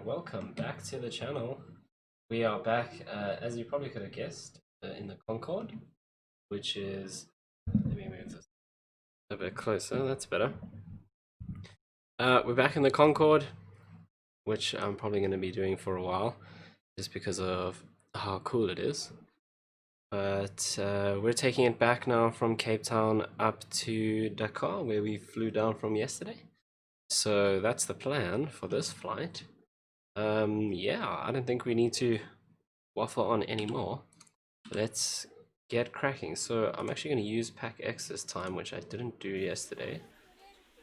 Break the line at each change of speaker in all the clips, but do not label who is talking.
Welcome back to the channel. We are back, as you probably could have guessed, in the Concorde, which is, let me move this a bit closer, that's better. We're back in the Concorde, which I'm probably going to be doing for a while, just because of how cool it is. But we're taking it back now from Cape Town up to Dakar, where we flew down from yesterday. So that's the plan for this flight. Yeah, I don't think we need to waffle on anymore. Let's get cracking. So I'm actually going to use PACX this time, which I didn't do yesterday.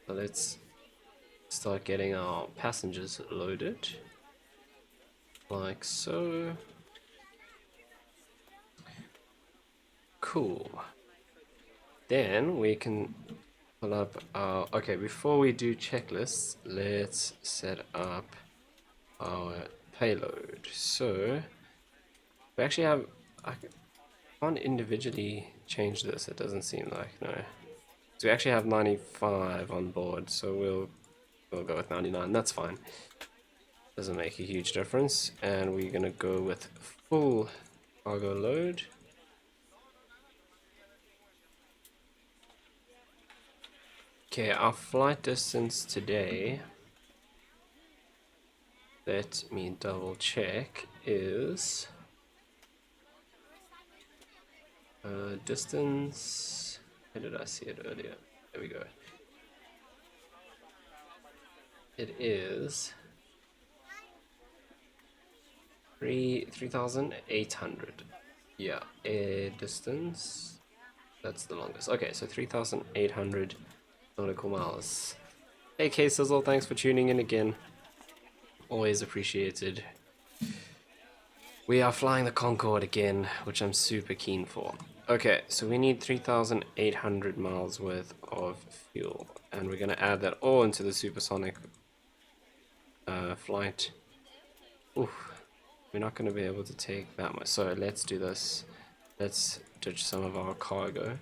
So let's start getting our passengers loaded, like so. Cool. Then we can pull up our, okay, before we do checklists, let's set up our payload. So we actually have, I can't individually change this, it doesn't seem like, no. So we actually have 95 on board, so we'll go with 99, that's fine. Doesn't make a huge difference. And we're gonna go with full cargo load. Okay, our flight distance today, let me double check, is distance, where did I see it earlier? There we go. It is 3,800. Yeah, air distance, that's the longest. Okay, so 3,800 nautical miles. Hey K-Sizzle, thanks for tuning in again. Always appreciated. We are flying the Concorde again, which I'm super keen for. Okay, so we need 3,800 miles worth of fuel, and we're going to add that all into the supersonic flight. Oof, we're not going to be able to take that much, so let's do this. Let's ditch some of our cargo.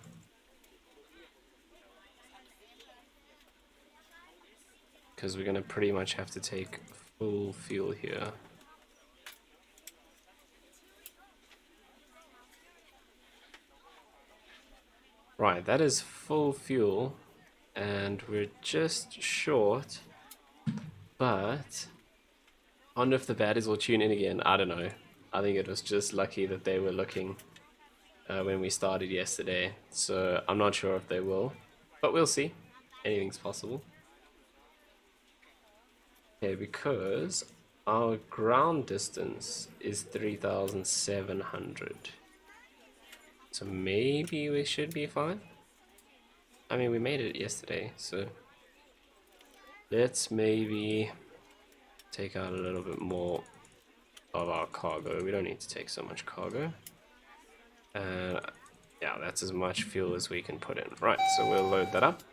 Because we're going to pretty much have to take full fuel here. Right, that is full fuel, and we're just short, but I wonder if the baddies will tune in again. I don't know. I think it was just lucky that they were looking when we started yesterday, so I'm not sure if they will, but we'll see. Anything's possible. Okay, because our ground distance is 3,700. So maybe we should be fine. I mean, we made it yesterday, so let's maybe take out a little bit more of our cargo. We don't need to take so much cargo. And yeah, that's as much fuel as we can put in. Right, so we'll load that up.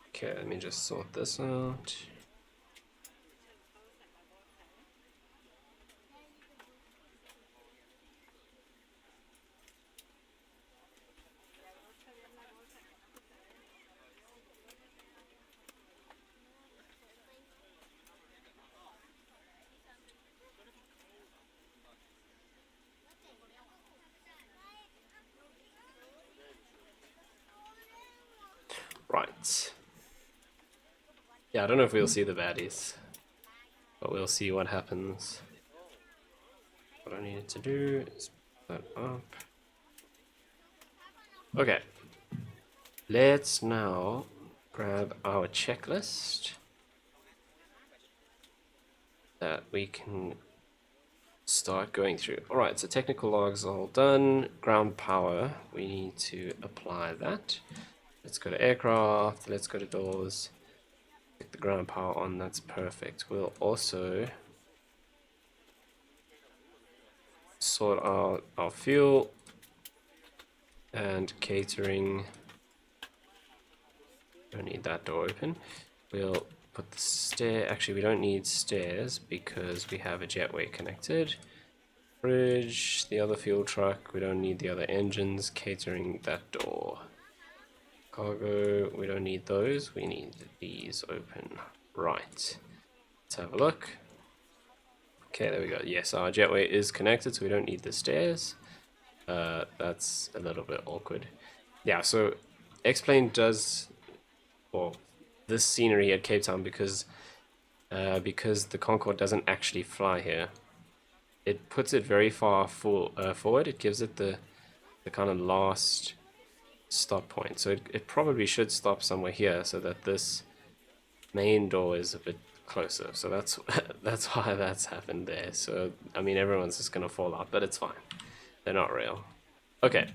Okay, let me just sort this out. Right. Yeah, I don't know if we'll see the baddies, but we'll see what happens. What I needed to do is put that up. Okay. Let's now grab our checklist that we can start going through. Alright, so technical logs are all done. Ground power, we need to apply that. Let's go to aircraft, let's go to doors. Pick the ground power on, that's perfect. We'll also sort out our fuel and catering. Don't need that door open. We'll put the stair. Actually, we don't need stairs because we have a jetway connected. Bridge, the other fuel truck. We don't need the other engines. Catering, that door. Cargo, we don't need those. We need these open. Right. Let's have a look. Okay, there we go. Yes, our jetway is connected, so we don't need the stairs. That's a little bit awkward. Yeah, so X-Plane does, well, this scenery at Cape Town because the Concorde doesn't actually fly here. It puts it very far forward. It gives it the kind of last stop point. So it probably should stop somewhere here so that this main door is a bit closer. So that's why that's happened there. So I mean, everyone's just gonna fall out, but it's fine. They're not real. Okay.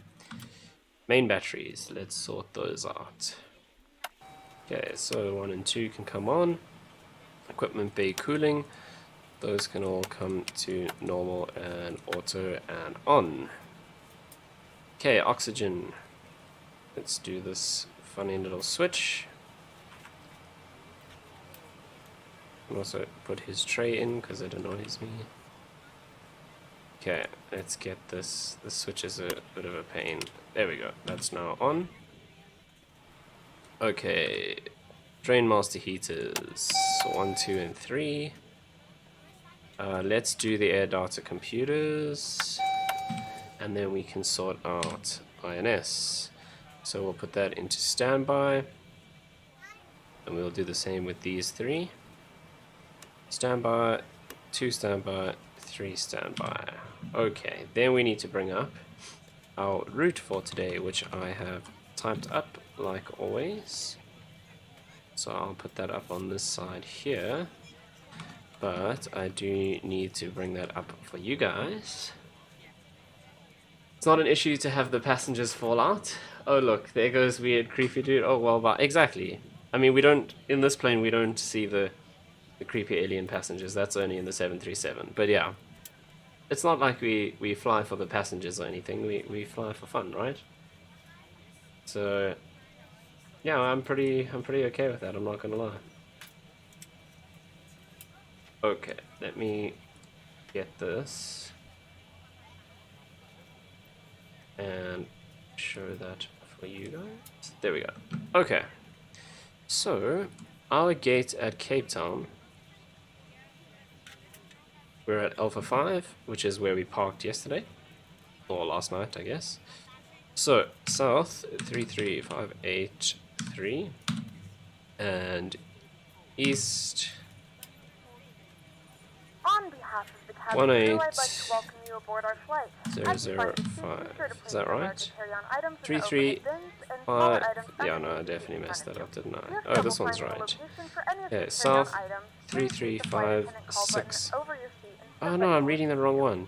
Main batteries. Let's sort those out. Okay, so 1 and 2 can come on. Equipment bay cooling. Those can all come to normal and auto and on. Okay, oxygen. Let's do this funny little switch. And also put his tray in because it annoys me. Okay, let's get this. This switch is a bit of a pain. There we go. That's now on. Okay, drain master heaters. 1, 2, and 3. Let's do the air data computers, and then we can sort out INS. So we'll put that into standby, and we'll do the same with these 3. Standby, 2 standby, 3 standby. Okay, then we need to bring up our route for today, which I have typed up like always. So I'll put that up on this side here. But I do need to bring that up for you guys. It's not an issue to have the passengers fall out. Oh look, there goes weird creepy dude. Oh well, but exactly. I mean, we don't, in this plane we don't see the the creepy alien passengers. That's only in the 737. But yeah, it's not like we fly for the passengers or anything. We fly for fun, right? So yeah, I'm pretty okay with that. I'm not gonna lie. Okay, let me get this and show that for you guys. There we go. Okay, so our gate at Cape Town, we're at Alpha 5, which is where we parked yesterday, or last night, I guess. So south 33583 and east
On behalf of the cabin crew, I'd like to welcome you aboard our flight.
005. Is that right? 335. Yeah, no, I definitely messed that up, didn't I? Oh, this one's right. Okay, south 3356. Oh no, I'm reading the wrong one.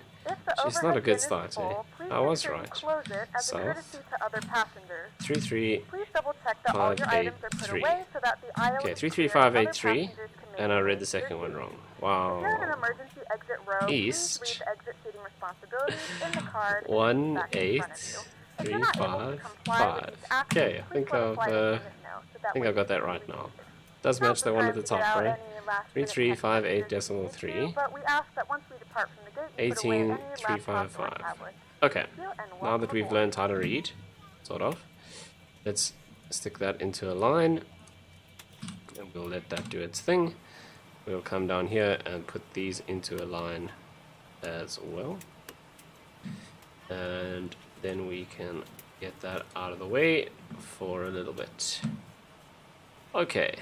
She's not a good start, eh? I was right. South 33583. Okay, 33583, and I read the second one wrong. Wow. East 18355. Okay, I think I've got that right now. Does match the one at the top, right? 3358.3. 18355. Okay, now that we've learned how to read, sort of, let's stick that into a line, and we'll let that do its thing. We'll come down here and put these into a line as well, and then we can get that out of the way for a little bit. Okay,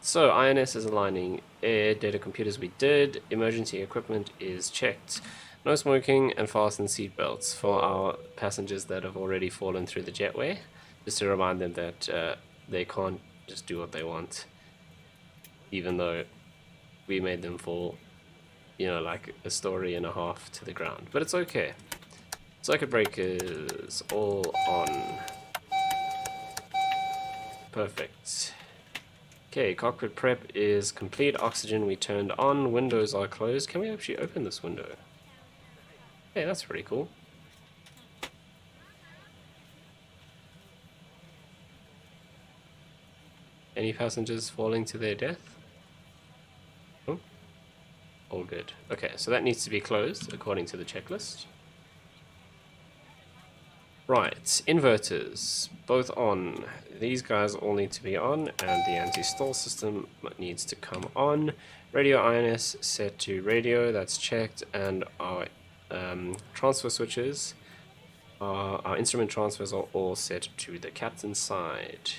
so INS is aligning. Air data computers we did. Emergency equipment is checked. No smoking and fasten seatbelts for our passengers that have already fallen through the jetway, just to remind them that they can't just do what they want, even though we made them fall, you know, like a story and a half to the ground. But it's okay. Circuit breakers all on. Perfect. Okay, cockpit prep is complete. Oxygen we turned on. Windows are closed. Can we actually open this window? Hey, that's pretty cool. Any passengers falling to their death? Oh, all good. Okay, so that needs to be closed according to the checklist. Right, inverters, both on. These guys all need to be on, and the anti-stall system needs to come on. Radio INS set to radio, that's checked, and our transfer switches, our instrument transfers are all set to the captain's side.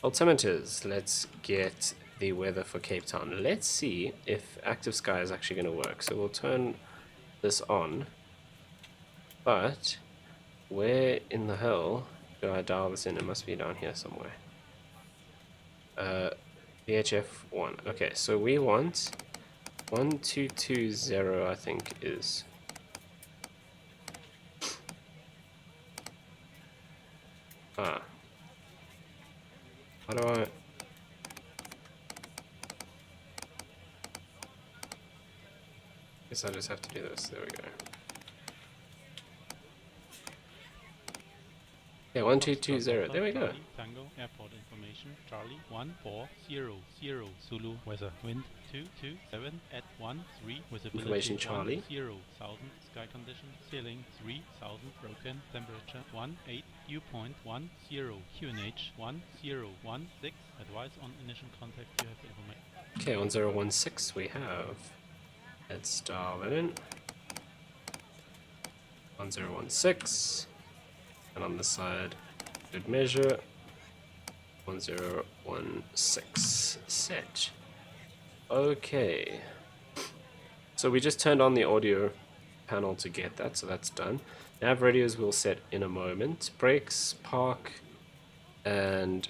Altimeters, let's get the weather for Cape Town. Let's see if active sky is actually going to work. So we'll turn this on, but where in the hell do I dial this in? It must be down here somewhere. VHF 1. Okay, so we want 1220, I think is. How do I? Guess I just have to do this. There we go. Yeah, 1220. There we go.
Tango Airport information. Charlie 1400 Zulu weather wind 227 at 13 visibility
Information Charlie
10,000 sky condition ceiling 3000 broken temperature 18 dew point 10 QNH 1016 advice on initial contact you have information.
Okay, 1016 we have. Let's dial it in. 1016. And on the side, good measure. 1016 set. Okay. So we just turned on the audio panel to get that, so that's done. Nav radios we'll set in a moment. Brakes, park, and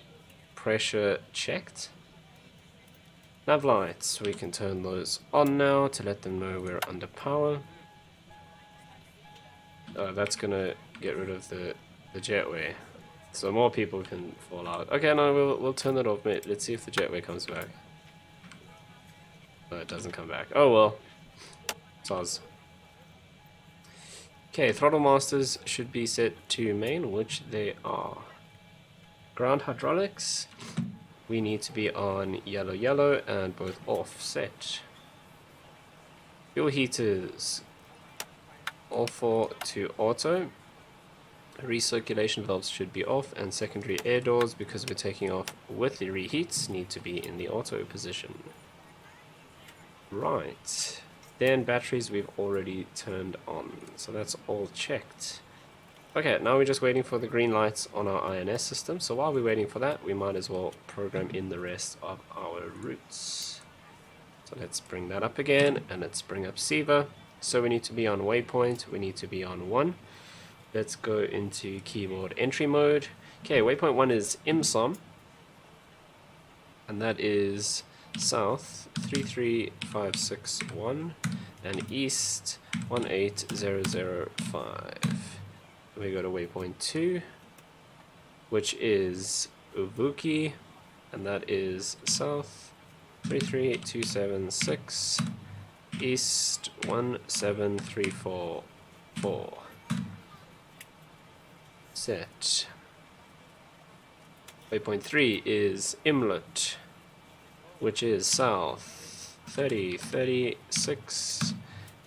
pressure checked. Nav lights, we can turn those on now to let them know we're under power. That's gonna get rid of the jetway, so more people can fall out. Okay, no, we'll turn it off, mate. Let's see if the jetway comes back. Oh, it doesn't come back. Oh well. Soz. Okay, throttle masters should be set to main, which they are. Ground hydraulics, we need to be on yellow yellow and both offset. Fuel heaters, all 4 to auto. Recirculation valves should be off, and secondary air doors, because we're taking off with the reheats, need to be in the auto position. Right, then batteries we've already turned on, so that's all checked. Okay, now we're just waiting for the green lights on our INS system, so while we're waiting for that, we might as well program in the rest of our routes. So let's bring that up again, and let's bring up SIVA. So we need to be on waypoint, we need to be on 1. Let's go into keyboard entry mode. Okay, waypoint 1 is IMSOM, and that is south 33561 and east 18005. We go to waypoint 2, which is Uvuki, and that is south 33276 east 17344. Set. Waypoint 3 is Imlet, which is south 3036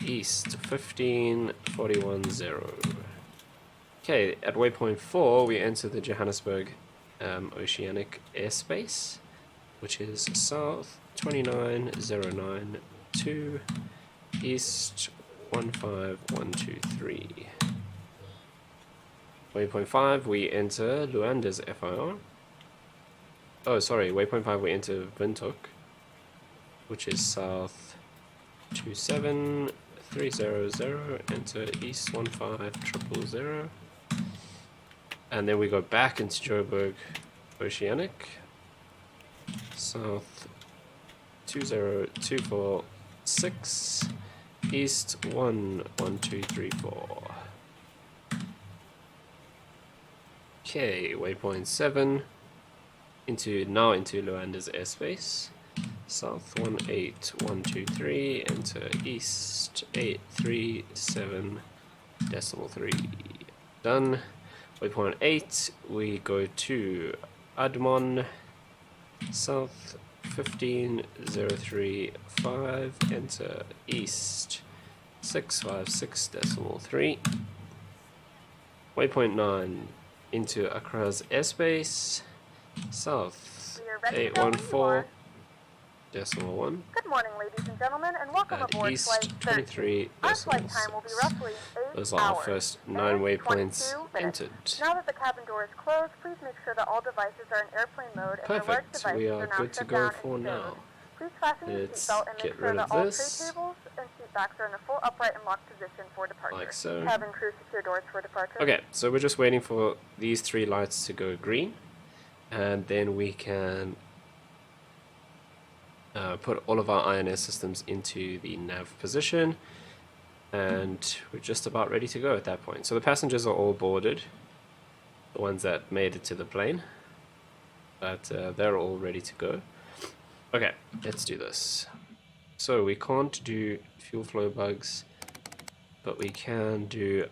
east 15410. Okay, at waypoint 4 we enter the Johannesburg Oceanic airspace, which is south 29092 east 15123. Waypoint 5 we enter Luanda's FAOR. Oh, sorry, waypoint 5 we enter Windhoek, which is south 27300, enter east 15000. And then we go back into Joburg Oceanic, south 20246, east 11234. Okay, waypoint 7 into Luanda's airspace, south 18123, enter east 837.3. Done. Waypoint 8, we go to Admon, south 15035, enter east 656.3. Waypoint 9, into Accra's airspace, south 814.1.
Good morning, ladies and gentlemen, and welcome aboard
East
Flight 13. Our flight time will be
23.6.
roughly 8
Those are our
hours.
first 9
and
waypoints
22 minutes.
entered.
Now that the cabin door is closed, please make sure that all devices are in airplane mode and your large
Perfect,
devices
we
are
are
now
good to
shut
go
down
for
and
now.
stowed. Please fasten your
Let's
seatbelt and make
get
sure
rid
that
of
all
this.
tray tables and seat backs are in a full upright and locked position for departure.
Like so.
Cabin crew secure doors for departure.
Okay, so we're just waiting for these 3 lights to go green, and then we can put all of our INS systems into the nav position, and we're just about ready to go at that point. So the passengers are all boarded, the ones that made it to the plane, but they're all ready to go. Okay, let's do this. So we can't do fuel flow bugs, but we can do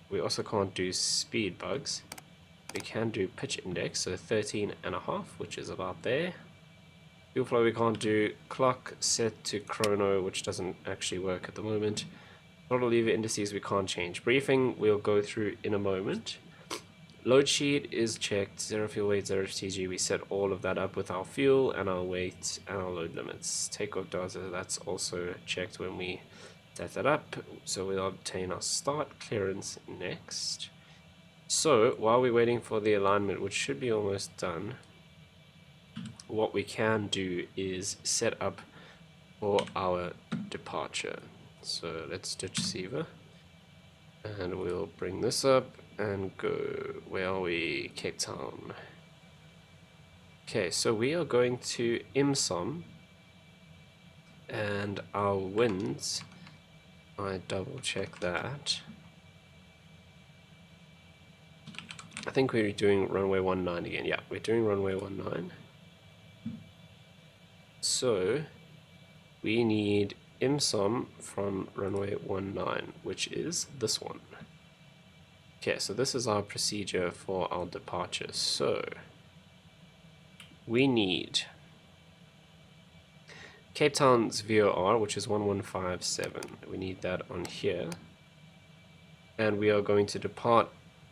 we also can't do speed bugs. We can do pitch index, so 13.5, which is about there. Fuel flow we can't do. Clock set to chrono, which doesn't actually work at the moment. Throttle lever indices we can't change. Briefing we'll go through in a moment. Load sheet is checked. 0 fuel weight, 0 TG. We set all of that up with our fuel and our weight and our load limits. Takeoff data, that's also checked when we set that up. So we'll obtain our start clearance next. So while we're waiting for the alignment, which should be almost done, what we can do is set up for our departure. So let's ditch SIVA, and we'll bring this up and go. Where are we? Cape Town. Okay, so we are going to IMSOM, and our winds, I double check that. I think we're doing runway 19 again. Yeah, we're doing runway 19. So we need IMSOM from runway 19, which is this one. Okay, so this is our procedure for our departure. So we need Cape Town's VOR, which is 1157. We need that on here. And we are going to depart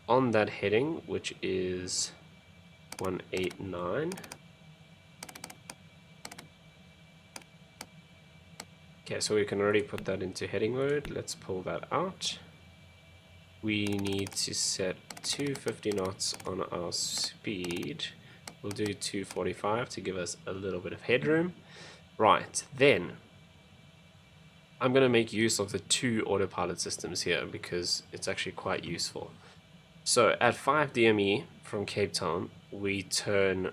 on that heading, which is 189. Okay, so we can already put that into heading mode. Let's pull that out. We need to set 250 knots on our speed. We'll do 245 to give us a little bit of headroom. Right, then I'm going to make use of the 2 autopilot systems here because it's actually quite useful. So at 5 DME from Cape Town, we turn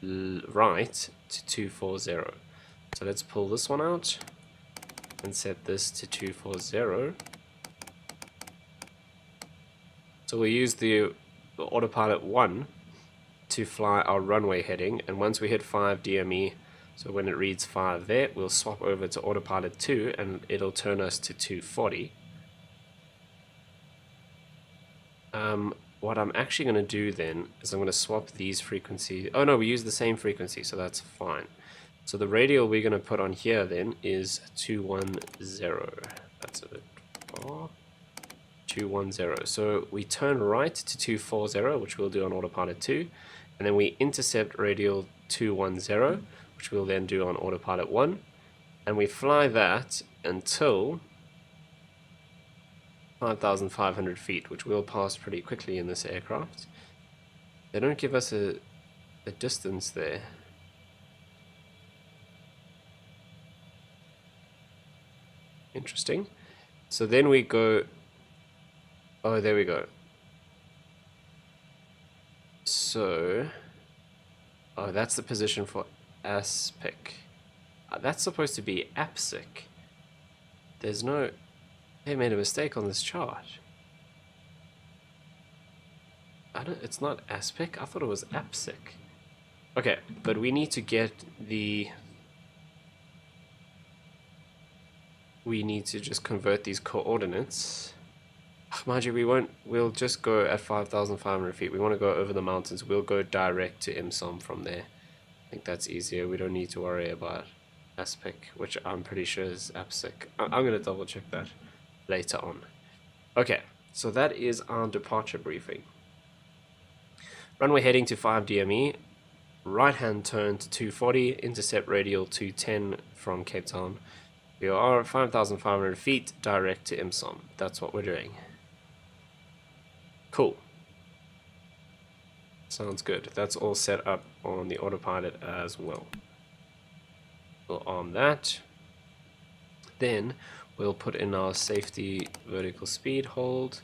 right to 240. So let's pull this one out and set this to 240. So we use the autopilot 1 to fly our runway heading, and once we hit 5 DME, so when it reads 5 there, we'll swap over to autopilot 2 and it'll turn us to 240. What I'm actually going to do then is I'm going to swap these frequencies. Oh no, we use the same frequency, so that's fine. So the radial we're going to put on here then is 210. That's a bit far. 210. So we turn right to 240, which we'll do on autopilot 2, and then we intercept radial 210, which we'll then do on autopilot 1, and we fly that until 5,500 feet, which we'll pass pretty quickly in this aircraft. They don't give us a distance there. Interesting. So then we go... Oh, there we go. So... Oh, that's the position for ASPIC. That's supposed to be APSIC. There's no... They made a mistake on this chart. It's not ASPIC. I thought it was APSIC. Okay, but we need to get the... We need to just convert these coordinates. Mind you, we'll just go at 5,500 feet. We want to go over the mountains. We'll go direct to IMSOM from there. I think that's easier. We don't need to worry about ASPIC, which I'm pretty sure is APSIC. I'm going to double check that later on. Okay, so that is our departure briefing. Runway heading to 5 DME. Right hand turn to 240. Intercept radial 210 from Cape Town. We are 5,500 feet direct to IMSOM. That's what we're doing. Cool. Sounds good. That's all set up on the autopilot as well. We'll arm that. Then we'll put in our safety vertical speed hold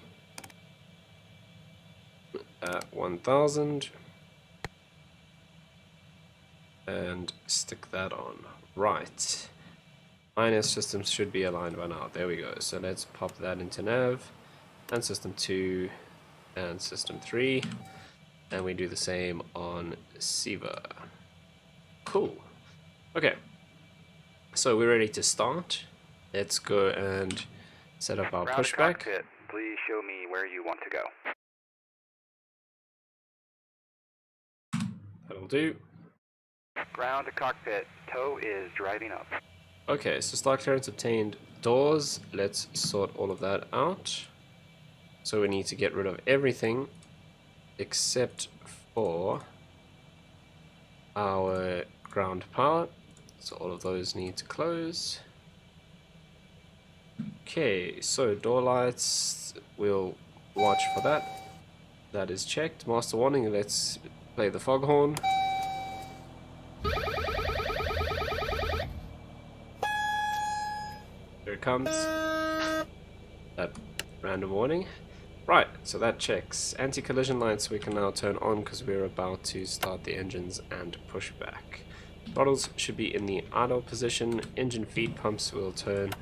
at 1,000 and stick that on. Right. INS systems should be aligned by now. There we go. So let's pop that into nav and system 2 and system 3, and we do the same on SIVA. Cool. Okay, so we're ready to start. Let's go and set up our
Ground to
pushback.
cockpit. Please show me where you want to go.
That'll do.
Ground to cockpit. Tow is driving up.
Okay, so start clearance obtained. Doors, let's sort all of that out. So we need to get rid of everything except for our ground power. So all of those need to close. Okay, so door lights, we'll watch for that. That is checked. Master warning, let's play the foghorn. Here it comes. That random warning. Right, so that checks. Anti-collision lights we can now turn on because we're about to start the engines and push back. Throttles should be in the idle position. Engine feed pumps will turn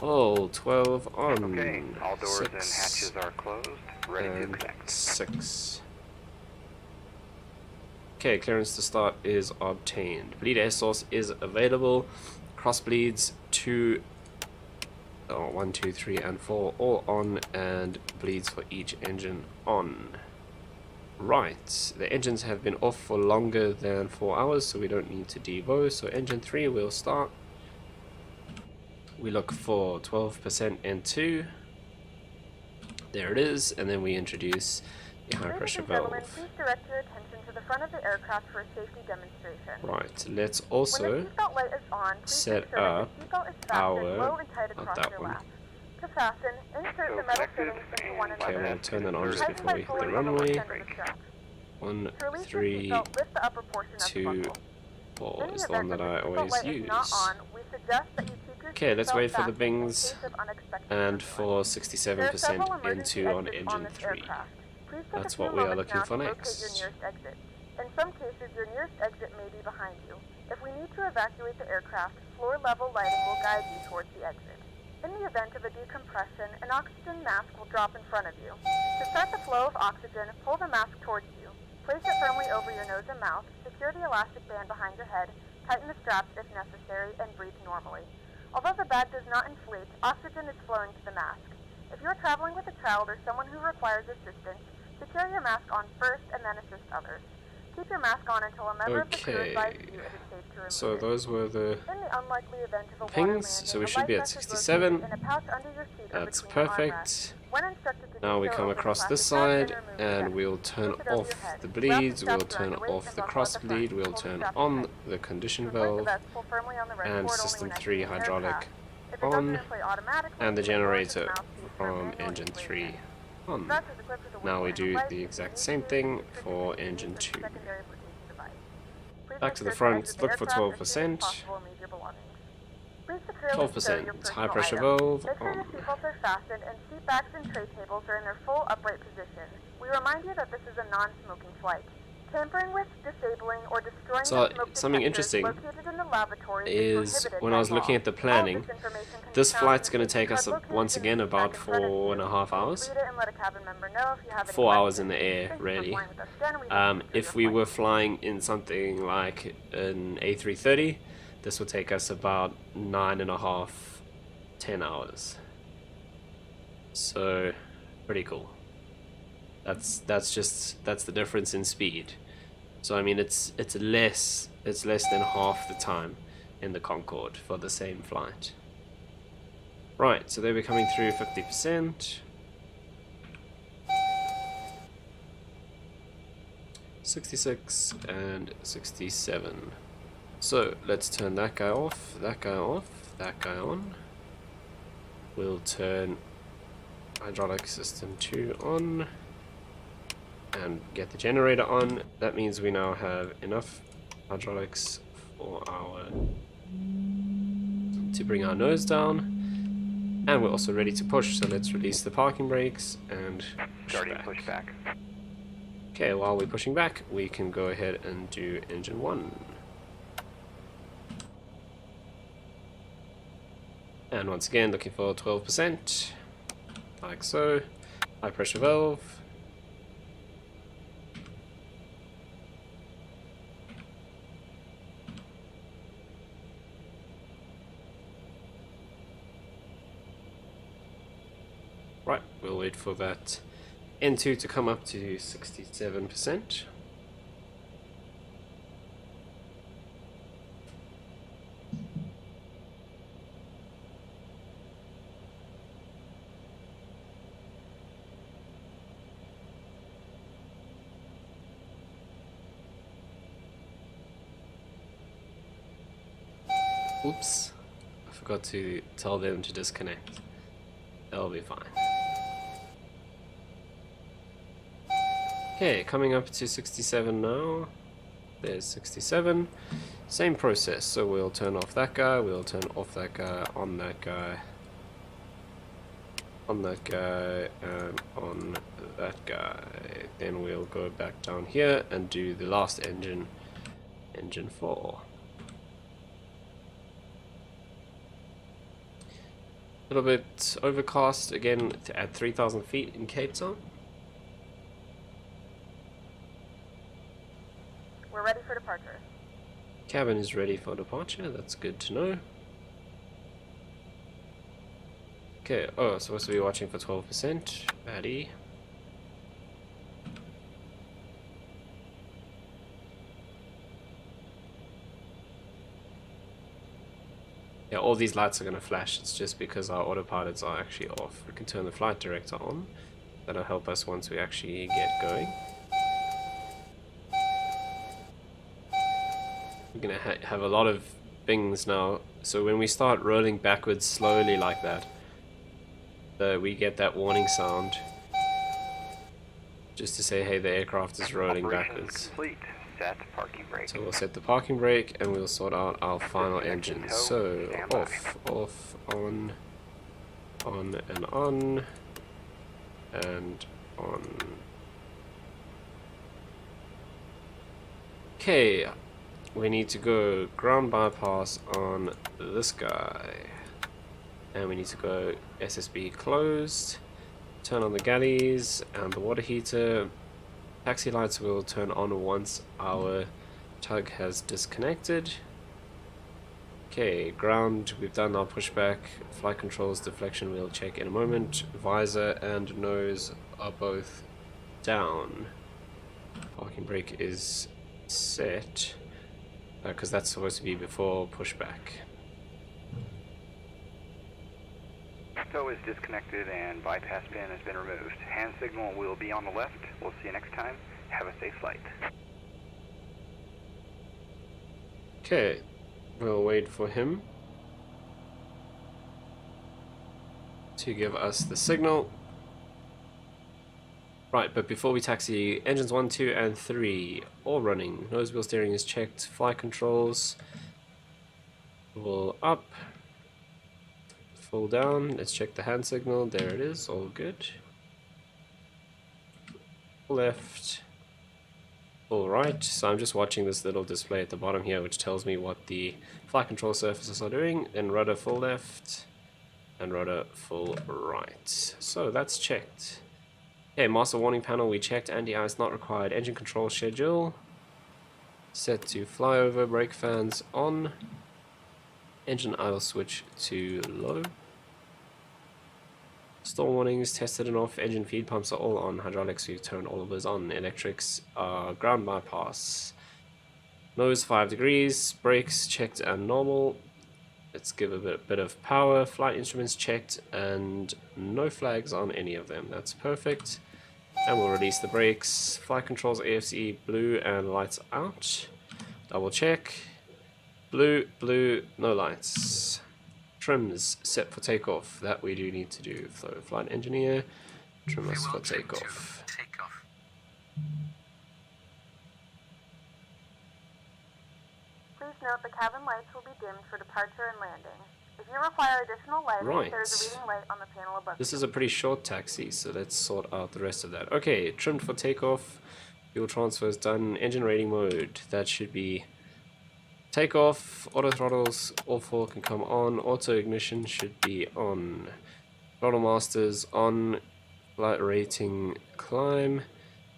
all 12 on.
Okay, all doors and hatches are closed. Ready to connect.
6. Okay, clearance to start is obtained. Bleed air source is available. Cross bleeds 2, 1, 2, 3, and 4 all on, and bleeds for each engine on. Right, the engines have been off for longer than 4 hours, so we don't need to devo. So engine 3 will start. We look for 12% N2. There it is, and then we introduce the high pressure valve.
Please direct your attention to the front of the aircraft for a safety demonstration.
Right, let's also
light is on,
set up our
To fasten, insert the metal fittings into one another.
Okay, we'll turn that on just before we hit the runway. 1, 3, 2, 4 is the one that I always use. Okay, let's wait for the bings and for 67% into on engine 3. That's what we are looking for next.
In some cases, your nearest exit may be behind you. If we need to evacuate the aircraft, floor-level lighting will guide you towards the exit. In the event of a decompression, an oxygen mask will drop in front of you. To start the flow of oxygen, pull the mask towards you. Place it firmly over your nose and mouth, secure the elastic band behind your head, tighten the straps if necessary, and breathe normally. Although the bag does not inflate, oxygen is flowing to the mask. If you are traveling with a child or someone who requires assistance, secure your mask on first and then assist others. Keep your mask on until a member of the crew advises you it is safe to remove
So those were the
In the unlikely event of a
pings, so we should be at 67. That's perfect. Now we come across this side and we'll turn off the bleeds, we'll turn off the cross bleed, we'll turn on the condition valve and system 3 hydraulic on, and the generator from engine 3 on. Now we do the exact same thing for engine 2. Back to the front, look for 12%. 12%, high pressure valve on.
Seatbelts are fastened and seat backs and tray tables are in their full upright position. We remind you that this is a non-smoking flight. Tampering with, disabling, or destroying
So
the smoke
something
detectors
interesting
located in the lavatory
is when I was looking at the planning, this flight's going to take us once again about 4.5 hours. 4 hours in the air, really. If we were flying in something like an A330, this would take us about 9.5, 10 hours. So, pretty cool. That's the difference in speed. So I mean, it's less than half the time in the Concorde for the same flight. Right, so they were coming through 50%. 66 and 67. So let's turn that guy off, that guy off, that guy on. We'll turn hydraulic system 2 on and get the generator on. That means we now have enough hydraulics for to bring our nose down, and we're also ready to push. So let's release the parking brakes and push back. Okay, while we're pushing back, we can go ahead and do engine 1. And once again, looking for 12%, like so. High pressure valve. Right, we'll wait for that N2 to come up to 67%. Oops, I forgot to tell them to disconnect. That'll be fine. Okay, coming up to 67 now. There's 67. Same process, so we'll turn off that guy, we'll turn off that guy, on that guy, on that guy, and on that guy. Then we'll go back down here and do the last engine, engine 4. A little bit overcast again at 3,000 feet in Cape Town.
We're
cabin is ready for departure. That's good to know. Okay, oh, supposed to be watching for 12%. Baddie. Yeah, all these lights are going to flash. It's just because our autopilots are actually off. We can turn the flight director on. That'll help us once we actually get going. We're going to have a lot of bings now. So when we start rolling backwards slowly like that, we get that warning sound. Just to say, hey, the aircraft is rolling backwards.
Complete. Set parking brake.
So we'll set the parking brake and we'll sort out our final engines. So off, off, on and on, and on. Okay, we need to go ground bypass on this guy. And we need to go SSB closed, turn on the galleys and the water heater. Taxi lights will turn on once our tug has disconnected. Okay, ground, we've done our pushback. Flight controls, deflection we'll check in a moment. Visor and nose are both down. Parking brake is set, because that's supposed to be before pushback.
Tow is disconnected and bypass pin has been removed. Hand signal will be on the left. We'll see you next time. Have a safe flight.
Okay, we'll wait for him to give us the signal. Right, but before we taxi, engines 1, 2, and 3 all running. Nose wheel steering is checked. Flight controls will up. Full down. Let's check the hand signal. There it is. All good. Left. Full right. So I'm just watching this little display at the bottom here, which tells me what the flight control surfaces are doing. Then rudder full left and rudder full right. So that's checked. Okay, master warning panel we checked. Anti-ice not required. Engine control schedule set to flyover. Brake fans on. Engine idle switch to low. Storm warnings tested and off. Engine feed pumps are all on. Hydraulics we've turned all of those on. Electrics are ground bypass. Nose 5 degrees. Brakes checked and normal. Let's give a bit of power. Flight instruments checked and no flags on any of them. That's perfect. And we'll release the brakes. Flight controls AFC blue and lights out. Double check. Blue, blue, no lights. Trims set for takeoff. That we do need to do. So flight engineer, trim us for takeoff.
Please note the cabin lights will be dimmed for departure and landing. If you require additional lighting,
Right.
there is a reading light on the panel above.
This is a pretty short taxi, so let's sort out the rest of that. Okay, trimmed for takeoff. Fuel transfer is done. Engine rating mode. That should be takeoff. Auto throttles, all 4 can come on. Auto ignition should be on. Throttle masters on. Flight rating climb.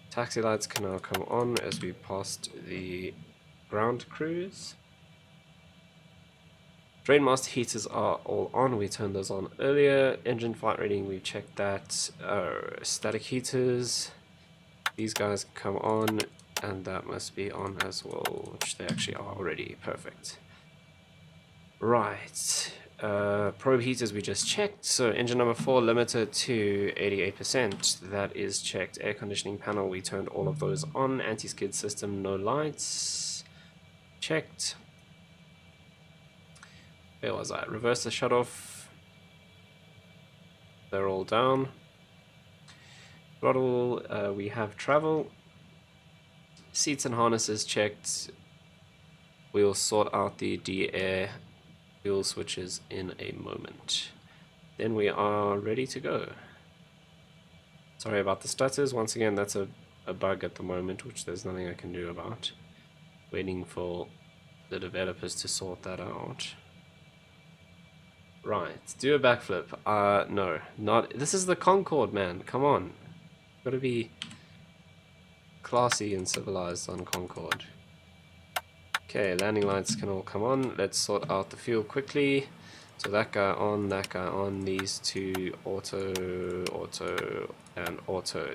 Taxi lights can now come on as we passed the ground cruise. Drain master heaters are all on. We turned those on earlier. Engine flight rating, we checked that. Static heaters. These guys can come on. And that must be on as well, which they actually are already. Perfect. Right. Probe heaters we just checked. So engine number 4 limited to 88%. That is checked. Air conditioning panel, we turned all of those on. Anti-skid system, no lights. Checked. Where was I? Reverse the shutoff. They're all down. Throttle, we have travel. Seats and harnesses checked. We'll sort out the D-Air fuel switches in a moment. Then we are ready to go. Sorry about the stutters. Once again, that's a bug at the moment, which there's nothing I can do about. Waiting for the developers to sort that out. Right, do a backflip. No, not. This is the Concorde, man. Come on. Gotta be classy and civilized on Concorde. Okay, landing lights can all come on. Let's sort out the fuel quickly. So that guy on, these two auto, auto, and auto.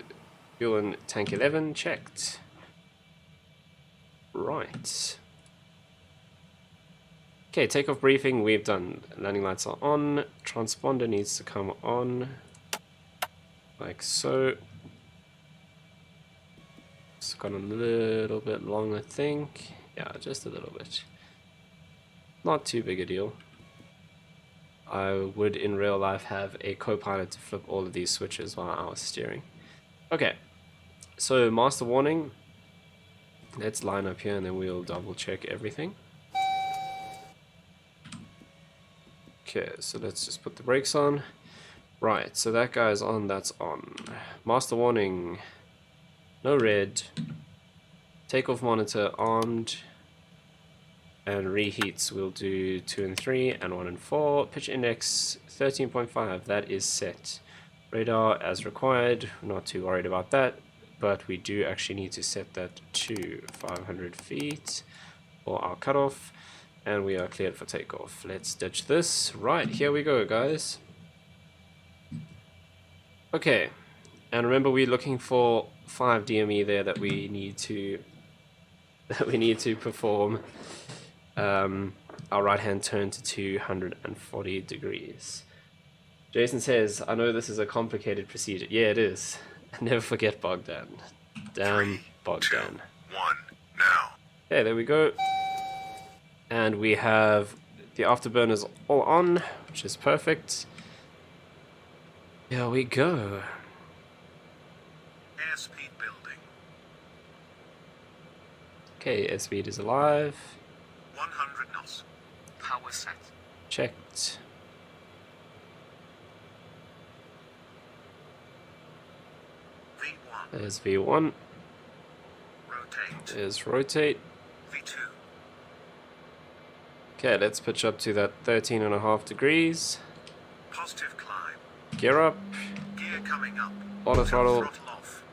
Fuel and tank 11 checked. Right. Okay, takeoff briefing we've done. Landing lights are on. Transponder needs to come on. Like so. It's gone a little bit long, I think. Yeah, just a little bit. Not too big a deal. I would in real life have a co-pilot to flip all of these switches while I was steering. Okay, so master warning. Let's line up here and then we'll double check everything. Okay, so let's just put the brakes on. Right, so that guy's on, that's on. Master warning. No red. Takeoff monitor armed. And reheats we'll do 2 and 3 and 1 and 4. Pitch index 13.5, that is set. Radar as required, not too worried about that, but we do actually need to set that to 500 feet for our cutoff, and we are cleared for takeoff. Let's ditch this. Right, here we go, guys. Okay, and remember we're looking for 5 DME there that we need to perform our right hand turn to 240 degrees. Jason says, I know this is a complicated procedure. Yeah, it is. Never forget Bogdan. Damn Bogdan.
2, 1, now.
Okay, there we go. And we have the afterburners all on, which is perfect. Here we go.
Airspeed building.
Okay, airspeed is alive.
100 knots. Power set.
Checked.
V1.
There's V1.
Rotate.
There's rotate.
V2.
Okay, let's pitch up to that 13.5 degrees.
Positive climb.
Gear up.
Gear coming up.
Auto throttle.
Throttle off.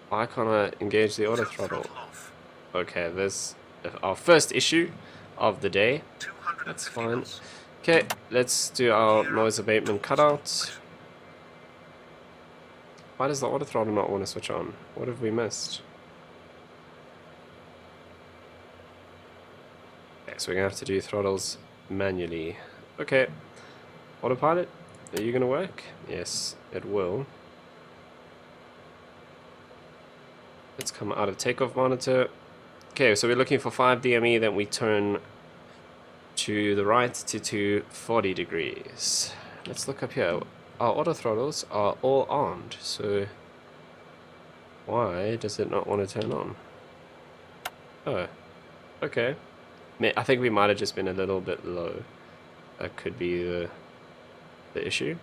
Why can't I engage the auto throttle?
Throttle off.
Okay, this is our first issue of the day.
250
That's fine.
knots.
Okay, let's do our
Gear
noise
up
abatement
towards
cutout.
port.
Why does the auto throttle not want to switch on? What have we missed? Okay, so we're gonna have to do throttles manually. Okay, autopilot, are you gonna work? Yes, it will. Let's come out of takeoff monitor. Okay, so we're looking for 5 DME, then we turn to the right to 240 degrees. Let's look up here. Our auto throttles are all armed, so why does it not want to turn on? Oh, okay. I think we might have just been a little bit low. That could be the issue.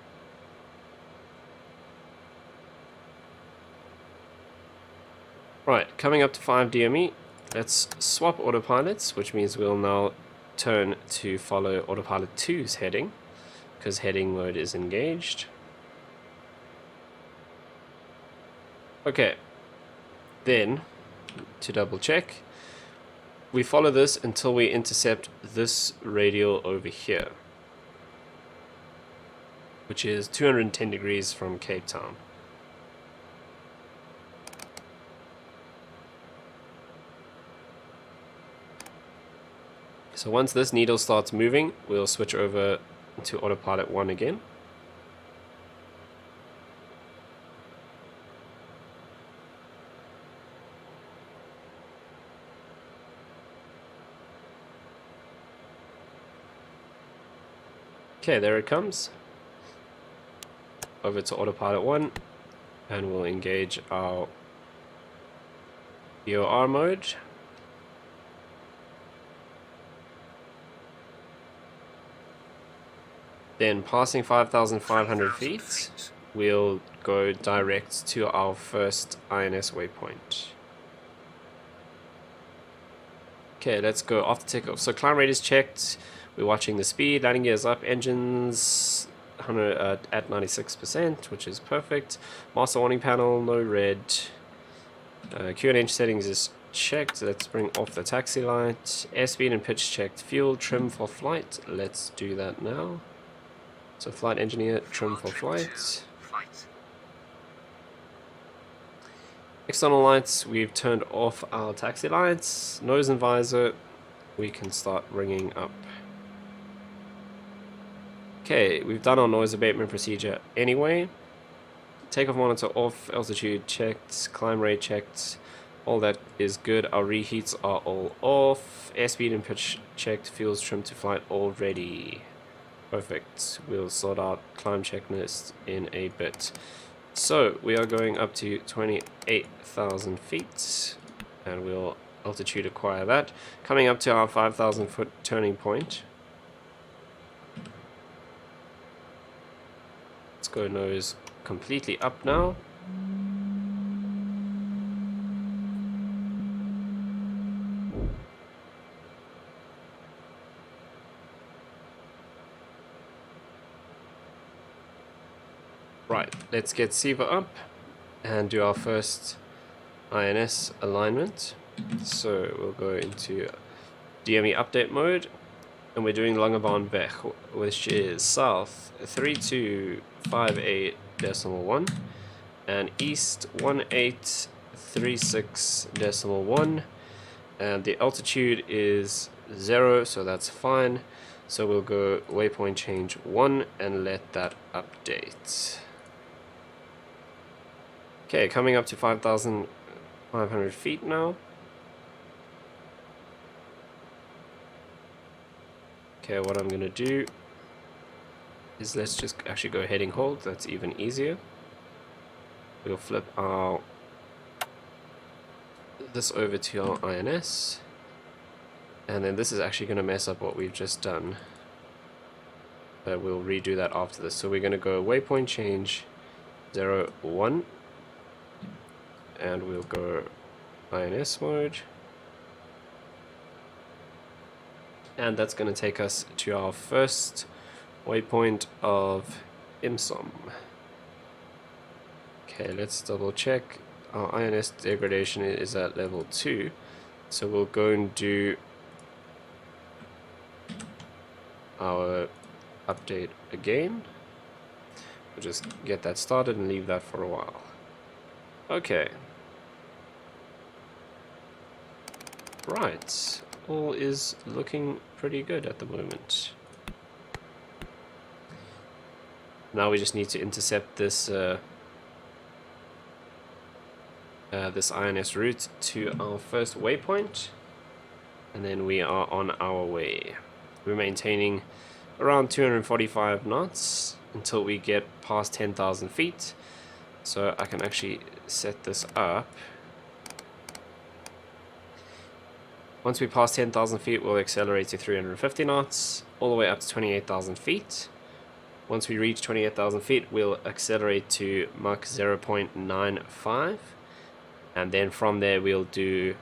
Right, coming up to 5 DME. Let's swap autopilots, which means we'll now turn to follow autopilot 2's heading, because heading mode is engaged. Okay, then, to double check, we follow this until we intercept this radial over here, which is 210 degrees from Cape Town. So once this needle starts moving, we'll switch over to autopilot 1 again. Okay, there it comes. Over to autopilot 1, and we'll engage our FAOR mode. Then passing 5,500 feet, we'll go direct to our first INS waypoint. Okay, let's go after takeoff. So climb rate is checked. We're watching the speed. Landing gear is up. Engines at 96%, which is perfect. Master warning panel, no red. QNH settings is checked. Let's bring off the taxi light. Airspeed and pitch checked. Fuel trim for flight. Let's do that now. So flight engineer, trim for flight. External lights, we've turned off our taxi lights. Nose and visor, we can start ringing up. Okay, we've done our noise abatement procedure anyway. Takeoff monitor off, altitude checked, climb rate checked. All that is good. Our reheats are all off. Airspeed and pitch checked, fuels trimmed to flight already. Perfect. We'll sort out climb checklist in a bit. So we are going up to 28,000 feet, and we'll altitude acquire that. Coming up to our 5,000 foot turning point. Let's go nose completely up now. Right, let's get SIVA up and do our first INS alignment. So we'll go into DME update mode, and we're doing Langebaan-Weg, which is south 3258.1 and east 1836.1, and the altitude is 0, so that's fine. So we'll go waypoint change 1 and let that update. Okay, coming up to 5,500 feet now. Okay, what I'm gonna do is let's just actually go heading hold. That's even easier. We'll flip this over to our INS, and then this is actually gonna mess up what we've just done. We'll redo that after this. So we're gonna go waypoint change 0, 1. And we'll go INS mode, and that's going to take us to our first waypoint of IMSOM. Okay, let's double check. Our INS degradation is at level 2, so we'll go and do our update again. We'll just get that started and leave that for a while. Okay. Right. All is looking pretty good at the moment. Now we just need to intercept this this INS route to our first waypoint, and then we are on our way. We're maintaining around 245 knots until we get past 10,000 feet. So I can actually set this up. Once we pass 10,000 feet, we'll accelerate to 350 knots, all the way up to 28,000 feet. Once we reach 28,000 feet, we'll accelerate to Mach 0.95. And then from there, we'll do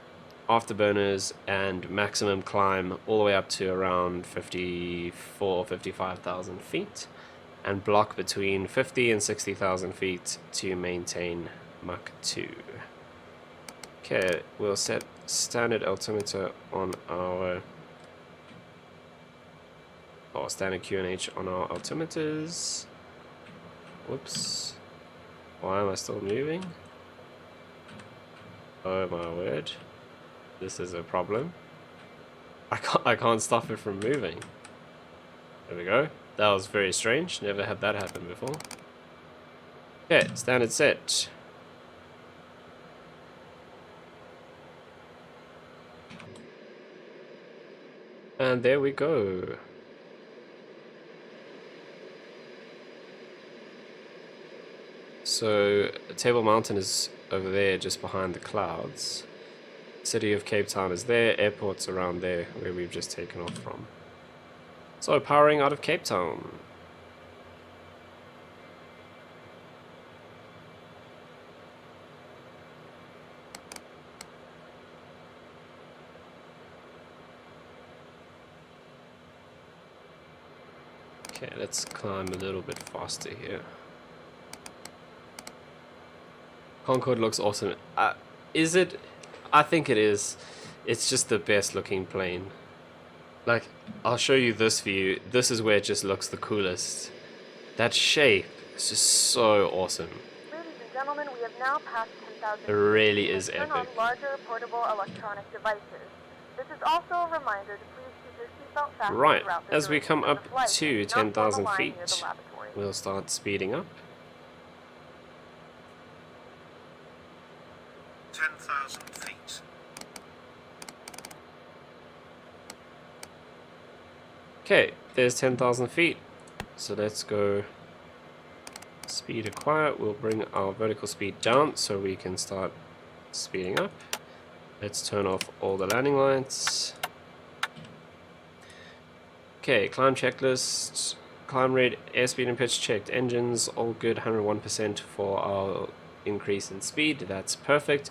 afterburners and maximum climb all the way up to around 55,000 feet. And block between 50 and 60,000 feet to maintain Mach 2. Okay, we'll set standard altimeter on our standard QNH on our altimeters. Whoops. Why am I still moving? Oh my word. This is a problem. I can't stop it from moving. There we go. That was very strange. Never had that happen before. Okay, standard set. And there we go. So Table Mountain is over there just behind the clouds. City of Cape Town is there, airport's around there where we've just taken off from. So powering out of Cape Town. Okay, let's climb a little bit faster here. Concorde looks awesome. Is it? I think it is. It's just the best looking plane. Like, I'll show you this view. This is where it just looks the coolest. That shape is just so awesome.
Ladies and gentlemen, we have now passed 10,000
It
feet.
really
You may
is
turn on
epic.
larger portable electronic devices. This is also a reminder to please keep your seatbelt fastened
Right,
throughout the
as we come
duration of
up
the flight.
to
Do not form a
10,000
line near the
feet,
lavatory.
we'll start speeding up.
10,000 feet.
Okay, there's 10,000 feet. So let's go speed acquire. We'll bring our vertical speed down so we can start speeding up. Let's turn off all the landing lights. Okay, climb checklist. Climb rate, airspeed and pitch checked. Engines, all good, 101% for our increase in speed. That's perfect.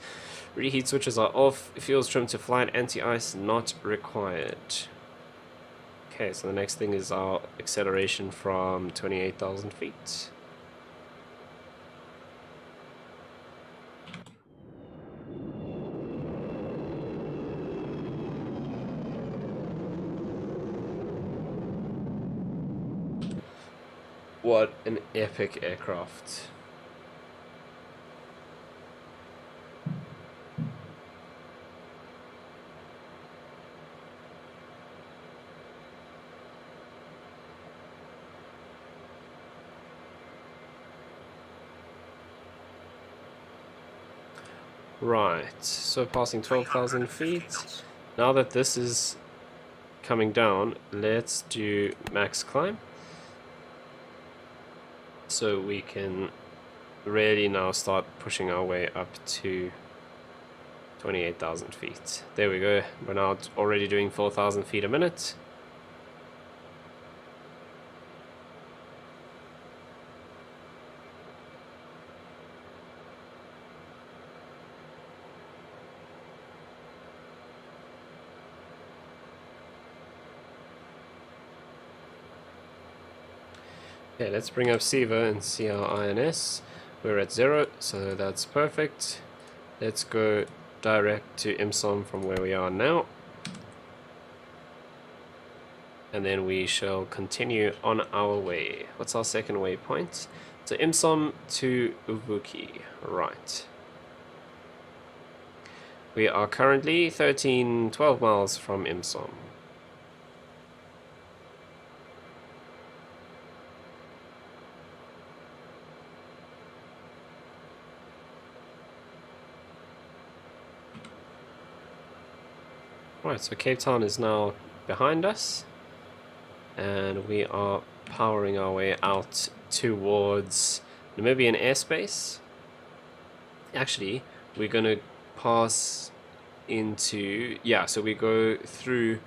Reheat switches are off. Fuel's trimmed to flight. Anti-ice not required. Okay, so the next thing is our acceleration from 28,000 feet. What an epic aircraft. Right, so passing 12,000 feet. Now that this is coming down, let's do max climb. So we can really now start pushing our way up to 28,000 feet. There we go. We're now already doing 4,000 feet a minute. Okay, let's bring up SIVA and see our INS. We're at 0, so that's perfect. Let's go direct to IMSOM from where we are now. And then we shall continue on our way. What's our second waypoint? So IMSOM to Uvuki. Right. We are currently 12 miles from IMSOM. Right, so Cape Town is now behind us, and we are powering our way out towards Namibian airspace. Actually, we're going to pass into, yeah, so we go through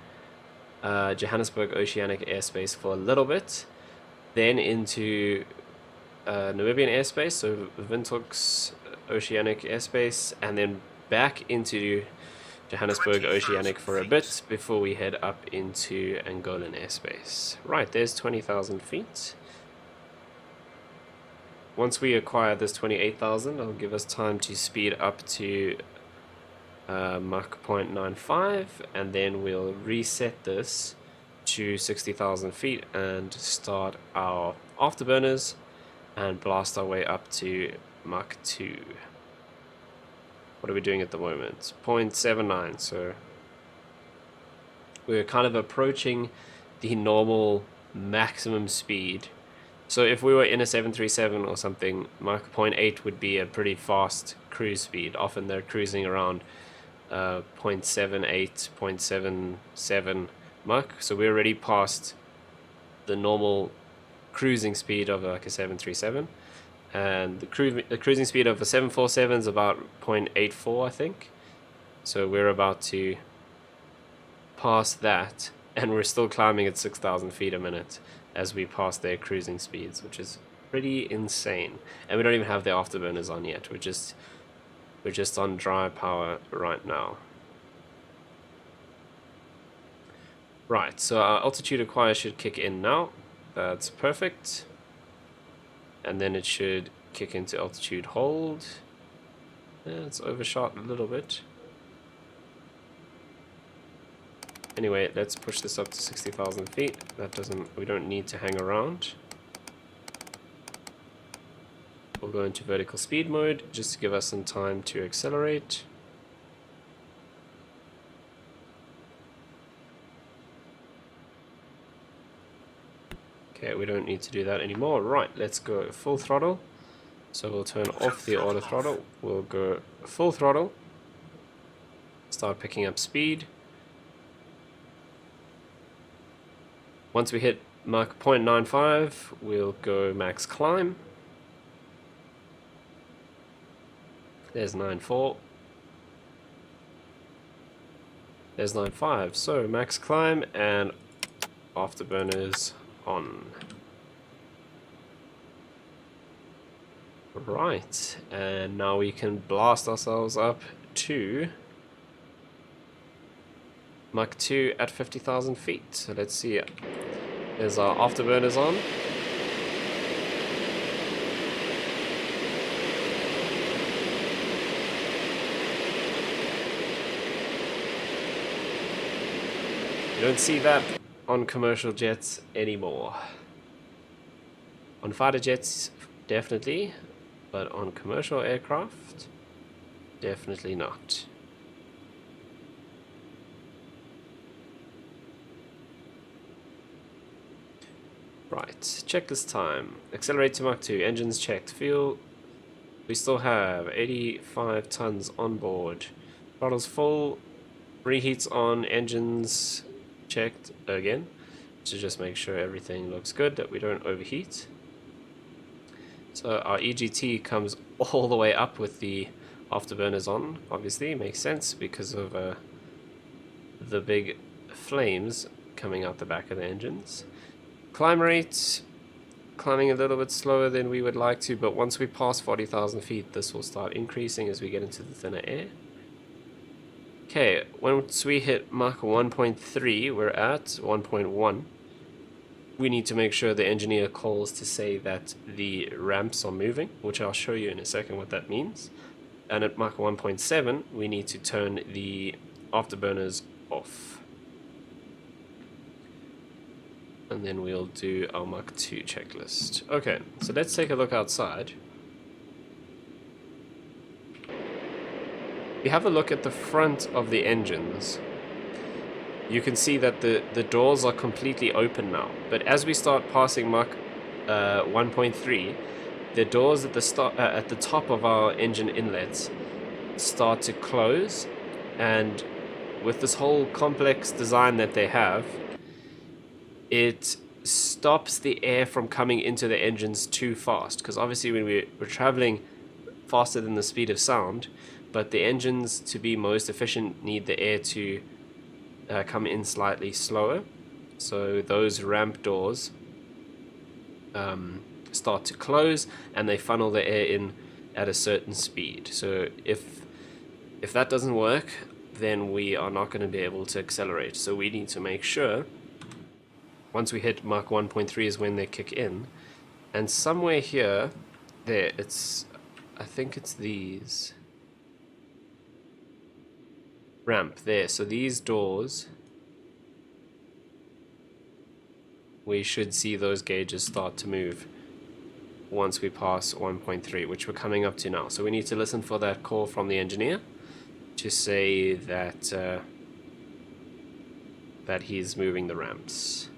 Johannesburg Oceanic airspace for a little bit, then into Namibian airspace, so Windhoek's Oceanic airspace, and then back into Johannesburg Oceanic for a bit before we head up into Angolan airspace. Right, there's 20,000 feet. Once we acquire this 28,000, it'll give us time to speed up to Mach 0.95, and then we'll reset this to 60,000 feet and start our afterburners and blast our way up to Mach 2. What are we doing at the moment? 0.79, so we're kind of approaching the normal maximum speed. So if we were in a 737 or something, Mach 0.8 would be a pretty fast cruise speed. Often they're cruising around 0.78, 0.77 Mach, so we're already past the normal cruising speed of like a 737. And the cruising speed of a 747 is about 0.84, I think. So we're about to pass that, and we're still climbing at 6,000 feet a minute as we pass their cruising speeds, which is pretty insane. And we don't even have the afterburners on yet. We're just on dry power right now. Right, so our altitude acquire should kick in now. That's perfect. And then it should kick into altitude hold. Yeah, it's overshot a little bit. Anyway, let's push this up to 60,000 feet. We don't need to hang around. We'll go into vertical speed mode just to give us some time to accelerate. Okay, we don't need to do that anymore. Right, let's go full throttle. So we'll turn off the auto throttle. We'll go full throttle. Start picking up speed. Once we hit Mach 0.95, we'll go max climb. There's 9.4. There's 9.5. So max climb and afterburners on. Right, and now we can blast ourselves up to Mach 2 at 50,000 feet. So let's see. There's our afterburners on. You don't see that on commercial jets anymore. On fighter jets, definitely, but on commercial aircraft, definitely not. Right, checklist time. Accelerate to Mach 2, engines checked. Fuel, we still have 85 tons on board. Throttle's full, reheats on, engines checked again to just make sure everything looks good, that we don't overheat. So our EGT comes all the way up with the afterburners on. Obviously, it makes sense because of the big flames coming out the back of the engines. Climb rate, climbing a little bit slower than we would like to, but once we pass 40,000 feet, this will start increasing as we get into the thinner air. Okay, once we hit Mach 1.3, we're at 1.1. We need to make sure the engineer calls to say that the ramps are moving, which I'll show you in a second what that means. And at Mach 1.7, we need to turn the afterburners off. And then we'll do our Mach 2 checklist. Okay, so let's take a look outside. If you have a look at the front of the engines, you can see that the doors are completely open now. But as we start passing Mach 1.3, the doors at the top of our engine inlets start to close. And with this whole complex design that they have, it stops the air from coming into the engines too fast. Because obviously when we're traveling faster than the speed of sound, but the engines, to be most efficient, need the air to come in slightly slower. So those ramp doors start to close and they funnel the air in at a certain speed. So if that doesn't work, then we are not going to be able to accelerate. So we need to make sure once we hit Mach 1.3 is when they kick in. And somewhere here, there, I think it's these. Ramp there, so these doors, we should see those gauges start to move once we pass 1.3, which we're coming up to now. So we need to listen for that call from the engineer to say that that he's moving the ramps.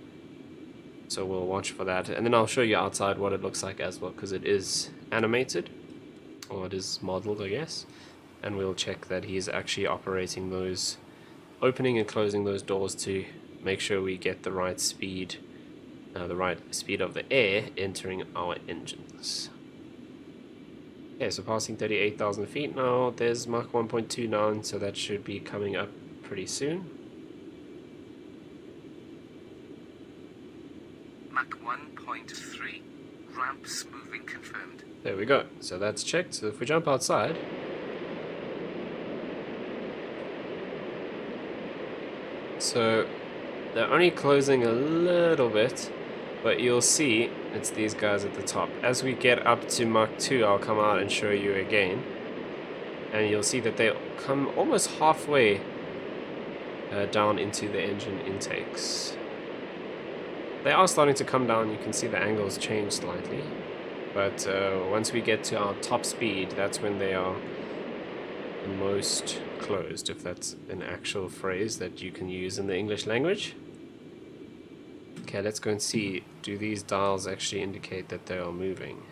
So we'll watch for that, and then I'll show you outside what it looks like as well, because it is animated, or it is modeled, I guess. And we'll check that he's actually operating those, opening and closing those doors to make sure we get the right speed of the air entering our engines. Okay, so passing 38,000 feet now. There's Mach 1.29, so that should be coming up pretty soon.
Mach 1.3. Ramps moving confirmed.
There we go. So that's checked. So if we jump outside, so they're only closing a little bit, but you'll see it's these guys at the top. As we get up to Mach 2, I'll come out and show you again, and you'll see that they come almost halfway down into the engine intakes. They are starting to come down. You can see the angles change slightly, but once we get to our top speed, that's when they are the most closed, if that's an actual phrase that you can use in the English language. Okay, let's go and see, do these dials actually indicate that they are moving?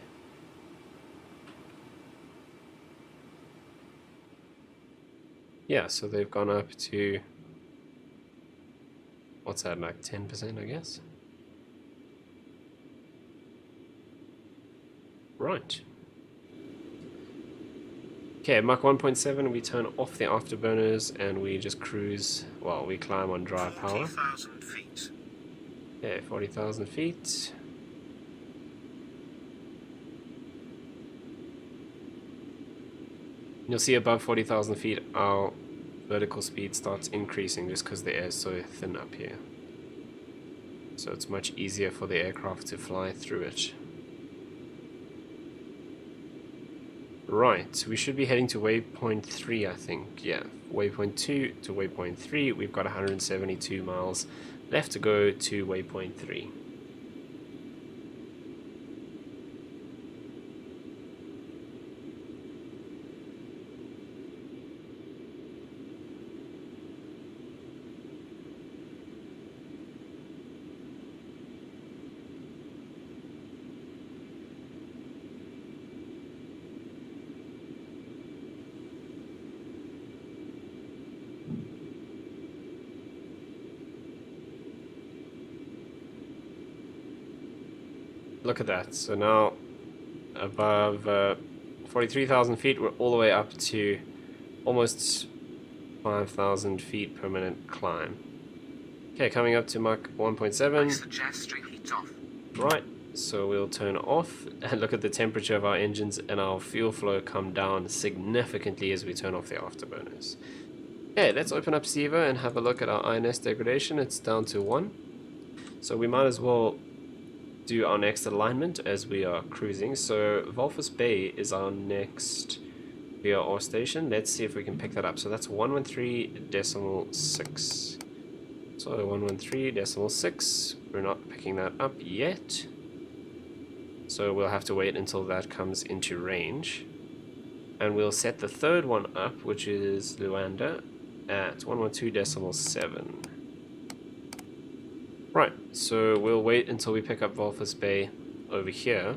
Yeah, so they've gone up to, what's that, like 10%, I guess? Right. Okay, Mach 1.7, we turn off the afterburners and we just cruise, well, we climb on dry power.
40,000 feet.
Okay, 40,000 feet. You'll see above 40,000 feet, our vertical speed starts increasing just because the air is so thin up here. So it's much easier for the aircraft to fly through it. Right, we should be heading to waypoint 3, I think. Yeah, waypoint 2 to waypoint 3. We've got 172 miles left to go to waypoint 3. Look at that. So now above 43,000 feet, we're all the way up to almost 5,000 feet per minute climb. Okay, coming up to Mach
I
1.7.
suggest reheat off.
Right, so we'll turn off and look at the temperature of our engines, and our fuel flow come down significantly as we turn off the afterburners. Okay, let's open up SIVA and have a look at our INS degradation. It's down to 1. So we might as well do our next alignment as we are cruising. So Walvis Bay is our next VRR station. Let's see if we can pick that up. So that's 113.6. So 113.6. We're not picking that up yet. So we'll have to wait until that comes into range. And we'll set the third one up, which is Luanda, at 112.7. Right, so we'll wait until we pick up Walvis Bay over here,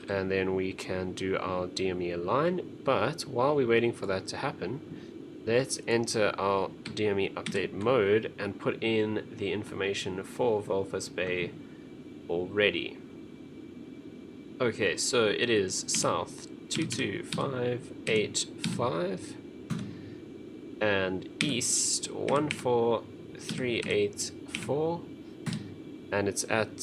and then we can do our DME align. But while we're waiting for that to happen, let's enter our DME update mode and put in the information for Walvis Bay already. Okay, so it is south 22585 and east 14384, and it's at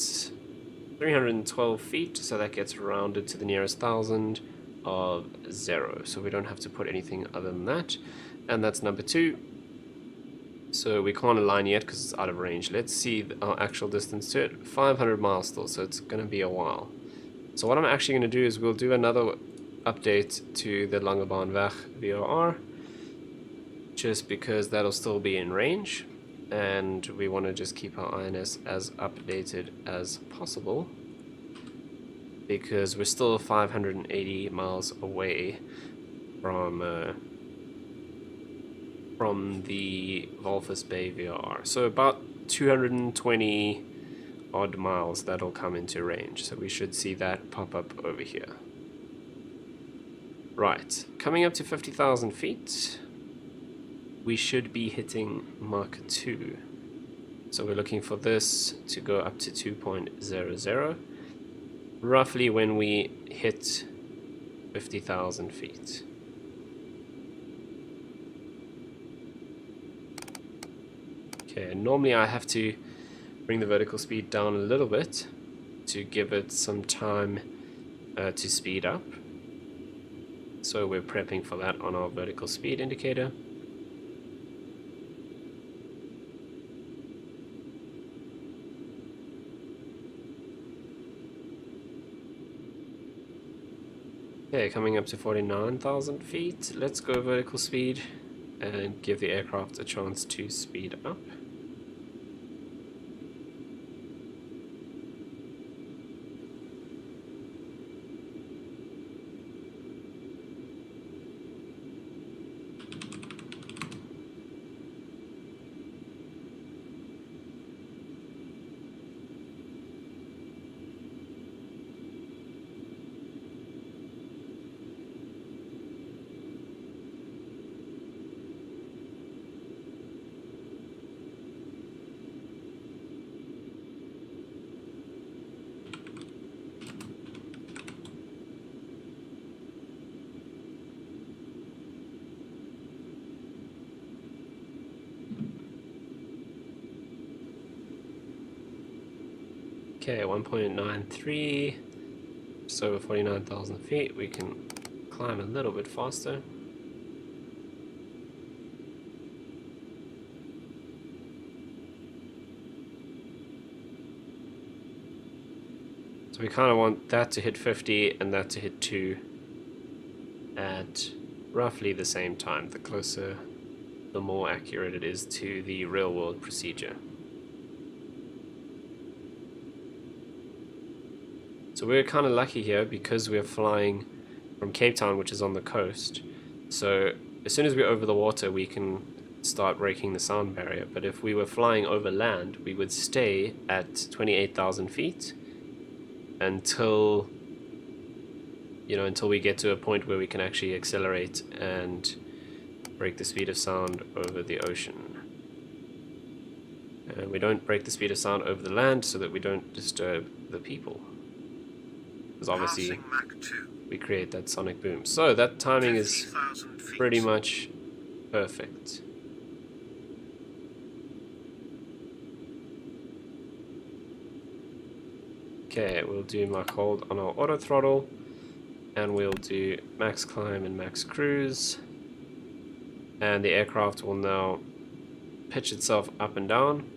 312 feet, so that gets rounded to the nearest 1,000 of 0, so we don't have to put anything other than that. And that's number 2, so we can't align yet because it's out of range. Let's see our actual distance to it, 500 miles still, so it's going to be a while. So what I'm actually going to do is we'll do another update to the Langebahnweg VOR, just because that'll still be in range, and we want to just keep our INS as updated as possible, because we're still 580 miles away from the Walvis Bay VOR. So about 220 odd miles that'll come into range, so we should see that pop up over here. Right, coming up to 50,000 feet, we should be hitting Mach 2. So we're looking for this to go up to 2.00, roughly when we hit 50,000 feet. Okay, normally I have to bring the vertical speed down a little bit to give it some time to speed up. So we're prepping for that on our vertical speed indicator. Okay, coming up to 49,000 feet. Let's go vertical speed. and give the aircraft a chance to speed up. Okay, 1.93, just over 49,000 feet. We can climb a little bit faster. So we kind of want that to hit 50 and that to hit 2 at roughly the same time. The closer, the more accurate it is to the real world procedure. So we're kind of lucky here because we're flying from Cape Town, which is on the coast. So as soon as we're over the water, we can start breaking the sound barrier. But if we were flying over land, we would stay at 28,000 feet until, until we get to a point where we can actually accelerate and break the speed of sound over the ocean. And we don't break the speed of sound over the land so that we don't disturb the people. Because obviously we create that sonic boom. So that timing is pretty much perfect. Okay, we'll do Mach hold on our auto throttle, and we'll do max climb and max cruise, and the aircraft will now pitch itself up and down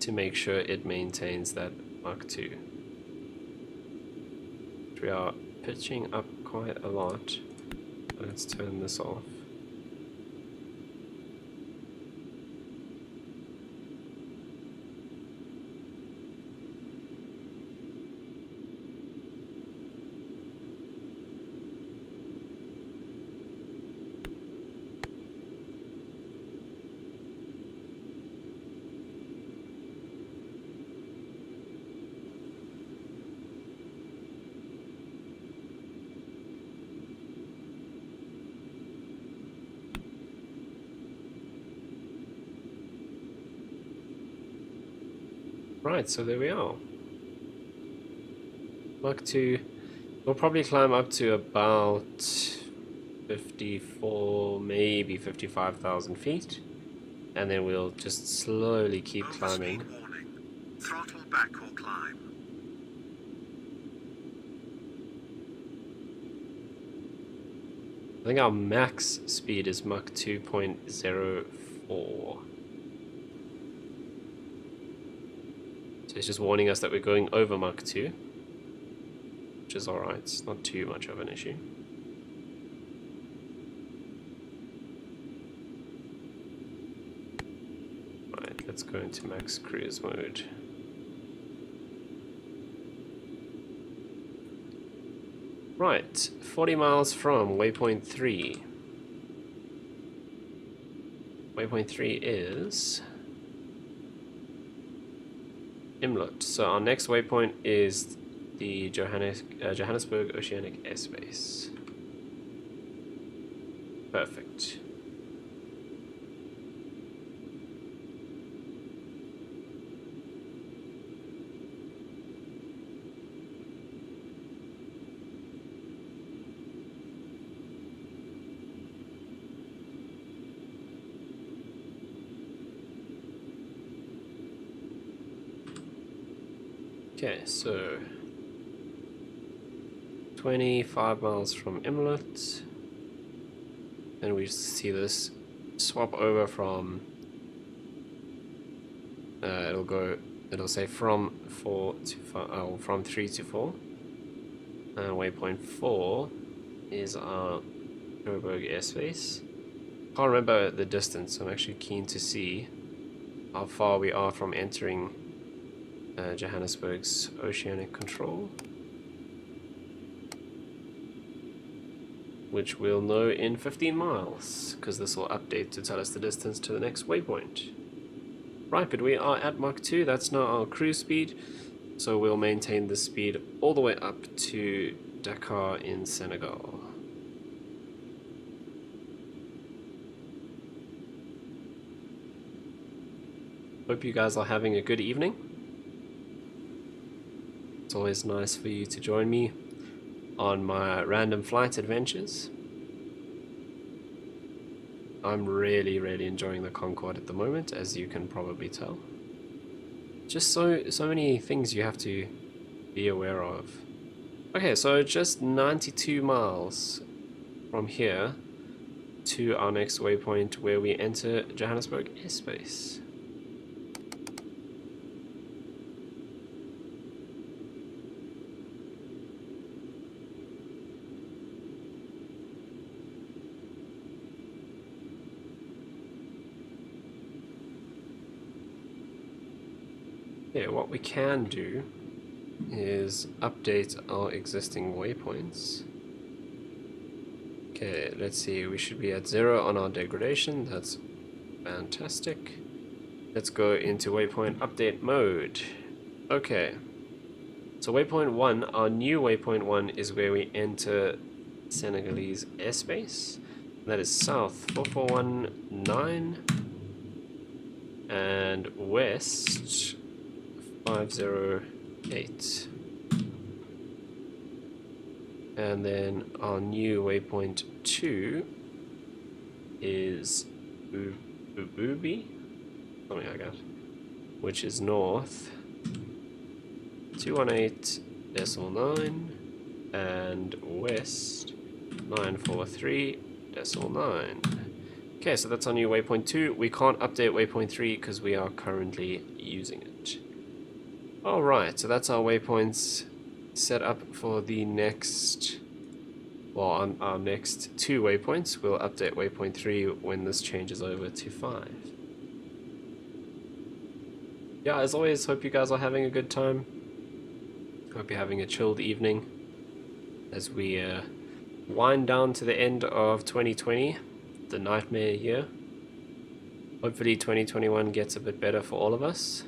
to make sure it maintains that Mach 2. We are pitching up quite a lot. Let's turn this off. Right, so there we are. Mach 2, we'll probably climb up to about 54, maybe 55,000 feet. And then we'll just slowly keep climbing.
Throttle back or climb.
I think our max speed is Mach 2.04. So it's just warning us that we're going over Mach 2, which is alright, it's not too much of an issue. Right, let's go into max cruise mode. Right, 40 miles from waypoint 3. Waypoint 3 is Imlut. So our next waypoint is the Johannesburg Oceanic Airspace. Perfect. Okay, so 25 miles from Imlet, and we see this swap over from it'll say from 4 to 5, from 3 to 4, and waypoint 4 is our Joburg airspace, Can't remember the distance. I'm actually keen to see how far we are from entering Johannesburg's oceanic control, which we'll know in 15 miles, because this will update to tell us the distance to the next waypoint. Right, but we are at Mach 2, that's now our cruise speed, so we'll maintain the speed all the way up to Dakar in Senegal. Hope you guys are having a good evening. It's always nice for you to join me on my random flight adventures. I'm really enjoying the Concorde at the moment, as you can probably tell. Just so many things you have to be aware of. Okay, so just 92 miles from here to our next waypoint where we enter Johannesburg airspace. Yeah, what we can do is update our existing waypoints. Okay, let's see, we should be at 0 on our degradation, that's fantastic. Let's go into waypoint update mode. Okay, so waypoint 1, our new waypoint 1 is where we enter Senegalese airspace. That is south 4419 and west 508. And then our new waypoint 2 is Ububi, something like that, which is north 218.9 and west 943.9. Okay, so that's our new waypoint 2. We can't update waypoint 3 because we are currently using it. Alright, so that's our waypoints set up for the next, well, on our next 2 waypoints. We'll update waypoint 3 when this changes over to 5. Yeah, as always, hope you guys are having a good time. Hope you're having a chilled evening as we wind down to the end of 2020, the nightmare year. Hopefully 2021 gets a bit better for all of us.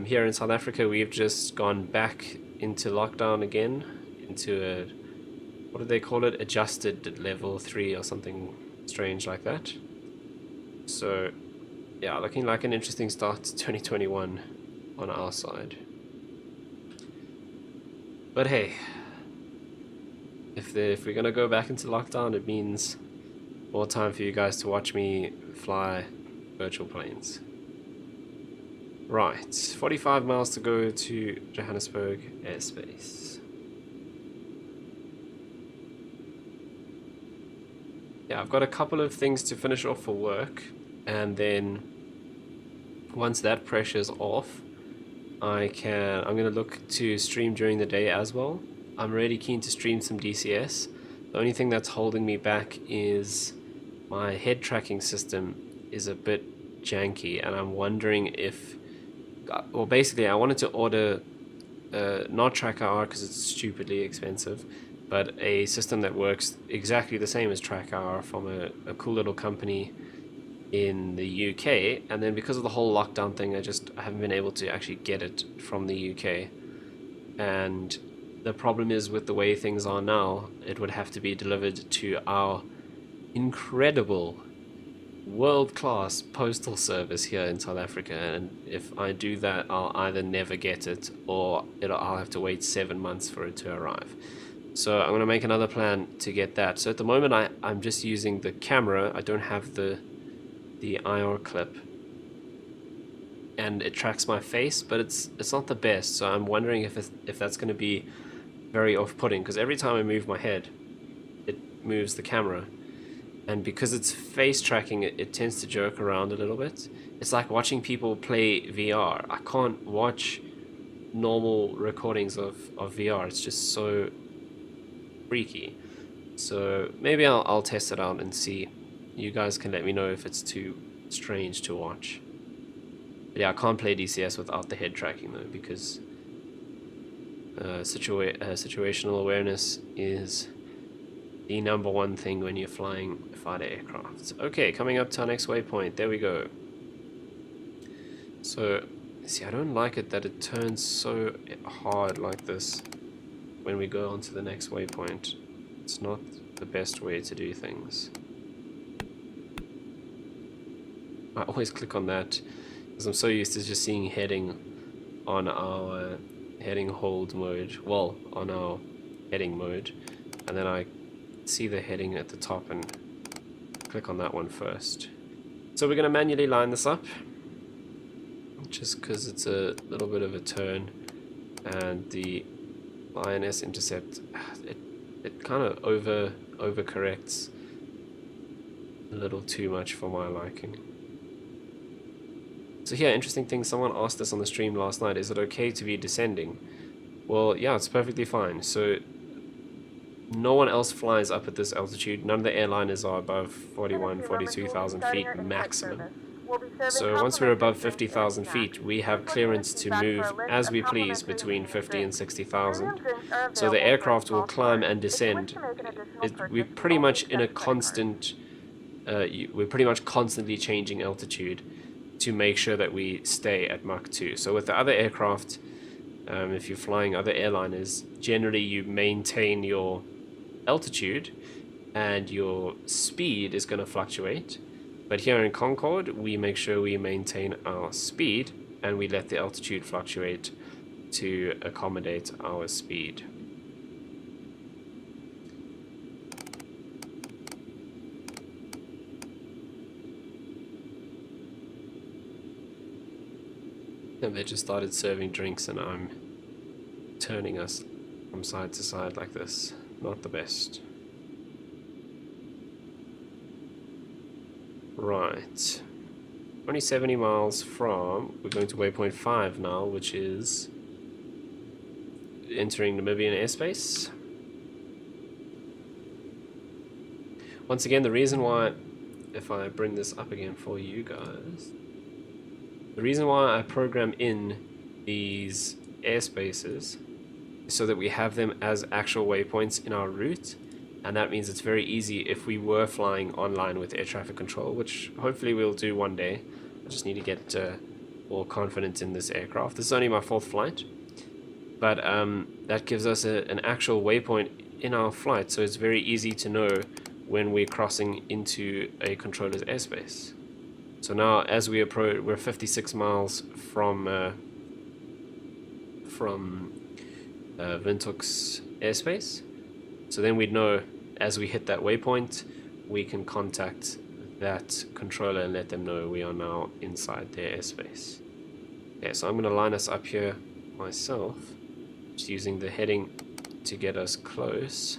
Here in South Africa, we've just gone back into lockdown again, into a, what do they call it, adjusted level 3 or something strange like that. So yeah, looking like an interesting start to 2021 on our side. But hey, if we're gonna go back into lockdown, it means more time for you guys to watch me fly virtual planes. Right, 45 miles to go to Johannesburg airspace. Yeah, I've got a couple of things to finish off for work, and then once that pressure's off, I'm gonna look to stream during the day as well. I'm really keen to stream some DCS. The only thing that's holding me back is my head tracking system is a bit janky, and I'm wondering if, well, basically I wanted to order not TrackIR because it's stupidly expensive, but a system that works exactly the same as TrackIR from a cool little company in the UK, and then because of the whole lockdown thing, I haven't been able to actually get it from the UK. And the problem is, with the way things are now, it would have to be delivered to our incredible world-class postal service here in South Africa, and if I do that, I'll either never get it or I'll have to wait 7 months for it to arrive. So I'm going to make another plan to get that. So at the moment I'm just using the camera. I don't have the IR clip, and it tracks my face, but it's not the best. So I'm wondering if that's going to be very off-putting, because every time I move my head, it moves the camera. And because it's face tracking, it tends to jerk around a little bit. It's like watching people play VR. I can't watch normal recordings of VR. It's just so freaky. So maybe I'll test it out and see You guys can let me know if it's too strange to watch. But yeah, I can't play DCS without the head tracking though, because situational awareness is the #1 thing when you're flying fighter aircraft. Okay, coming up to our next waypoint. There we go. So, see, I don't like it that it turns so hard like this when we go on to the next waypoint. It's not the best way to do things. I always click on that because I'm so used to just seeing heading on our heading hold mode, well, on our heading mode, and then I see the heading at the top and click on that one first. So we're going to manually line this up, just because it's a little bit of a turn, and the INS intercept, it kind of overcorrects a little too much for my liking. So here, interesting thing, someone asked us on the stream last night, is it okay to be descending? Well, yeah, it's perfectly fine. So no one else flies up at this altitude. None of the airliners are above 41, 42,000 feet maximum. So once we're above 50,000 feet, we have clearance to move as we please between 50 and 60,000. So the aircraft will climb and descend. We're pretty much in a constant, we're pretty much constantly changing altitude to make sure that we stay at Mach 2. So with the other aircraft, if you're flying other airliners, generally you maintain your altitude and your speed is going to fluctuate. But here in Concorde, we make sure we maintain our speed and we let the altitude fluctuate to accommodate our speed. And they just started serving drinks and I'm turning us from side to side like this. Not the best. Right. Only 70 miles from, we're going to waypoint 5 now, which is entering Namibian airspace. Once again, the reason why, if I bring this up again for you guys, the reason why I program in these airspaces is so that we have them as actual waypoints in our route, and that means it's very easy if we were flying online with air traffic control, which hopefully we'll do one day. I just need to get more confident in this aircraft. This is only my 4th flight, but that gives us an actual waypoint in our flight, so it's very easy to know when we're crossing into a controller's airspace. So now, as we approach, we're 56 miles from Windhoek's airspace. So then we'd know, as we hit that waypoint, we can contact that controller and let them know we are now inside their airspace. Okay, so I'm going to line us up here myself, just using the heading to get us close.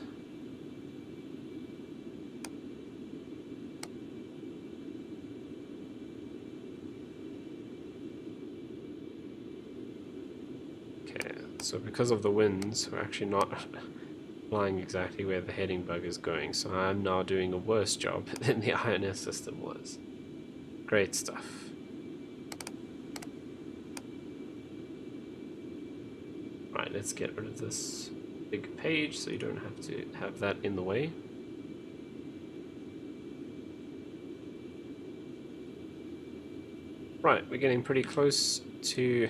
So because of the winds, we're actually not flying exactly where the heading bug is going, so I'm now doing a worse job than the INS system was. Great stuff. Right, let's get rid of this big page so you don't have to have that in the way. Right, we're getting pretty close to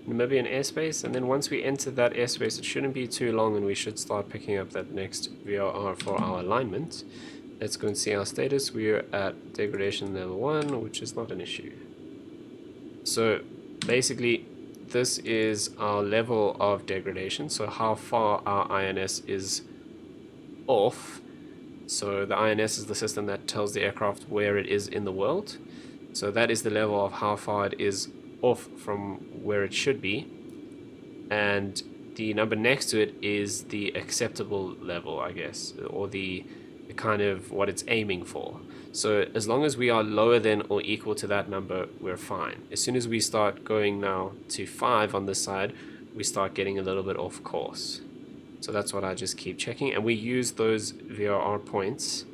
Namibian airspace, and then once we enter that airspace, it shouldn't be too long and we should start picking up that next VRR for our alignment. Let's go and see our status. We're at degradation level 1, which is not an issue. So basically this is our level of degradation, so how far our INS is off. So the INS is the system that tells the aircraft where it is in the world. So that is the level of how far it is off from where it should be, and the number next to it is the acceptable level, I guess, or the kind of what it's aiming for. So as long as we are lower than or equal to that number, we're fine. As soon as we start going now to 5 on this side, we start getting a little bit off course. So that's what I just keep checking, and we use those VRR points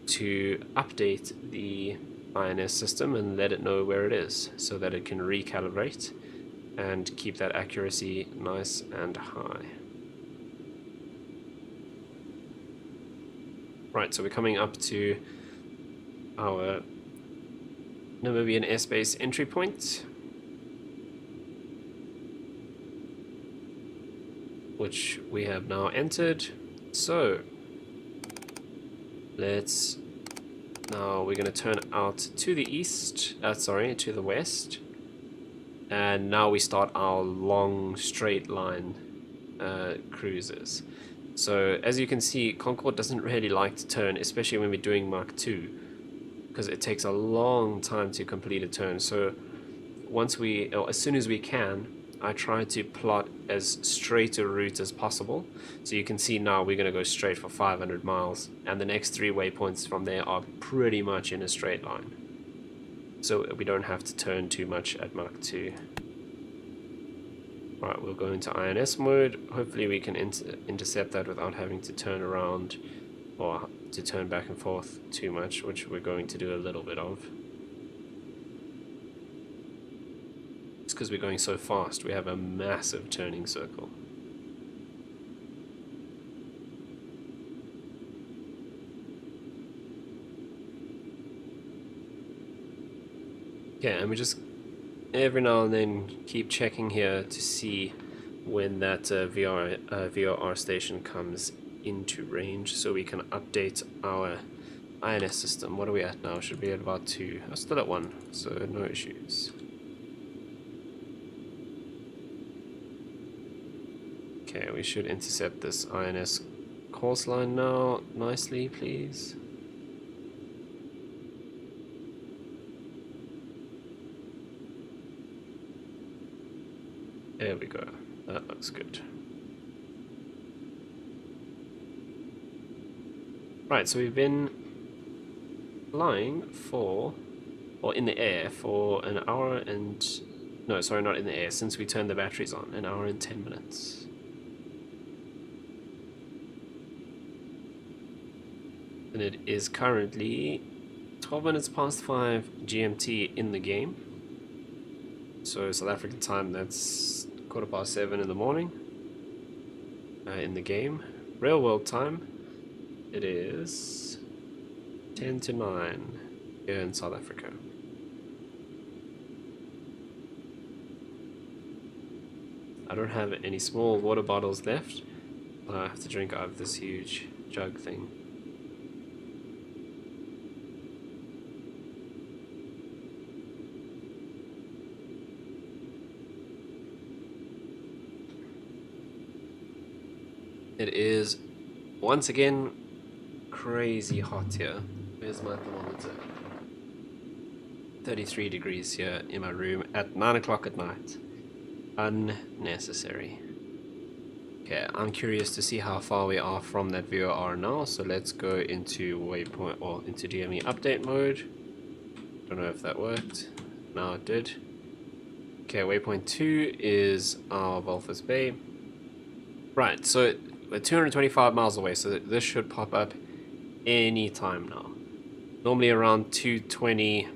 to update the INS system and let it know where it is so that it can recalibrate and keep that accuracy nice and high. Right, so we're coming up to our Namibian airspace entry point, which we have now entered. So we're going to turn out to the east, to the west, and now we start our long straight line cruises. So as you can see, Concorde doesn't really like to turn, especially when we're doing Mach 2, because it takes a long time to complete a turn. So as soon as we can, I try to plot as straight a route as possible. So you can see now we're going to go straight for 500 miles, and the next 3 waypoints from there are pretty much in a straight line. So we don't have to turn too much at Mach 2. Right, we'll go into INS mode. Hopefully we can intercept that without having to turn around or to turn back and forth too much, which we're going to do a little bit of. It's because we're going so fast, we have a massive turning circle. Okay, and we just every now and then keep checking here to see when that VOR station comes into range so we can update our INS system. What are we at now? Should be at about 2. I'm still at 1, so no issues. Okay, we should intercept this INS course line now nicely, please. There we go. That looks good. Right, so we've been flying in the air for an hour and... No, sorry, not in the air, since we turned the batteries on, an hour and 10 minutes. And it is currently 12 minutes past 5 GMT in the game. So South African time, that's 7:15 in the morning in the game. Real world time, it is 10 to 9 here in South Africa. I don't have any small water bottles left. I have to drink out of this huge jug thing. It is once again crazy hot here. Where's my thermometer? 33 degrees here in my room at 9 o'clock at night. Unnecessary. Okay, I'm curious to see how far we are from that VOR now, so let's go into waypoint or into DME update mode. Don't know if that worked. No, it did. Okay, waypoint 2 is our Walvis Bay. Right, so we're 225 miles away, so this should pop up any time now. Normally around 220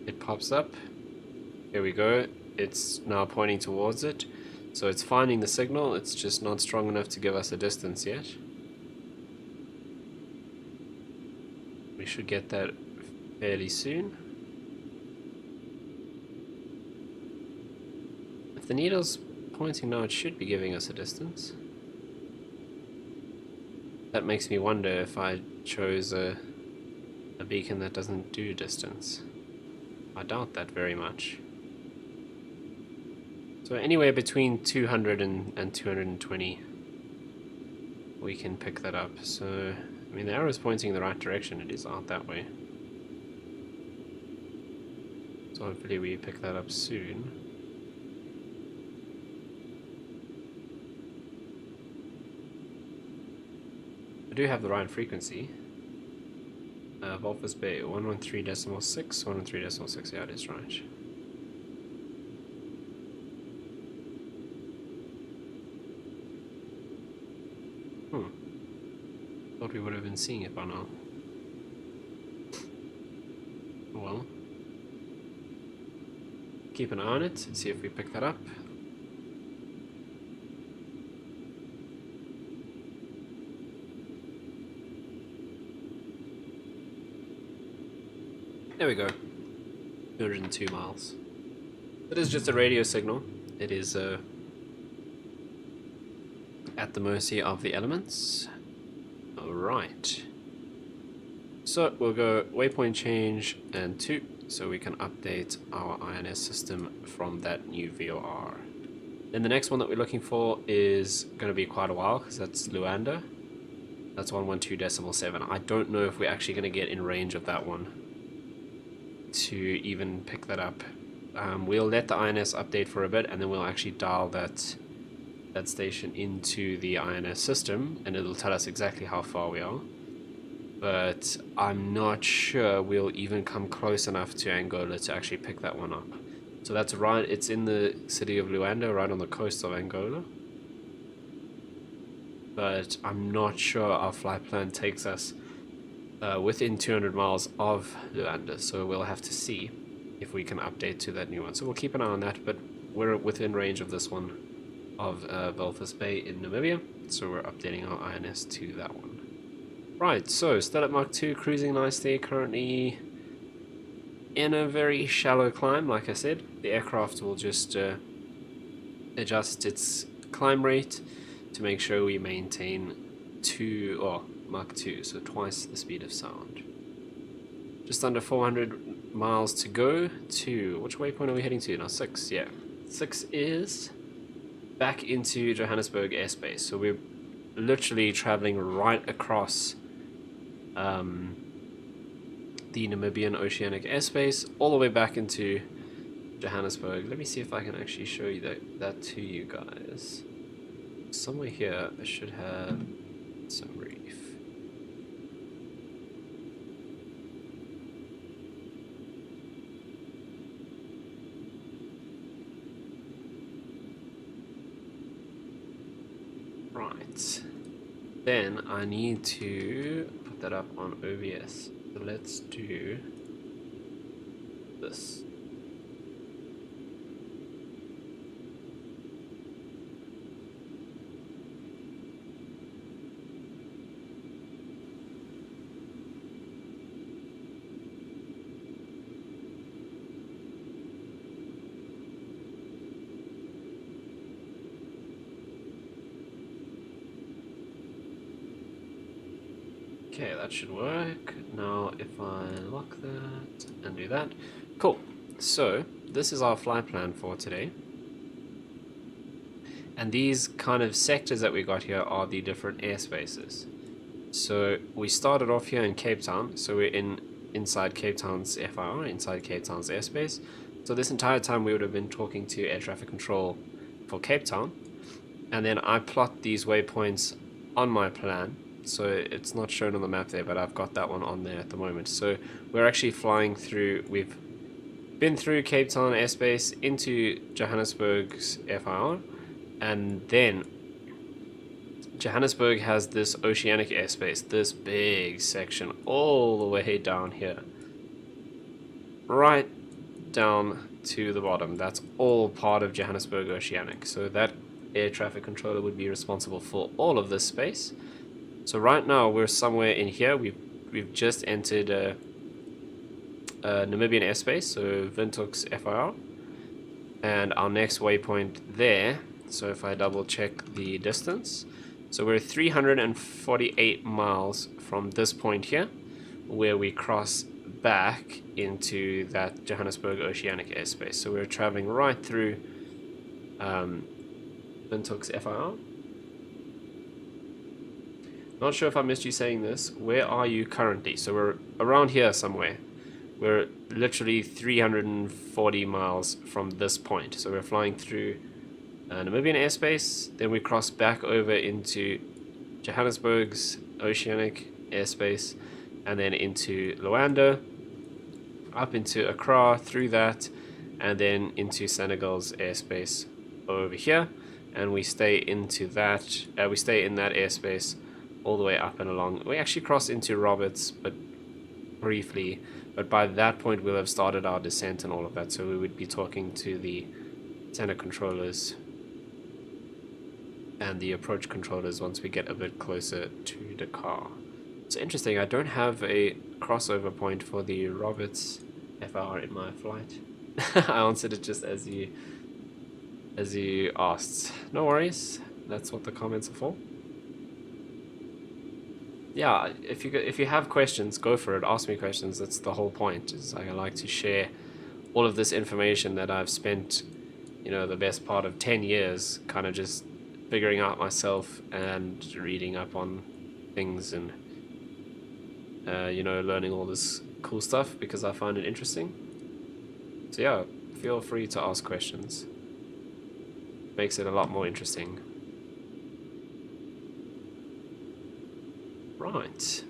it pops up. Here we go. It's now pointing towards it. So it's finding the signal, it's just not strong enough to give us a distance yet. We should get that fairly soon. If the needle's pointing now, it should be giving us a distance. That makes me wonder if I chose a beacon that doesn't do distance. I doubt that very much. So anywhere between 200 and 220 we can pick that up. So, I mean, the arrow is pointing in the right direction, it is out that way. So hopefully we pick that up soon. I do have the right frequency. Walvis Bay, 113.6, 113.6, yeah, it is right. Thought we would have been seeing it by now. keep an eye on it and see if we pick that up. There we go. 202 miles. It is just a radio signal. It is at the mercy of the elements. Alright. So we'll go waypoint change and 2 so we can update our INS system from that new VOR. Then the next one that we're looking for is going to be quite a while because that's Luanda. That's 112.7. I don't know if we're actually going to get in range of that one to even pick that up. We'll let the INS update for a bit and then we'll actually dial that station into the INS system and it'll tell us exactly how far we are. But I'm not sure we'll even come close enough to Angola to actually pick that one up. So that's right, it's in the city of Luanda, right on the coast of Angola. But I'm not sure our flight plan takes us within 200 miles of Luanda, so we'll have to see if we can update to that new one. So we'll keep an eye on that, but we're within range of this one of Belfast Bay in Namibia, so we're updating our INS to that one. Right, so still at Mach 2, cruising nicely, currently in a very shallow climb. Like I said, the aircraft will just adjust its climb rate to make sure we maintain Mach 2, so twice the speed of sound. Just under 400 miles to go to, which waypoint are we heading to now? 6, yeah. 6 is back into Johannesburg airspace, so we're literally traveling right across the Namibian oceanic airspace all the way back into Johannesburg. Let me see if I can actually show you that to you guys. Somewhere here I should have some reef. Right. Then I need to put that up on OBS. So let's do this. Okay, that should work. Now if I lock that and do that. Cool. So this is our flight plan for today. And these kind of sectors that we got here are the different airspaces. So we started off here in Cape Town. So we're inside Cape Town's FAOR, inside Cape Town's airspace. So this entire time we would have been talking to air traffic control for Cape Town. And then I plot these waypoints on my plan. So it's not shown on the map there, but I've got that one on there at the moment. So we're actually flying through, we've been through Cape Town airspace into Johannesburg's FAOR, and then Johannesburg has this oceanic airspace, this big section all the way down here. Right down to the bottom. That's all part of Johannesburg Oceanic. So that air traffic controller would be responsible for all of this space. So right now we're somewhere in here. We've just entered Namibian airspace, so Windhoek's FAOR, and our next waypoint there. So if I double check the distance, so we're 348 miles from this point here, where we cross back into that Johannesburg Oceanic airspace. So we're traveling right through Windhoek's FAOR. Not sure if I missed you saying this. Where are you currently? So we're around here somewhere. We're literally 340 miles from this point. So we're flying through Namibian airspace. Then we cross back over into Johannesburg's oceanic airspace. And then into Luanda. Up into Accra, through that. And then into Senegal's airspace over here. And we stay into that. We stay in that airspace all the way up and along. We actually cross into Roberts, but briefly, but by that point we'll have started our descent and all of that, so we would be talking to the center controllers and the approach controllers once we get a bit closer to Dakar. It's interesting, I don't have a crossover point for the Roberts FAOR in my flight. I answered it just as you asked. No worries, that's what the comments are for. Yeah, if you have questions, go for it. Ask me questions. That's the whole point. Is I like to share all of this information that I've spent, you know, the best part of 10 years kind of just figuring out myself and reading up on things and you know, learning all this cool stuff because I find it interesting. So yeah, feel free to ask questions. Makes it a lot more interesting. Right,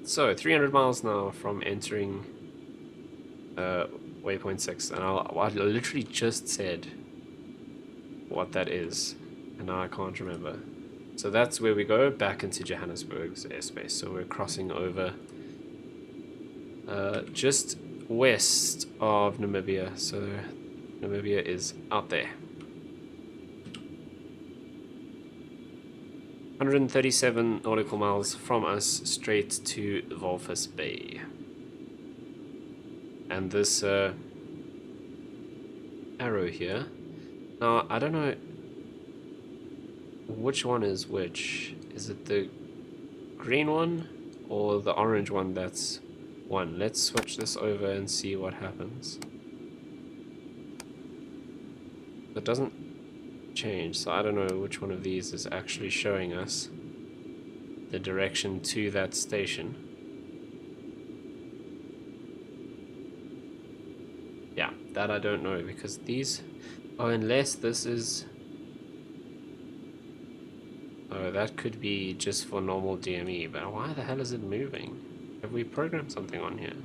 so 300 miles now from entering waypoint 6, and I literally just said what that is, and now I can't remember. So that's where we go, back into Johannesburg's airspace. So we're crossing over just west of Namibia, so Namibia is out there. 137 nautical miles from us straight to Walvis Bay. And this arrow here, now I don't know which one is which. Is it the green one or the orange one that's one? Let's switch this over and see what happens. It doesn't change, so I don't know which one of these is actually showing us the direction to that station. Yeah, that I don't know, because these, oh, unless this is, oh, that could be just for normal DME, but why the hell is it moving? Have we programmed something on here?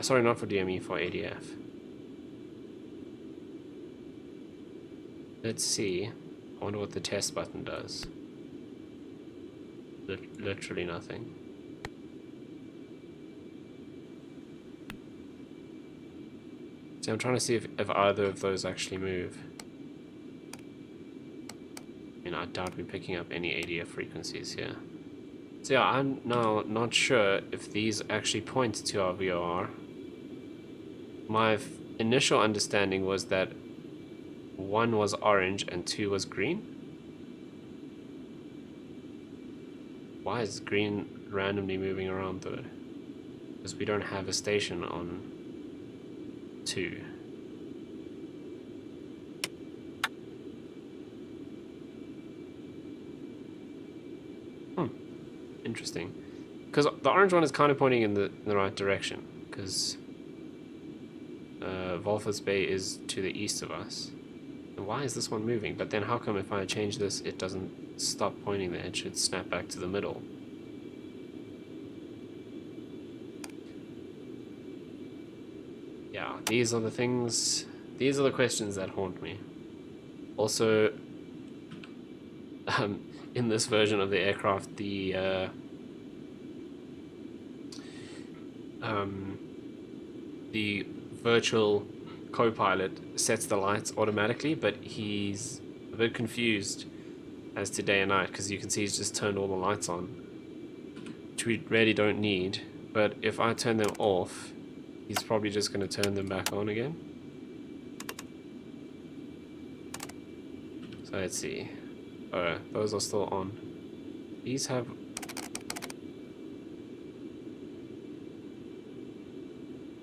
Sorry, not for DME, for ADF. Let's see. I wonder what the test button does. Literally nothing. See, I'm trying to see if either of those actually move. I mean, I doubt we're picking up any ADF frequencies here. So yeah, I'm now not sure if these actually point to our VOR. My initial understanding was that 1 was orange and 2 was green. Why is green randomly moving around though? Because we don't have a station on 2. Interesting. Because the orange one is kind of pointing in the right direction. Because Walvis Bay is to the east of us. And why is this one moving? But then how come if I change this, it doesn't stop pointing there? It should snap back to the middle. Yeah, these are the things, these are the questions that haunt me. Also, in this version of the aircraft, the virtual co-pilot sets the lights automatically, but he's a bit confused as to day and night, because you can see he's just turned all the lights on, which we really don't need. But if I turn them off, he's probably just going to turn them back on again. So let's see. Oh, those are still on. These have...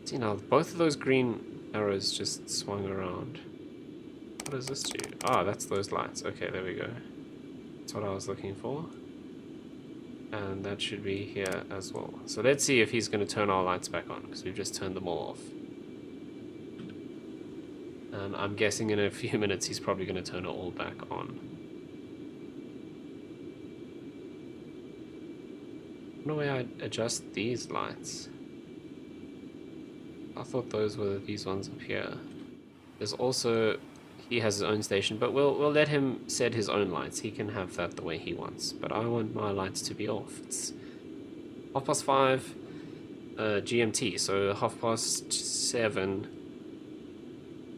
See now, both of those green arrows just swung around. What does this do? Ah, that's those lights. Okay, there we go. That's what I was looking for. And that should be here as well. So let's see if he's going to turn our lights back on, because we've just turned them all off. And I'm guessing in a few minutes he's probably going to turn it all back on. I wonder where I adjust these lights. I thought those were these ones up here. There's also, he has his own station, but we'll let him set his own lights. He can have that the way he wants. But I want my lights to be off. It's 5:30. GMT, so 7:30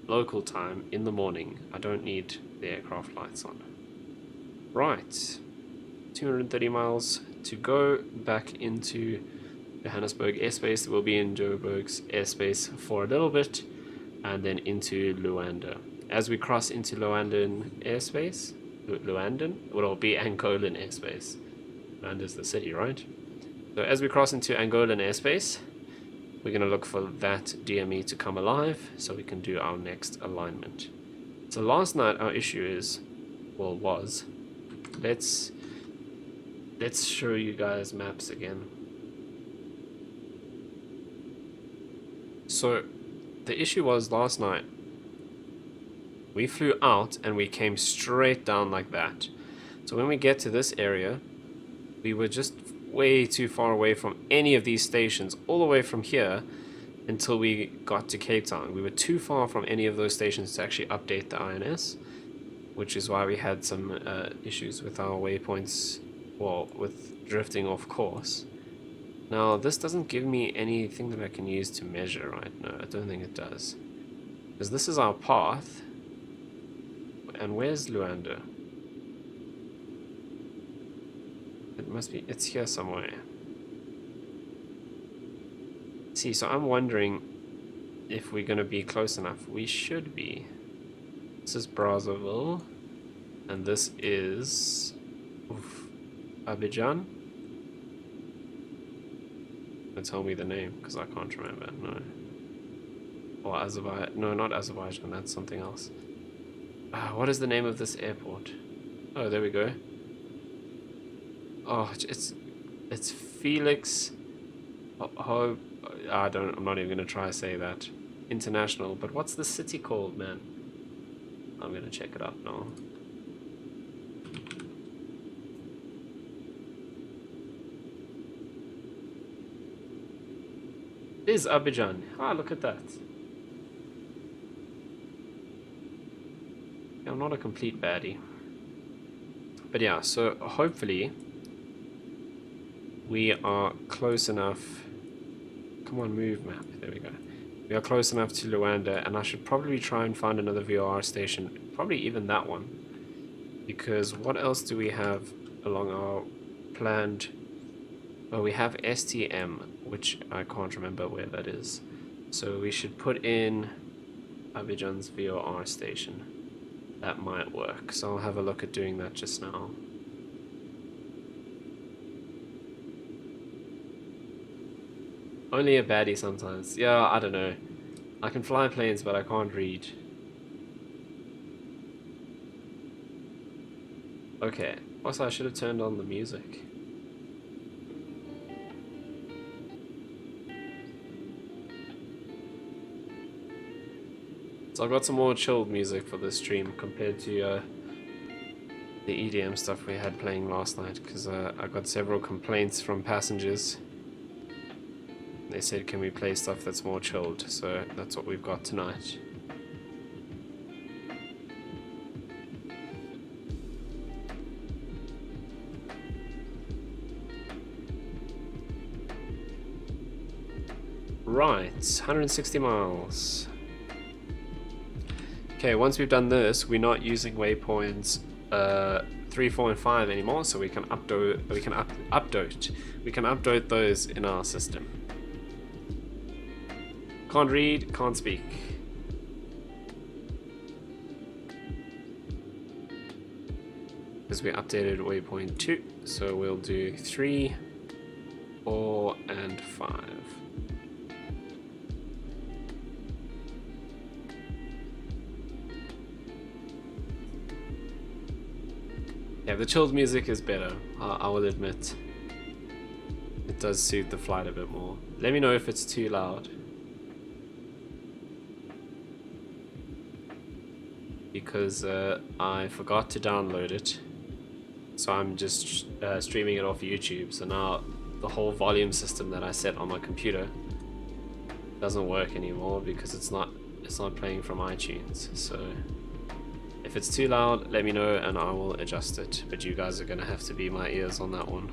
local time in the morning. I don't need the aircraft lights on. Right, 230 miles to go back into Johannesburg airspace. We'll be in Joburg's airspace for a little bit, and then into Luanda. As we cross into Luandan airspace, Luandan, well, it'll be Angolan airspace. Luanda's the city, right? So as we cross into Angolan airspace, we're going to look for that DME to come alive so we can do our next alignment. So last night our issue is, well, was, let's show you guys maps again. So the issue was last night, we flew out and we came straight down like that. So when we get to this area, we were just way too far away from any of these stations, all the way from here until we got to Cape Town. We were too far from any of those stations to actually update the INS, which is why we had some issues with our waypoints, well, with drifting off course. Now, this doesn't give me anything that I can use to measure, right? No, I don't think it does. Because this is our path. And where's Luanda? It must be, it's here somewhere. See, so I'm wondering if we're going to be close enough. We should be. This is Brazzaville. And this is Abidjan. Don't tell me the name, because I can't remember. No. Or Azerbaijan. No, not Azerbaijan. That's something else. What is the name of this airport? Oh, there we go. Oh, it's Felix. Oh, I'm not even gonna try to say that. International. But what's the city called, man? I'm gonna check it up now. It is Abidjan. Ah, look at that. I'm not a complete baddie. But yeah, so hopefully we are close enough. Come on, move map. There we go. We are close enough to Luanda, and I should probably try and find another VOR station. Probably even that one. Because what else do we have along our planned... Oh, we have STM, which I can't remember where that is. So we should put in Abidjan's VOR station. That might work, so I'll have a look at doing that just now. Only a baddie sometimes. Yeah, I don't know. I can fly planes, but I can't read. Okay. Also, I should have turned on the music. So I've got some more chilled music for this stream compared to the EDM stuff we had playing last night, because I got several complaints from passengers. They said, can we play stuff that's more chilled? So that's what we've got tonight. Right, 160 miles. Okay, once we've done this, we're not using waypoints 3, 4, and 5 anymore, so we can update those in our system. Can't read, can't speak. Because we updated waypoint 2, so we'll do 3, 4, and 5. Yeah, the chilled music is better, I will admit. It does suit the flight a bit more. Let me know if it's too loud. Because I forgot to download it. So I'm just streaming it off YouTube. So now the whole volume system that I set on my computer doesn't work anymore because it's not playing from iTunes. So if it's too loud, let me know and I will adjust it. But you guys are going to have to be my ears on that one.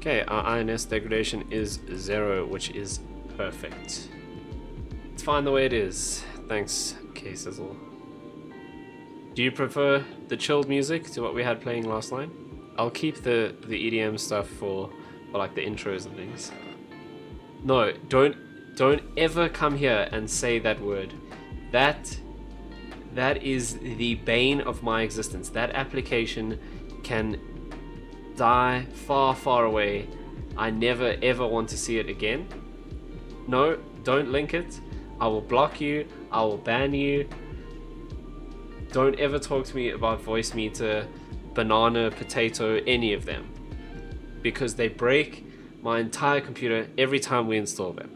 Okay, our INS degradation is 0, which is perfect. It's fine the way it is. Thanks, K-Sizzle. Do you prefer the chilled music to what we had playing last night? I'll keep the EDM stuff for like the intros and things. No, don't ever come here and say that word. That is the bane of my existence. That application can die far, far away. I never ever want to see it again. No, don't link it. I will block you. I will ban you. Don't ever talk to me about voice meter, banana, potato, any of them, because they break my entire computer every time we install them.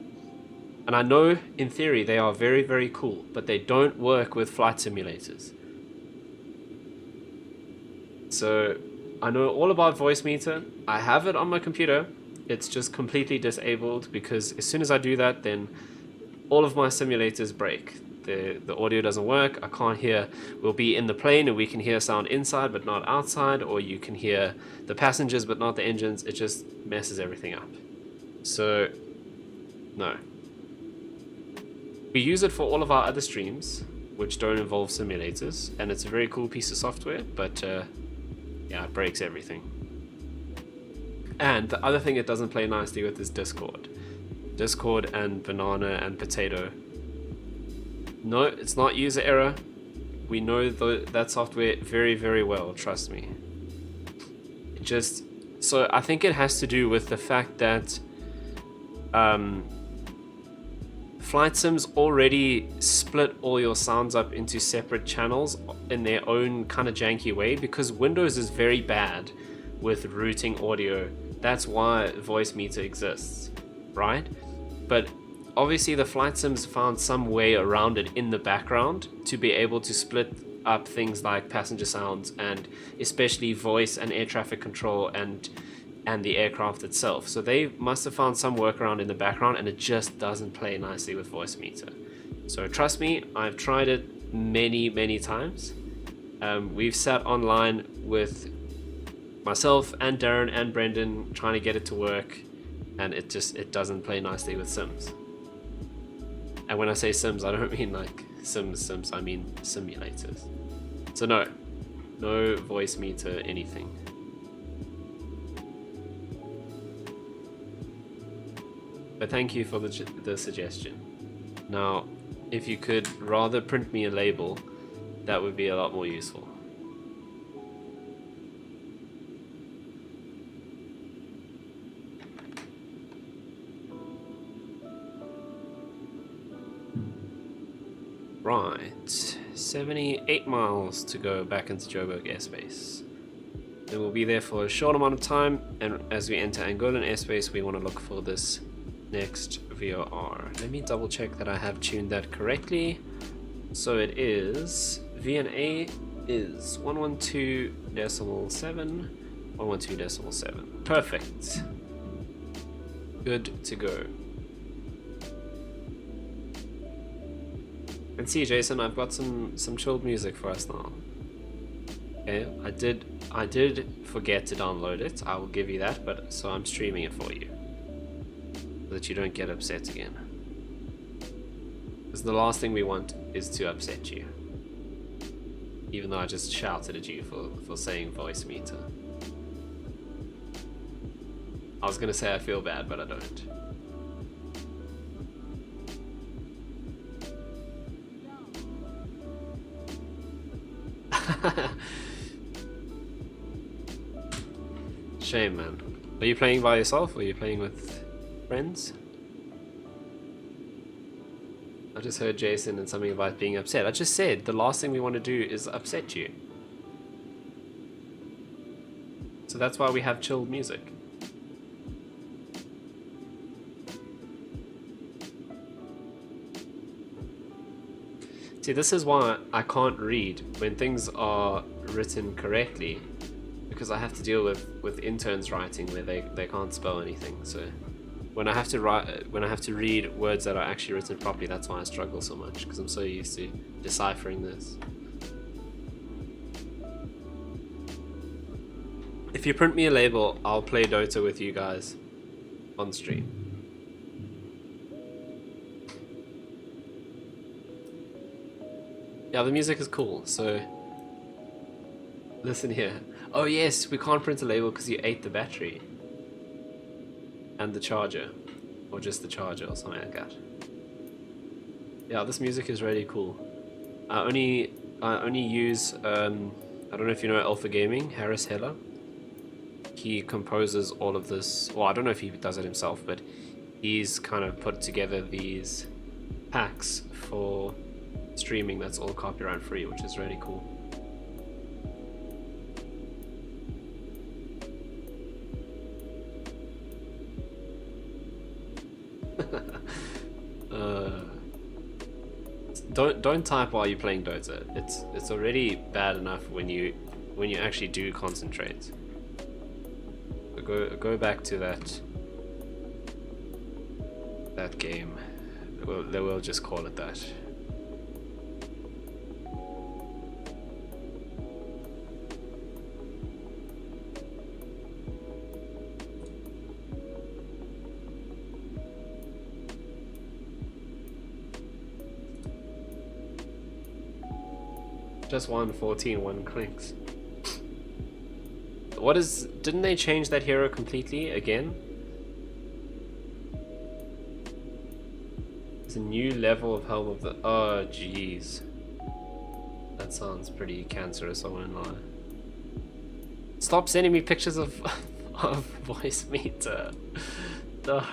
And I know in theory they are very, very cool, but they don't work with flight simulators. So I know all about voice meter. I have it on my computer. It's just completely disabled because as soon as I do that, then all of my simulators break. The audio doesn't work. I can't hear. We'll be in the plane and we can hear sound inside but not outside, or you can hear the passengers but not the engines. It just messes everything up. So no. We use it for all of our other streams which don't involve simulators, and it's a very cool piece of software, but yeah, it breaks everything. And the other thing it doesn't play nicely with is Discord. Discord and banana and potato. No, it's not user error. We know that software very, very well, trust me. So I think it has to do with the fact that flight sims already split all your sounds up into separate channels in their own kind of janky way, because Windows is very bad with routing audio. That's why voice meter exists, right? But obviously the flight sims found some way around it in the background to be able to split up things like passenger sounds and especially voice and air traffic control and the aircraft itself. So they must have found some workaround in the background, and it just doesn't play nicely with voice meter. So trust me, I've tried it many, many times. We've sat online with myself and Darren and Brendan trying to get it to work, and it doesn't play nicely with sims. And when I say sims, I don't mean like sims, I mean simulators. So no voice meter anything. But thank you for the suggestion. Now, if you could rather print me a label, that would be a lot more useful. Right, 78 miles to go back into Joburg airspace. And we'll be there for a short amount of time, and as we enter Angolan airspace, we want to look for this next VOR. Let me double check that I have tuned that correctly. So it is VNA is 112.7, 112.7. Perfect. Good to go. And see, Jason, I've got some chilled music for us now. Okay, I did forget to download it. I will give you that, but so I'm streaming it for you, so that you don't get upset again. Because the last thing we want is to upset you. Even though I just shouted at you for saying voice meter. I was gonna say I feel bad, but I don't. Shame, man. Are you playing by yourself, or are you playing with friends? I just heard Jason and something about being upset. I just said the last thing we want to do is upset you. So that's why we have chilled music. See, this is why I can't read when things are written correctly, because I have to deal with interns writing where they can't spell anything. So when I have to read words that are actually written properly, that's why I struggle so much, because I'm so used to deciphering this. If you print me a label, I'll play Dota with you guys on stream. Yeah, the music is cool, so listen here. Oh yes, we can't print a label because you ate the battery. And the charger. Or just the charger or something like that. Yeah, this music is really cool. I only use, I don't know if you know Alpha Gaming, Harris Heller. He composes all of this, well I don't know if he does it himself, but he's kind of put together these packs for streaming that's all copyright free, which is really cool. Don't type while you're playing Dota. It's already bad enough when you actually do concentrate. Go back to that game. We'll just call it that. Just 114, 1 clinks. Didn't they change that hero completely again? It's a new level of Helm of the... Oh, jeez. That sounds pretty cancerous, I won't lie. Stop sending me pictures of voice meter. No.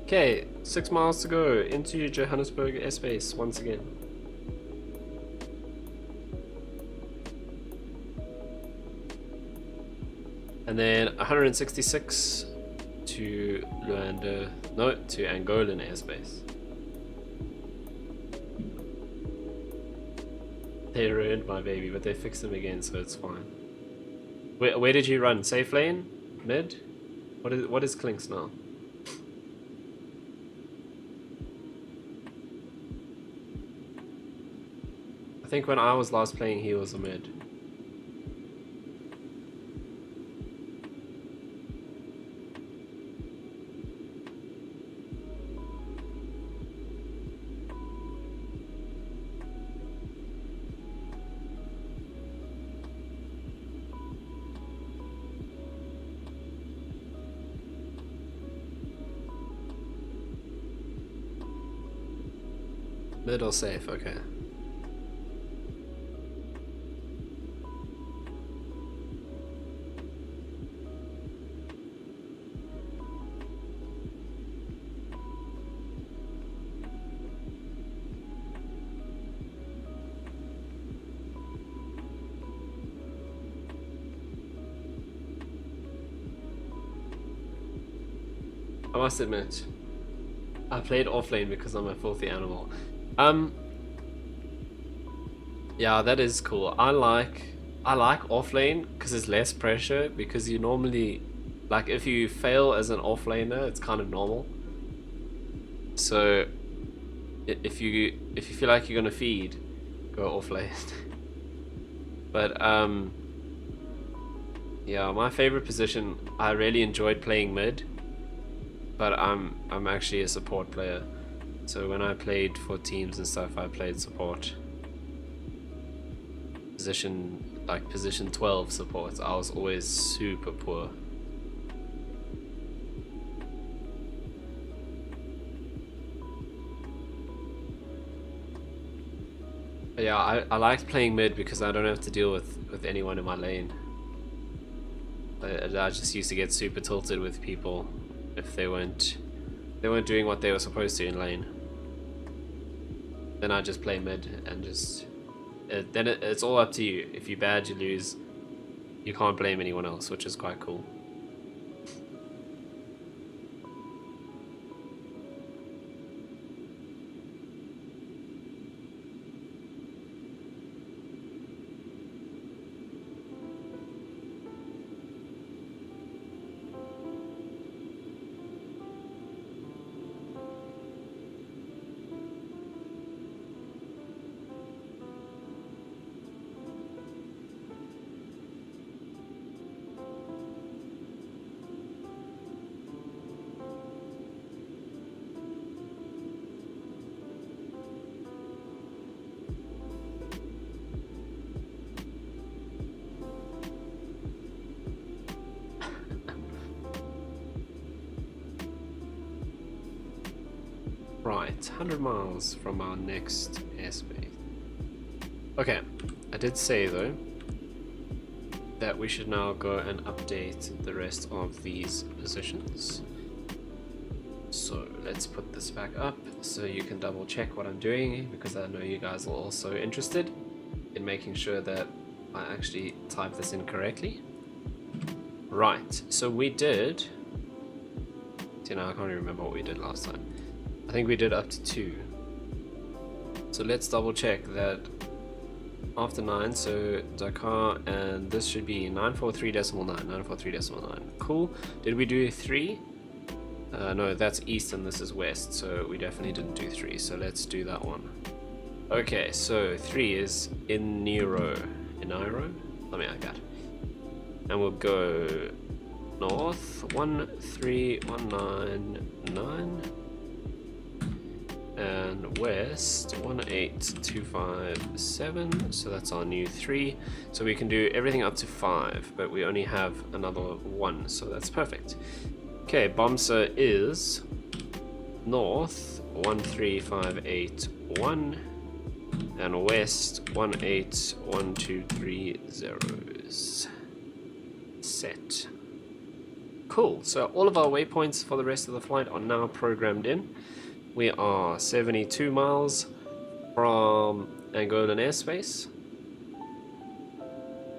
Okay, 6 miles to go into Johannesburg airspace once again. And then 166 to Luanda, no, to Angolan airspace. They ruined my baby, but they fixed them again, so it's fine. Where did you run? Safe lane? Mid? What is Clinks now? I think when I was last playing, he was a mid. Mid or safe, okay. I must admit, I played offlane because I'm a filthy animal. Yeah, that is cool. I like offlane because there's less pressure, because you normally, like, if you fail as an offlaner, it's kind of normal. So if you feel like you're gonna feed, go offlane. But yeah, my favorite position, I really enjoyed playing mid, but I'm actually a support player. So when I played for teams and stuff, I played support. Position 12 support. I was always super poor. But yeah, I liked playing mid because I don't have to deal with anyone in my lane. I just used to get super tilted with people if they weren't doing what they were supposed to in lane. Then I just play mid and just then it's all up to you. If you bad, you lose. You can't blame anyone else, which is quite cool. Right, 100 miles from our next airspace. Okay, I did say though that we should now go and update the rest of these positions. So let's put this back up so you can double check what I'm doing, because I know you guys are also interested in making sure that I actually type this in correctly. Right, so we did, you know, I can't even remember what we did last time. I think we did up to 2. So let's double check that after 9, so Dakar, and this should be 943.9, 943.9. Cool. Did we do 3? No, that's east and this is west, so we definitely didn't do 3, so let's do that one. Okay, so 3 is in Nero, something like that. And we'll go north, 13199, and west 18257, so that's our new 3. So we can do everything up to 5, but we only have another 1, so that's perfect. Okay, Bomser is north 13581 and west 18123 set. Cool, so all of our waypoints for the rest of the flight are now programmed in. We are 72 miles from Angolan airspace,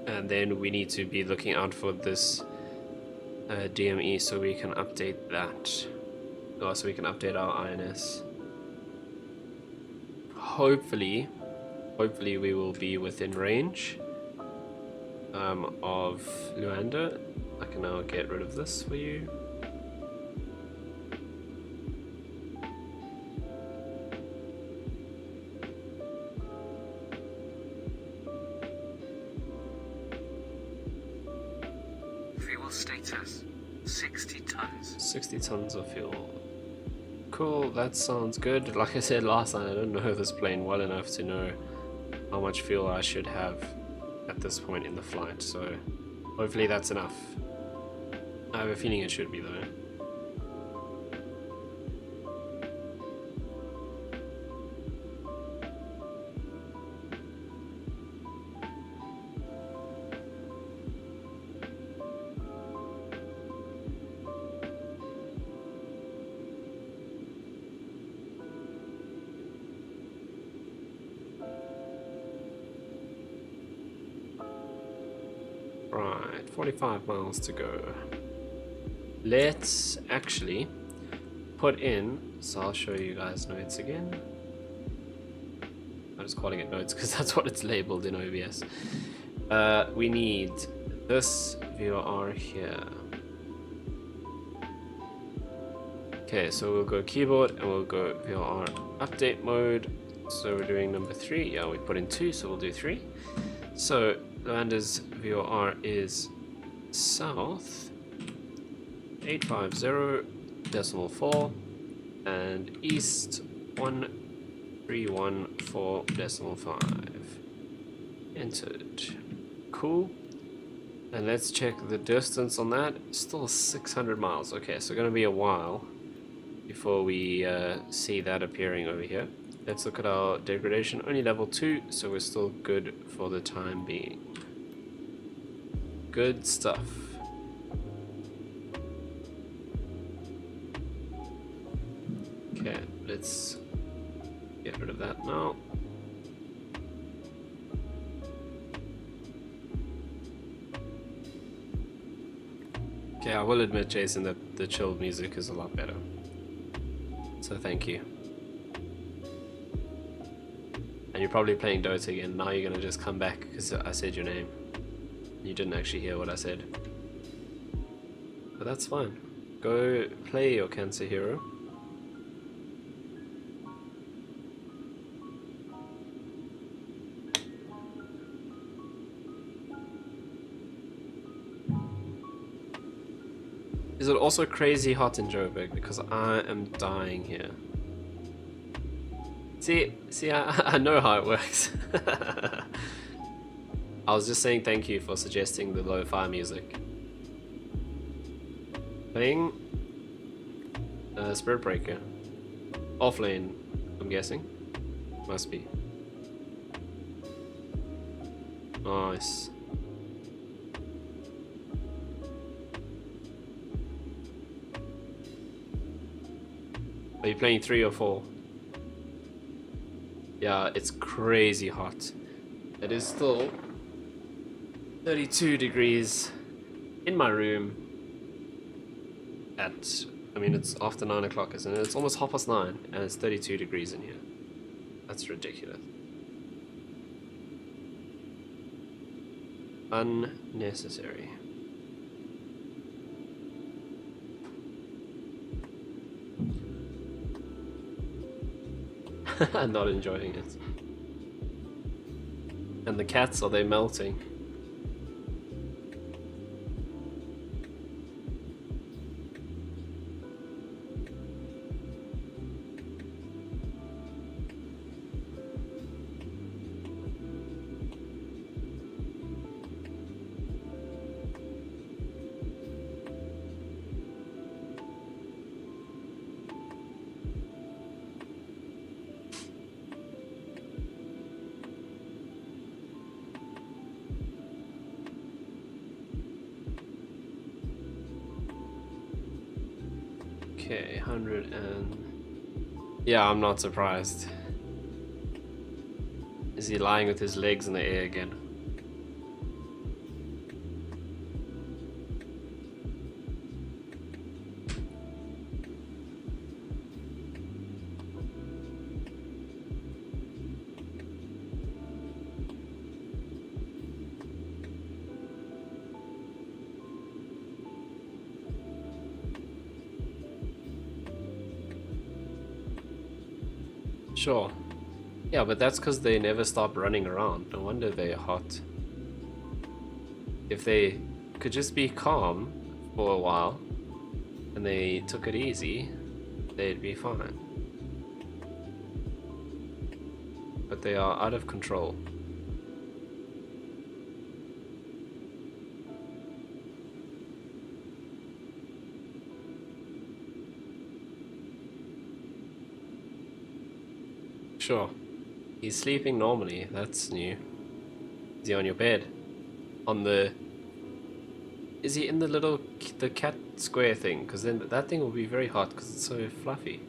and then we need to be looking out for this DME so we can update that, so we can update our INS. Hopefully we will be within range of Luanda. I can now get rid of this for you.
Fuel status, 60 tons.
60 tons of fuel. Cool, that sounds good. Like I said last time, I don't know this plane well enough to know how much fuel I should have at this point in the flight, so hopefully that's enough. I have a feeling it should be though. Right, 45 miles to go. Let's actually put in, so I'll show you guys notes again. I'm just calling it notes because that's what it's labeled in OBS. We need this VOR here. Okay, so we'll go keyboard and we'll go VOR update mode. So we're doing number 3. Yeah, we put in 2, so we'll do 3. So Luanda's VOR is south 850.4 and east 1314.5. Entered. Cool. And let's check the distance on that. Still 600 miles. Okay, so going to be a while before we see that appearing over here. Let's look at our degradation. Only level 2, so we're still good for the time being. Good stuff. Okay, let's get rid of that now. Okay, I will admit, Jason, that the chilled music is a lot better. So thank you. And you're probably playing Dota again. Now you're gonna just come back because I said your name. You didn't actually hear what I said. But that's fine. Go play your Cancer Hero. Is it also crazy hot in Joburg? Because I am dying here. See, I know how it works. I was just saying thank you for suggesting the lo-fi music. Playing Spirit Breaker Off lane, I'm guessing. Must be. Nice. Are you playing 3 or 4? Yeah, it's crazy hot. It is still 32 degrees in my room at, I mean, it's after 9 o'clock, isn't it? It's almost 9:30 and it's 32 degrees in here. That's ridiculous. Unnecessary. I'm not enjoying it. And the cats, are they melting? Okay, 100 and... Yeah, I'm not surprised. Is he lying with his legs in the air again? Sure. Yeah, but that's because they never stop running around. No wonder they're hot. If they could just be calm for a while and they took it easy, they'd be fine. But they are out of control. Sure. He's sleeping normally. That's new. Is he on your bed? On the... Is he in the little... the cat square thing? Because then that thing will be very hot because it's so fluffy.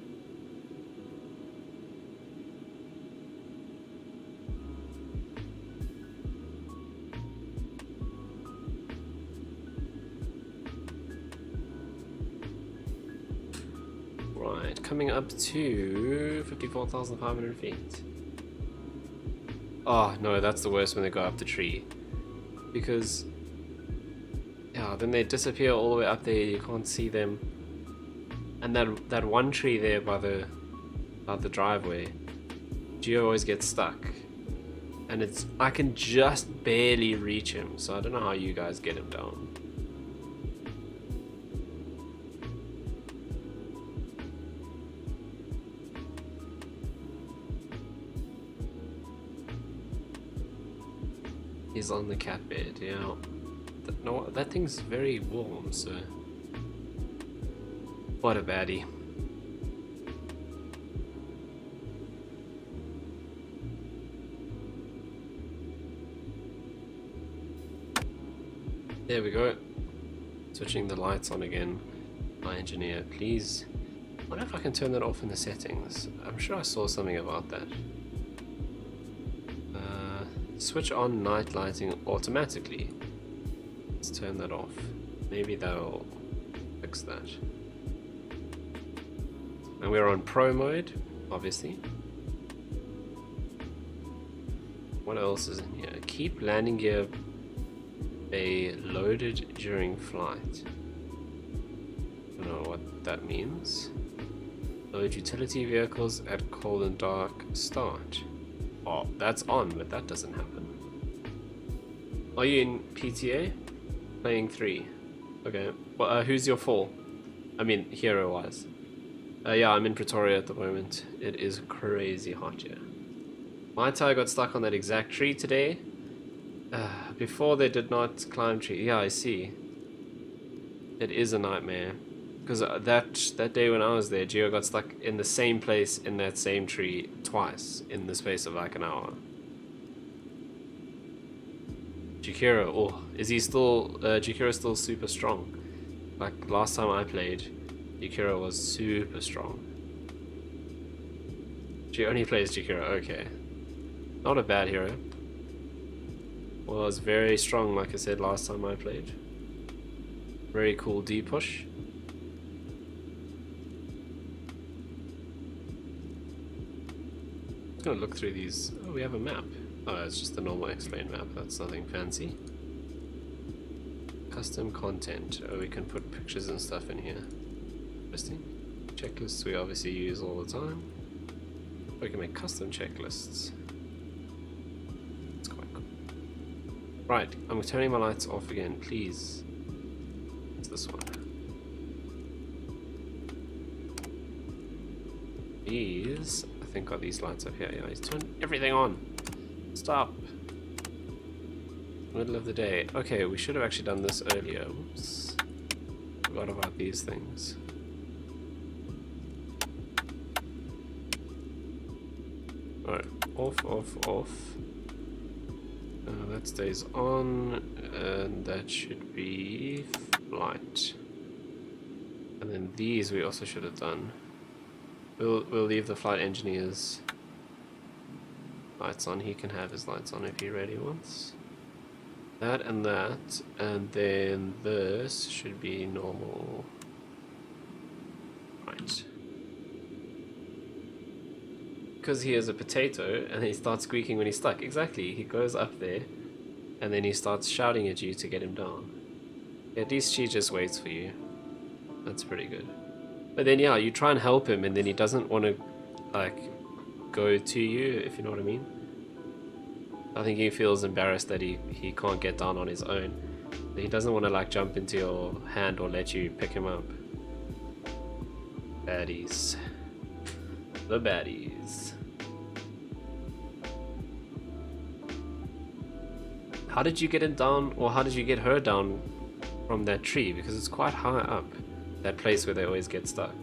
Right, coming up to 54,500 feet. Oh no, that's the worst when they go up the tree. Because, yeah, then they disappear all the way up there, you can't see them. And that one tree there by the driveway, Geo always gets stuck. And I can just barely reach him, so I don't know how you guys get him down. He's on the cat bed, yeah. No, that thing's very warm, so... What a baddie. There we go. Switching the lights on again. My engineer, please. I wonder if I can turn that off in the settings. I'm sure I saw something about that. Switch on night lighting automatically. Let's turn that off. Maybe that'll fix that. And we're on pro mode, obviously. What else is in here? Keep landing gear bay loaded during flight. I don't know what that means. Load utility vehicles at cold and dark start. Oh, that's on, but that doesn't happen. Are you in PTA? Playing 3. Okay. Well, who's your 4? I mean, hero-wise. Yeah, I'm in Pretoria at the moment. It is crazy hot here. My tire got stuck on that exact tree today. Before they did not climb tree. Yeah, I see. It is a nightmare. Because that day when I was there, Geo got stuck in the same place in that same tree twice in the space of like an hour. Jakiro, oh, is he still, Jakiro still super strong? Like last time I played, Jakiro was super strong. She only plays Jakiro, okay. Not a bad hero. Was very strong, like I said last time I played. Very cool D push. I'm gonna look through these. Oh, we have a map. Oh, it's just a normal explain map. That's nothing fancy. Custom content. Oh, we can put pictures and stuff in here. Interesting. Checklists we obviously use all the time. We can make custom checklists. That's quite cool. Right, I'm turning my lights off again, please. It's this one. These, I think, got these lights up here. Yeah, he's turned everything on. Stop. Middle of the day. Okay, we should have actually done this earlier. Whoops. Forgot about these things. Alright, off, off, off. That stays on, and that should be flight. And then these we also should have done. We'll leave the flight engineer's lights on. He can have his lights on if he really wants. That, and then this should be normal. Right. Because he is a potato and he starts squeaking when he's stuck. Exactly, he goes up there and then he starts shouting at you to get him down. At least she just waits for you. That's pretty good. But then yeah, you try and help him and then he doesn't want to like go to you, if you know what I mean. I think he feels embarrassed that he can't get down on his own. He doesn't want to like jump into your hand or let you pick him up. Baddies. The baddies. How did you get him down, or how did you get her down from that tree? Because it's quite high up. That place where they always get stuck.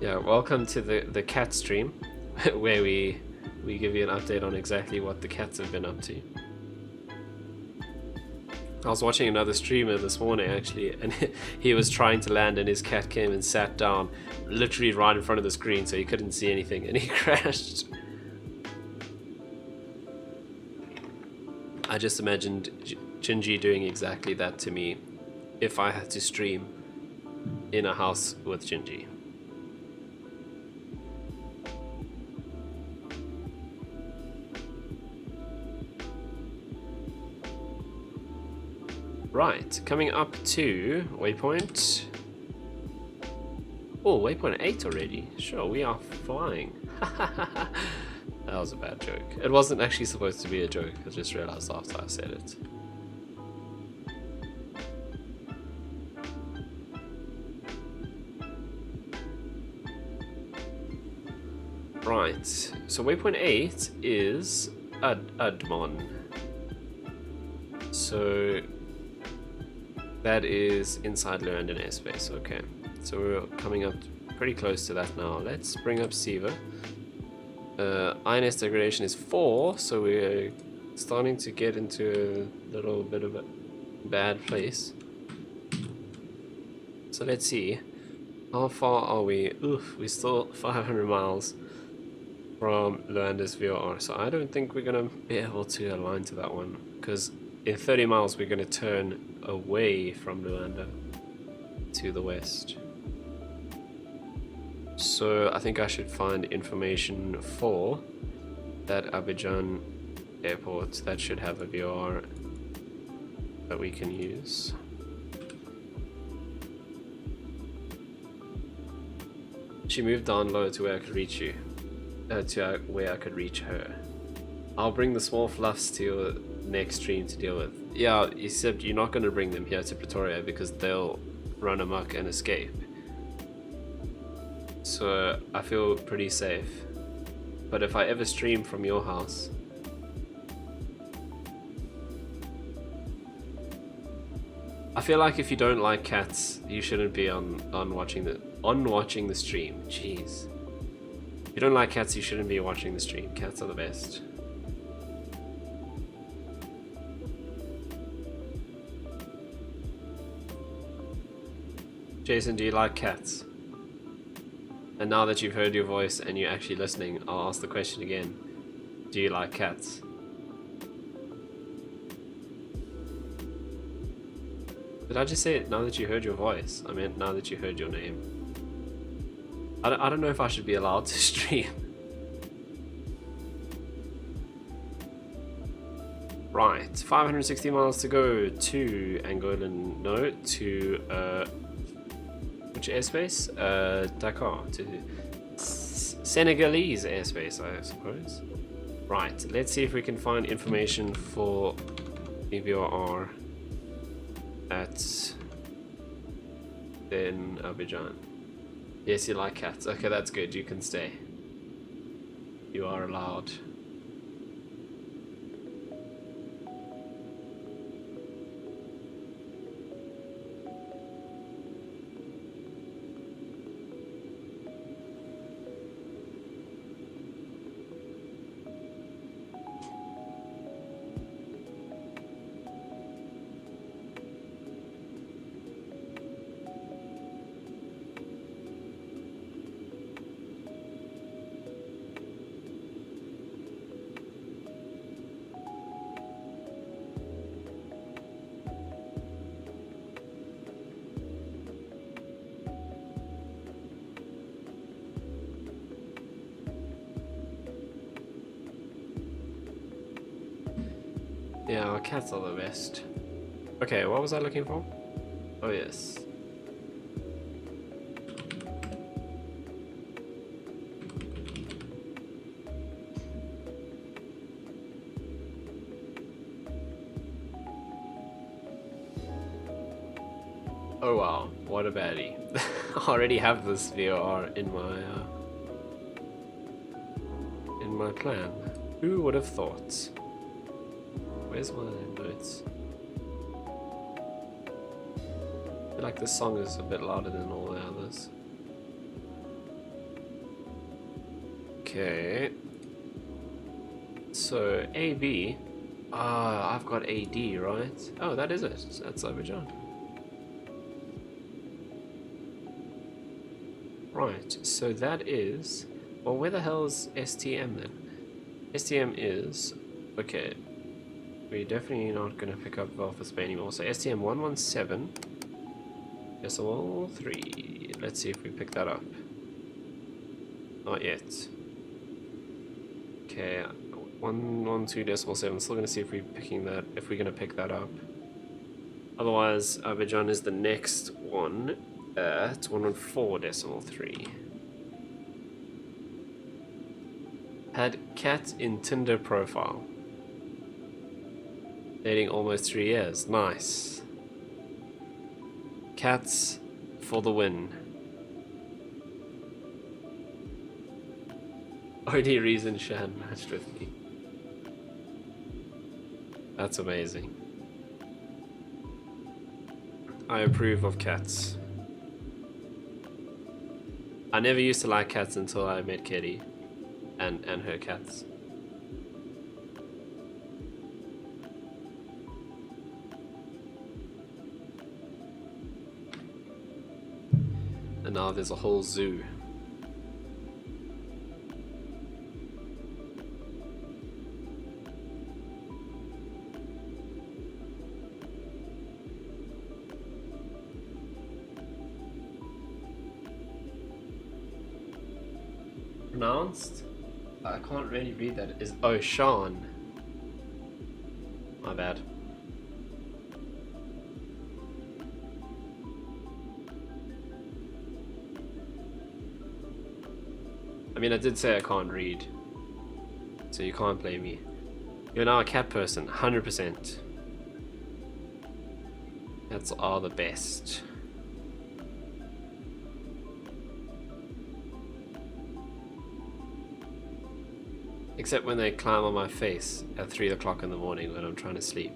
Yeah, welcome to the cat stream, where we give you an update on exactly what the cats have been up to. I was watching another streamer this morning actually, and he was trying to land and his cat came and sat down literally right in front of the screen so he couldn't see anything and he crashed. I just imagined Gingy doing exactly that to me if I had to stream in a house with Gingy. Right, coming up to waypoint. Oh, waypoint 8 already. Sure, we are flying. That was a bad joke. It wasn't actually supposed to be a joke. I just realized after I said it. Right, so waypoint 8 is Addons. So that is inside Luandan airspace. Okay, so we're coming up pretty close to that now. Let's bring up Siva. INS degradation is 4, so we're starting to get into a little bit of a bad place. So let's see, how far are we? Oof, we're still 500 miles from Luanda's VOR, so I don't think we're gonna be able to align to that one, because in 30 miles we're gonna turn away from Luanda to the west. So I think I should find information for that Abidjan airport that should have a VOR that we can use. She moved down low to where I could reach you, to where I could reach her. I'll bring the small fluffs to your next stream to deal with. Yeah, except you're not going to bring them here to Pretoria because they'll run amok and escape. So I feel pretty safe. But if I ever stream from your house, feel like if you don't like cats, you shouldn't be on watching the stream. Jeez. If you don't like cats, you shouldn't be watching the stream. Cats are the best. Jason, do you like cats? And now that you've heard your voice and you're actually listening, I'll ask the question again. Do you like cats? Did I just say it now that you heard your voice? I meant now that you heard your name. I don't know if I should be allowed to stream. Right, 560 miles to go to Angolan, no, to which airspace? Dakar, to Senegalese airspace, I suppose. Right, let's see if we can find information for the VOR at then Abidjan. Yes, you like cats. Okay, that's good. You can stay. You are allowed. Yeah, our cats are the best. Okay, what was I looking for? Oh yes. Oh wow, what a baddie. I already have this VOR in my plan. Who would have thought? Where's my notes? I feel like this song is a bit louder than all the others. Okay. So, AB. Ah, I've got AD, right? Oh, that is it. That's Abidjan. Right, so that is... Well, where the hell is STM then? STM is... Okay. We're definitely not going to pick up Alpha Spain anymore. So STM 117.3. Let's see if we pick that up. Not yet. Okay, 112.7. Still going to see if we're picking that. If we're going to pick that up. Otherwise, Abidjan is the next one at 114.3. Had cat in Tinder profile. Dating almost 3 years. Nice. Cats for the win. Only reason Shan matched with me. That's amazing. I approve of cats. I never used to like cats until I met Kitty and her cats. And now there's a whole zoo. Pronounced? I can't really read that. Is Sean. My bad. I mean, I did say I can't read, so you can't blame me. You're now a cat person, 100%. Cats are the best. Except when they climb on my face at 3 o'clock in the morning when I'm trying to sleep.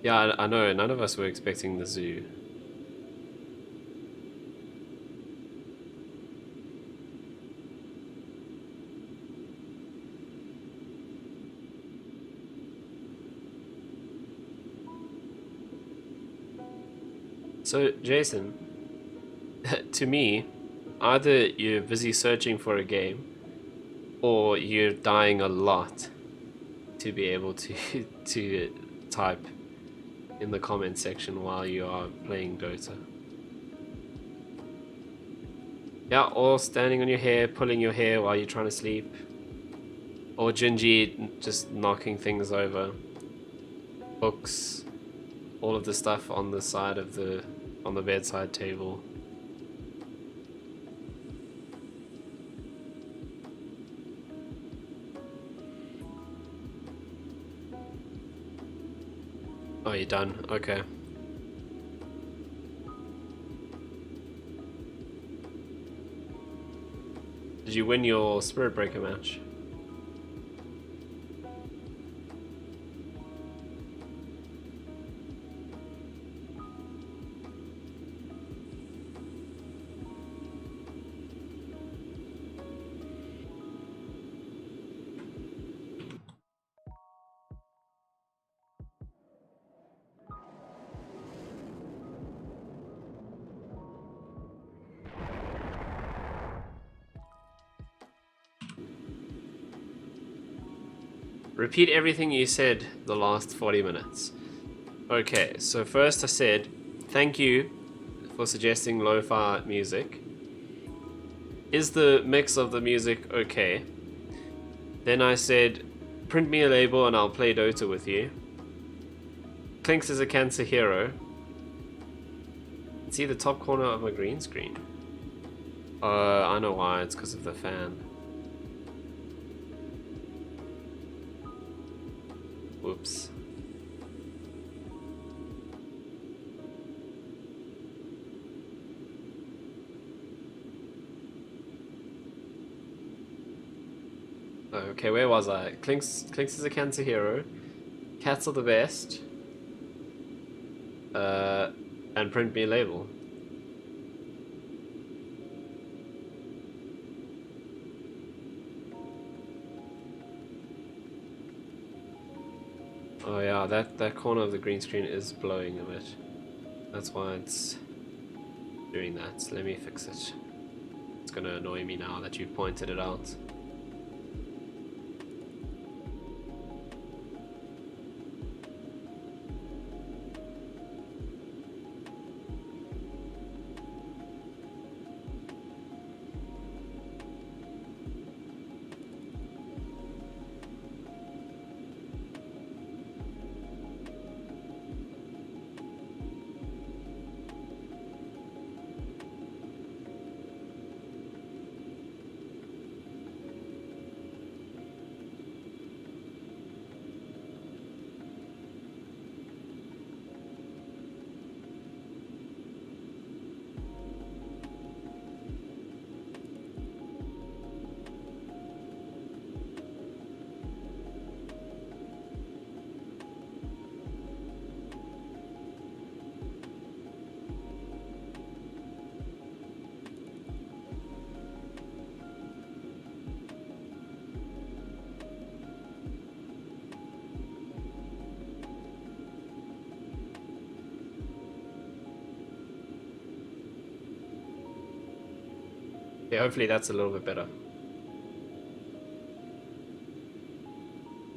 Yeah, I know. None of us were expecting the zoo. So, Jason, to me, either you're busy searching for a game, or you're dying a lot to be able to to type in the comment section while you are playing Dota. Yeah, or standing on your hair, pulling your hair while you're trying to sleep, or Gingy just knocking things over, books, all of the stuff on the side of on the bedside table. Oh, you're done. Okay. Did you win your Spirit Breaker match? Repeat everything you said the last 40 minutes. Okay, so first I said, thank you for suggesting lo-fi music. Is the mix of the music okay? Then I said, print me a label and I'll play Dota with you. Clinks is a cancer hero. See the top corner of my green screen. I know why, it's because of the fan. Whoops. Okay, where was I? Clinks is a cancer hero. Cats are the best. And print me a label. Oh yeah, that corner of the green screen is blowing a bit. That's why it's doing that. Let me fix it. It's gonna annoy me now that you've pointed it out. Okay, hopefully that's a little bit better.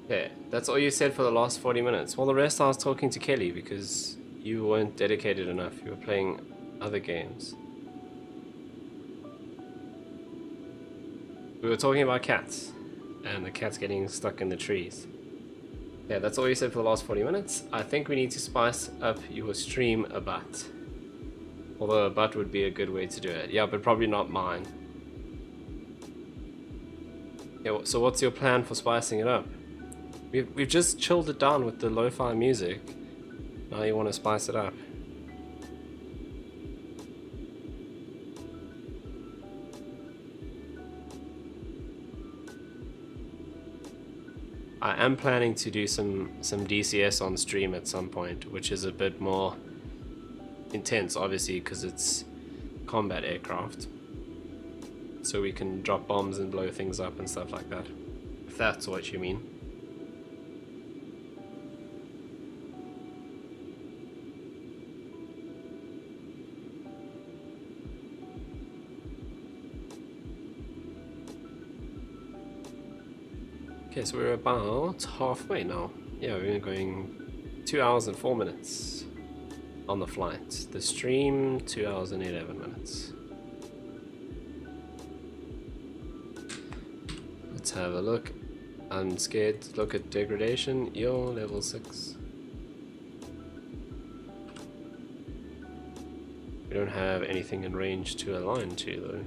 Okay, that's all you said for the last 40 minutes. Well, the rest I was talking to Kelly because you weren't dedicated enough. You were playing other games. We were talking about cats and the cats getting stuck in the trees. Yeah, that's all you said for the last 40 minutes. I think we need to spice up your stream a bit. Although a butt would be a good way to do it. Yeah, but probably not mine. Yeah, so what's your plan for spicing it up? We've just chilled it down with the lo-fi music. Now you want to spice it up. I am planning to do some DCS on stream at some point, which is a bit more intense, obviously, because it's combat aircraft. So we can drop bombs and blow things up and stuff like that, if that's what you mean. Okay, so we're about halfway now. Yeah, we're going 2 hours and 4 minutes on the flight. The stream, 2 hours and 11 minutes. Let's have a look. I'm scared to look at degradation. Yo, level 6. We don't have anything in range to align to though.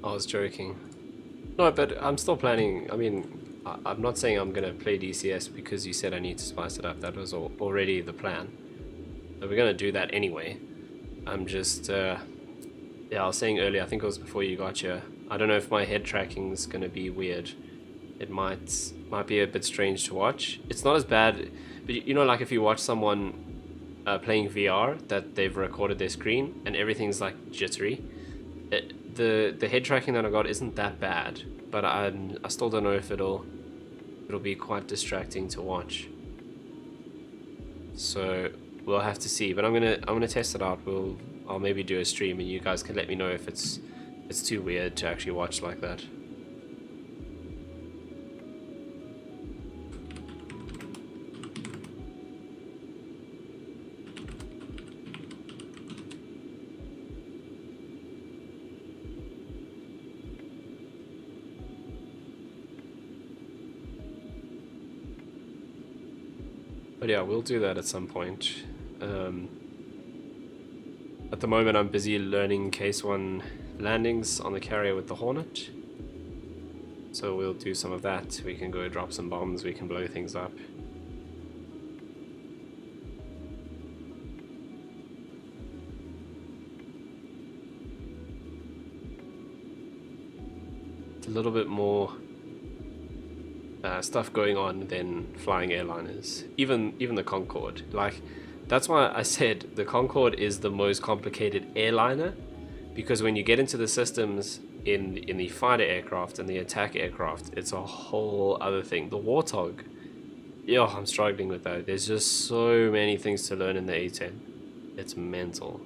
I was joking. No, but I'm still planning. I mean, I'm not saying I'm gonna play DCS because you said I need to spice it up. That was already the plan. But we're gonna do that anyway. I'm just, yeah, I was saying earlier, I think it was before you got here. I don't know if my head tracking is gonna be weird. It might be a bit strange to watch. It's not as bad, but you know, like if you watch someone playing VR that they've recorded their screen and everything's like jittery. The head tracking that I got isn't that bad, but I still don't know if it'll be quite distracting to watch. So we'll have to see. But I'm gonna test it out. I'll maybe do a stream and you guys can let me know if it's too weird to actually watch like that. But yeah, we'll do that at some point. At the moment I'm busy learning Case 1 landings on the carrier with the Hornet. So we'll do some of that. We can go drop some bombs, we can blow things up. It's a little bit more stuff going on than flying airliners, even the Concorde. Like, that's why I said the Concorde is the most complicated airliner, because when you get into the systems in the fighter aircraft and the attack aircraft, it's a whole other thing. The Warthog, yeah, I'm struggling with that. There's just so many things to learn in the A10. It's mental.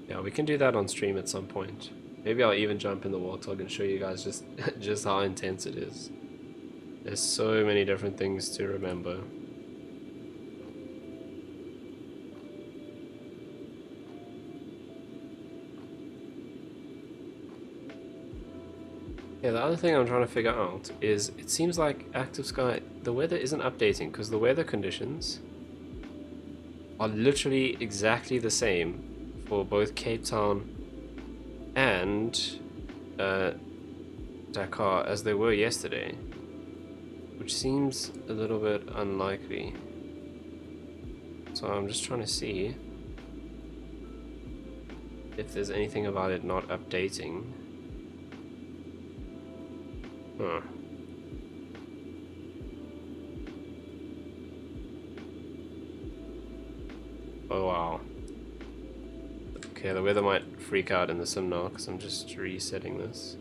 Yeah, we can do that on stream at some point. Maybe I'll even jump in the Warthog and show you guys just how intense it is. There's so many different things to remember. Yeah, the other thing I'm trying to figure out is it seems like Active Sky, the weather isn't updating because the weather conditions are literally exactly the same for both Cape Town and Dakar as they were yesterday, which seems a little bit unlikely. So I'm just trying to see if there's anything about it not updating. Huh. Oh wow. Okay, the weather might freak out in the sim now because I'm just resetting this.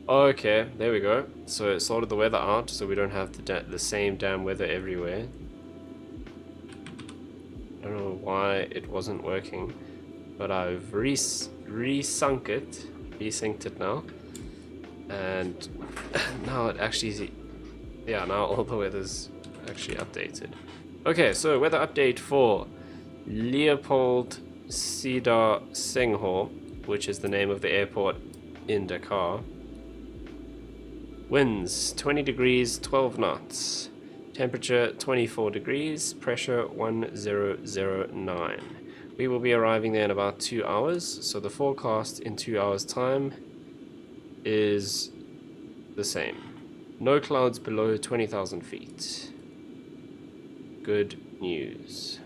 Okay, there we go. So it sorted the weather out so we don't have the same damn weather everywhere. why it wasn't working, but I've resynced it now, and now it actually, yeah, now all the weather's actually updated. Okay, so weather update for Leopold Sédar Senghor, which is the name of the airport in Dakar. Winds 20 degrees, 12 knots. Temperature 24 degrees, pressure 1009. We will be arriving there in about 2 hours, so the forecast in 2 hours' time is the same. No clouds below 20,000 feet. Good news.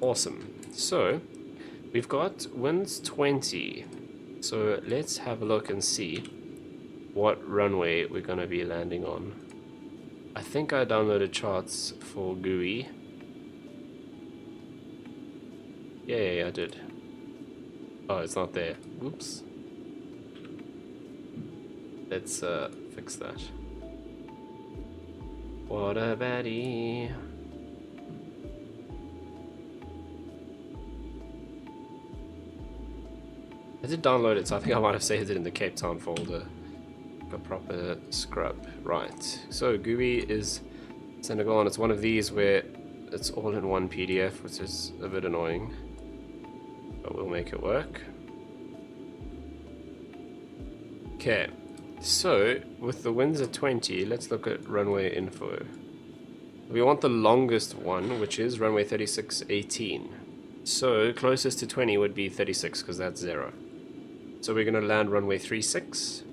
Awesome. So, we've got winds 20. So let's have a look and see what runway we're going to be landing on. I think I downloaded charts for GUI. Yeah, I did. Oh, it's not there. Oops. Let's fix that. What a baddie. I did download it, so I think I might have saved it in the Cape Town folder. A proper scrub. Right. So GUI is Senegal, and it's one of these where it's all in one PDF, which is a bit annoying. But we'll make it work. Okay. So, with the winds at 20, let's look at runway info. We want the longest one, which is runway 3618. So, closest to 20 would be 36, because that's 0. So we're going to land runway 36,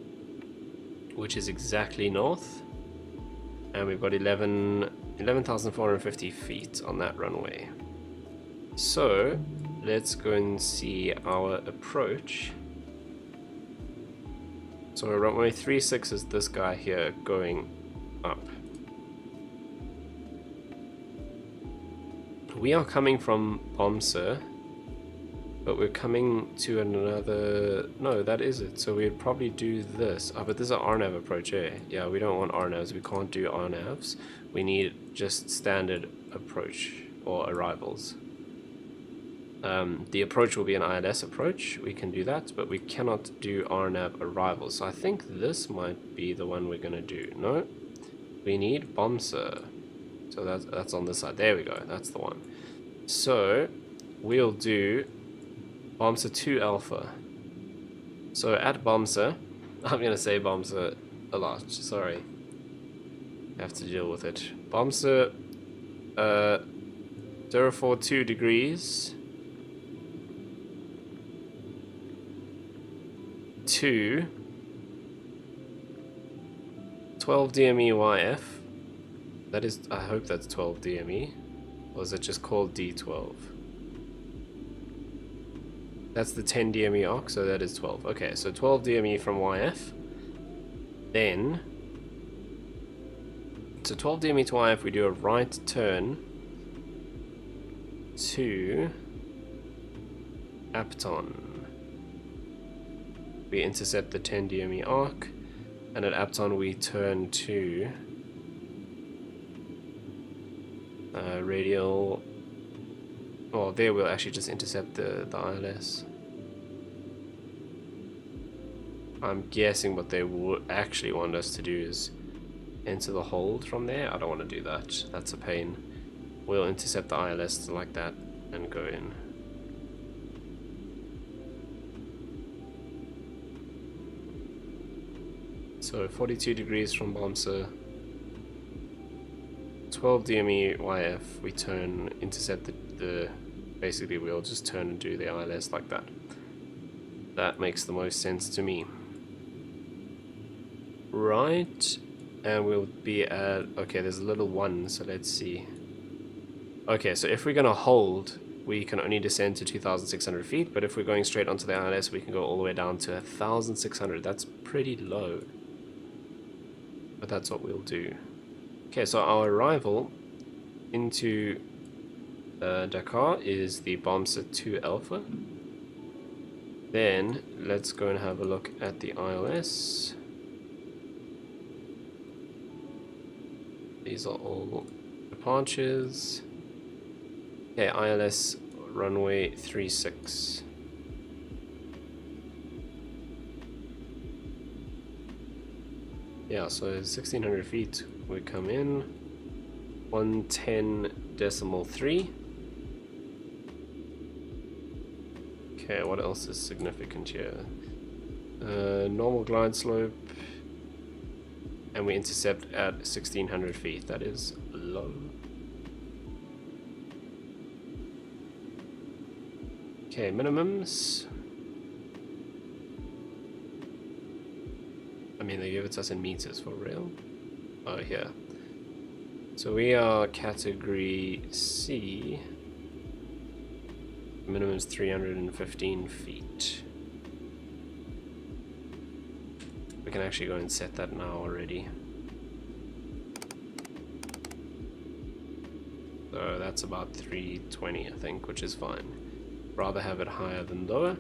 which is exactly north. And we've got 11,450 feet on that runway. So, let's go and see our approach. So runway 36 is this guy here going up. We are coming from Bomser, but we're coming to another... No, that is it. So we'd probably do this. Oh, but this is an RNAV approach, eh? Yeah, we don't want RNAVs. We can't do RNAVs. We need just standard approach or arrivals. The approach will be an ILS approach. We can do that, but we cannot do RNAV arrivals. So I think this might be the one we're going to do. No, we need Bomser. So that's on this side. There we go. That's the one. So we'll do Bomser 2 Alpha. So at Bomser, I'm going to say Bomser a lot. Sorry. I have to deal with it. Bomser 042 degrees. To 12 DME YF. That is, I hope that's 12 DME. Or is it just called D12? That's the 10 DME arc, so that is 12. Okay, so 12 DME from YF. Then, so 12 DME to YF, we do a right turn to Addons. We intercept the 10 DME arc, and at Addons we turn to radial. Oh, there we'll actually just intercept the ILS. I'm guessing what they would actually want us to do is enter the hold from there. I don't want to do that. That's a pain. We'll intercept the ILS like that and go in. So 42 degrees from Bomser, 12 DME YF, we turn, intercept basically we'll just turn and do the ILS like that. That makes the most sense to me. Right, and we'll be at, okay, there's a little 1, so let's see. Okay, so if we're going to hold, we can only descend to 2,600 feet, but if we're going straight onto the ILS, we can go all the way down to 1,600. That's pretty low. But that's what we'll do. Okay, so our arrival into Dakar is the Bomser 2 Alpha. Then let's go and have a look at the ILS. These are all departures. Okay, ILS runway 36. Yeah, so 1600 feet we come in. 110.3. Okay, what else is significant here? Normal glide slope, and we intercept at 1600 feet. That is low. Okay, minimums. I mean, they give it to us in meters for real. Oh, here. So we are category C. Minimum is 315 feet. We can actually go and set that now already. So that's about 320, I think, which is fine. Rather have it higher than lower.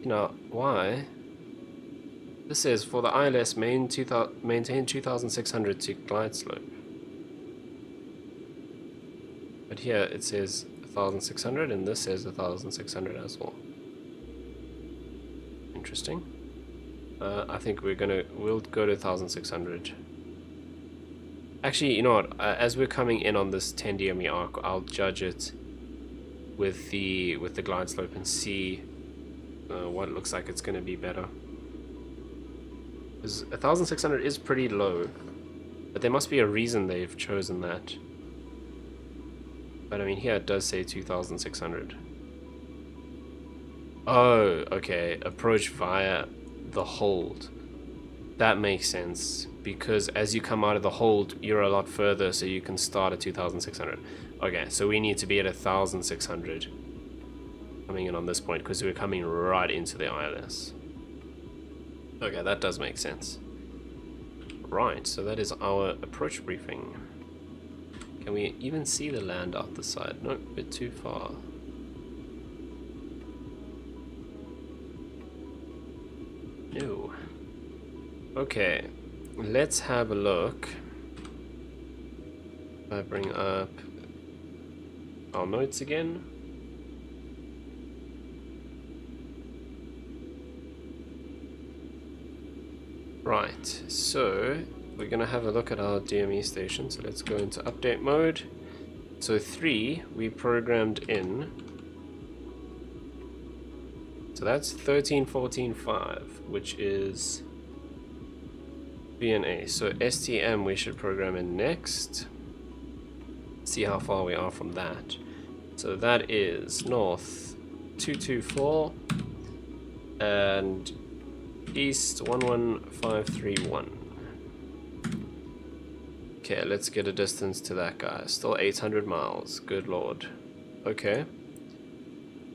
Now, why? This says for the ILS maintain 2600 to glide slope. But here it says 1600 and this says 1600 as well. Interesting. I think we'll go to 1600. Actually, you know what? As we're coming in on this 10 DME arc, I'll judge it with the glide slope and see what it looks like it's going to be better. Because 1600 is pretty low, but there must be a reason they've chosen that. But I mean, here it does say 2600. Oh, okay. Approach via the hold. That makes sense, because as you come out of the hold, you're a lot further, so you can start at 2600. Okay, so we need to be at 1600 coming in on this point, because we're coming right into the ILS. Okay, that does make sense. Right, so that is our approach briefing. Can we even see the land out the side? No, a bit too far. No. Okay, let's have a look. I bring up our notes again. Right, so we're gonna have a look at our DME station. So let's go into update mode. So 3 we programmed in. So that's 13.14.5, which is VNA. So STM we should program in next. See how far we are from that. So that is north 224 and east 11531. Okay, let's get a distance to that guy. Still 800 miles. Good lord. Okay.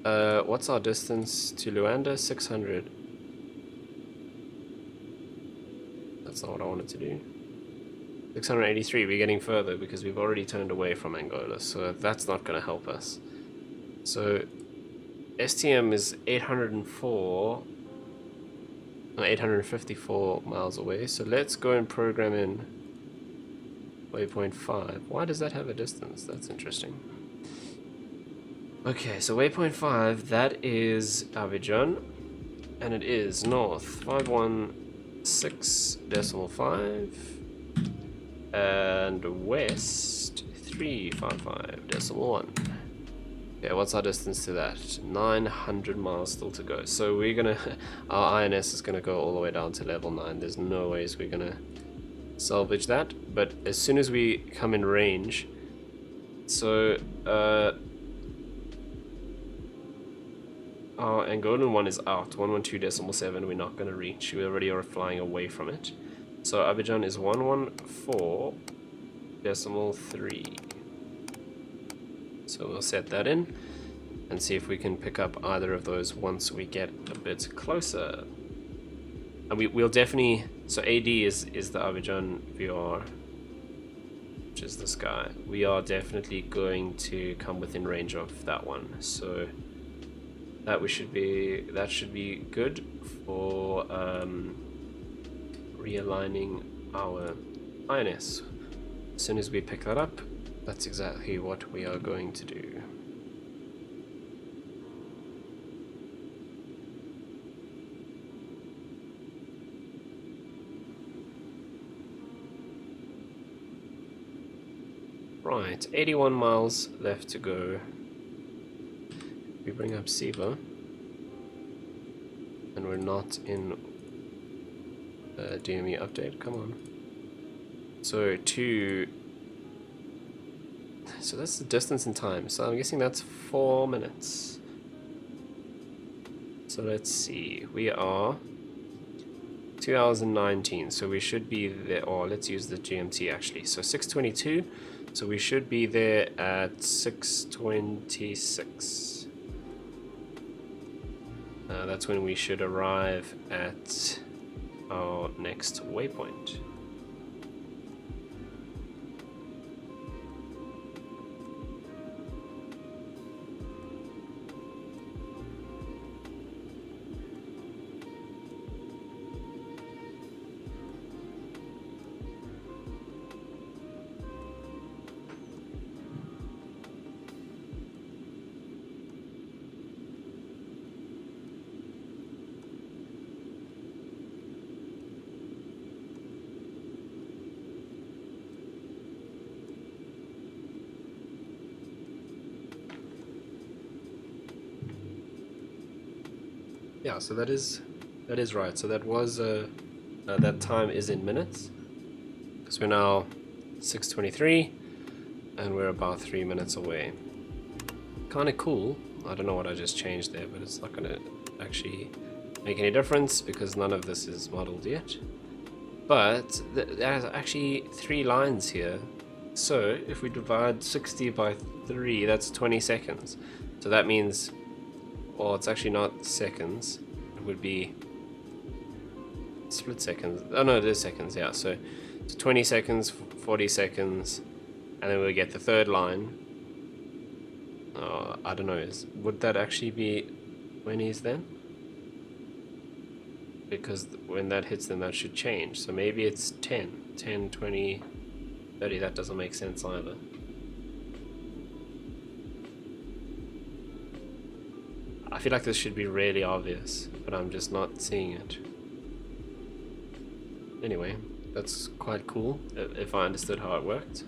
What's our distance to Luanda? 600. That's not what I wanted to do. 683. We're getting further because we've already turned away from Angola, so that's not going to help us. So STM is 854 miles away. So let's go and program in waypoint 5. Why does that have a distance? That's interesting. Okay, so waypoint 5, that is Abidjan, and it is north 516.5 and west 355.1. Okay, what's our distance to that? 900 miles still to go. So we're gonna, our INS is gonna go all the way down to level 9. There's no ways we're gonna salvage that, but as soon as we come in range, so our Angolan one is out, 112.7, we're not going to reach, we already are flying away from it. So Abidjan is 114.3. So we'll set that in and see if we can pick up either of those once we get a bit closer. And we'll definitely, so AD is the Abidjan VR, which is this guy. We are definitely going to come within range of that one. So that should be good for realigning our INS. As soon as we pick that up, that's exactly what we are going to do. Right, 81 miles left to go. We bring up SIVA, and we're not in DME update, come on. So that's the distance in time, so I'm guessing that's 4 minutes. So let's see, we are 2 hours and 19, so we should be there, or let's use the GMT actually, so 6:22, so we should be there at 6:26. That's when we should arrive at our next waypoint. Yeah, so that is right. So that was that time is in minutes, because we're now 6:23, and we're about 3 minutes away. Kind of cool. I don't know what I just changed there, but it's not going to actually make any difference because none of this is modeled yet. But there's actually 3 lines here. So if we divide 60 by 3, that's 20 seconds. So that means, well, it's actually not seconds, it would be split seconds. Oh no, it is seconds, yeah. So 20 seconds, 40 seconds, and then we get the third line. I don't know, would that actually be 20s then? Because when that hits, then that should change. So maybe it's 10, 20, 30, that doesn't make sense either. I feel like this should be really obvious, but I'm just not seeing it. Anyway, that's quite cool, if I understood how it worked.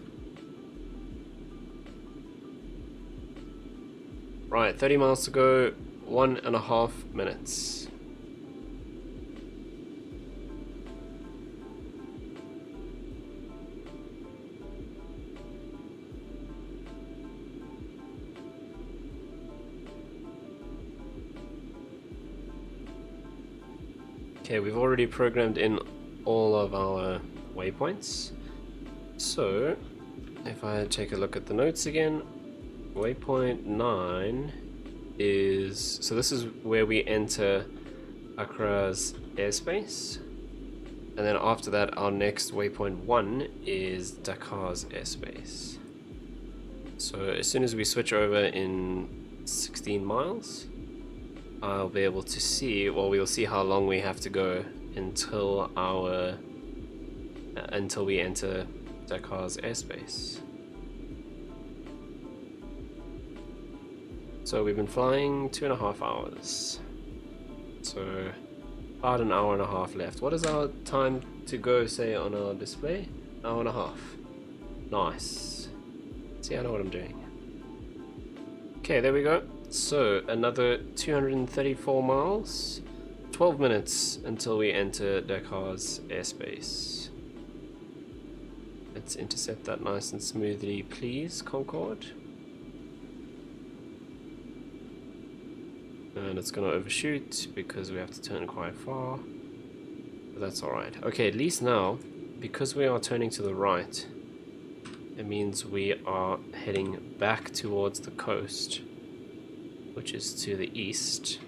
Right, 30 miles to go, 1.5 minutes. Okay, we've already programmed in all of our waypoints. So, if I take a look at the notes again, waypoint 9 is... So this is where we enter Accra's airspace. And then after that, our next waypoint 1 is Dakar's airspace. So as soon as we switch over in 16 miles, I'll be able to see, well, we'll see how long we have to go until until we enter Dakar's airspace. So we've been flying 2.5 hours. So about an hour and a half left. What is our time to go say on our display? Hour and a half. Nice. See, I know what I'm doing. Okay, there we go. So another 234 miles, 12 minutes until we enter Dakar's airspace. Let's intercept that nice and smoothly, please, Concorde. And it's going to overshoot because we have to turn quite far. But that's alright. Okay, at least now, because we are turning to the right, it means we are heading back towards the coast, which is to the east.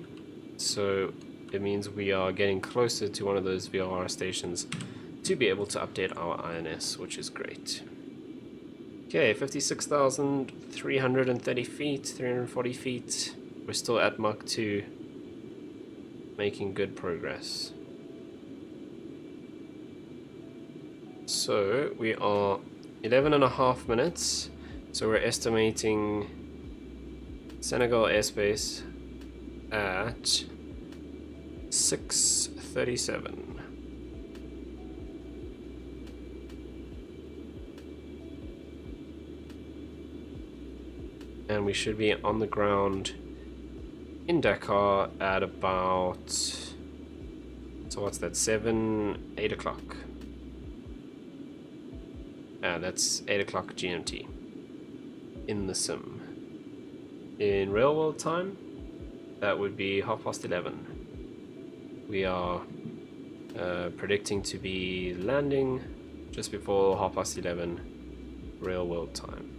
So it means we are getting closer to one of those VOR stations to be able to update our INS, which is great. Okay, 56,330 feet, 340 feet. we're still at Mach 2, making good progress. So we are 11.5 minutes, so we're estimating Senegal airspace at 6:37. And we should be on the ground in Dakar at about, so what's that, 8 o'clock. That's 8 o'clock GMT in the sim. In real world time, that would be 11:30. We are predicting to be landing just before 11:30 real world time.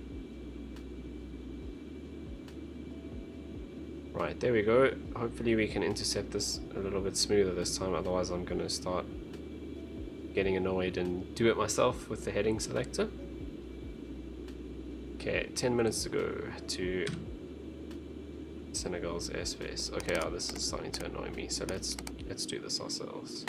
Right, there we go. Hopefully we can intercept this a little bit smoother this time, otherwise I'm going to start getting annoyed and do it myself with the heading selector. Okay, 10 minutes to go to Senegal's airspace. Okay, oh, this is starting to annoy me, so let's do this ourselves.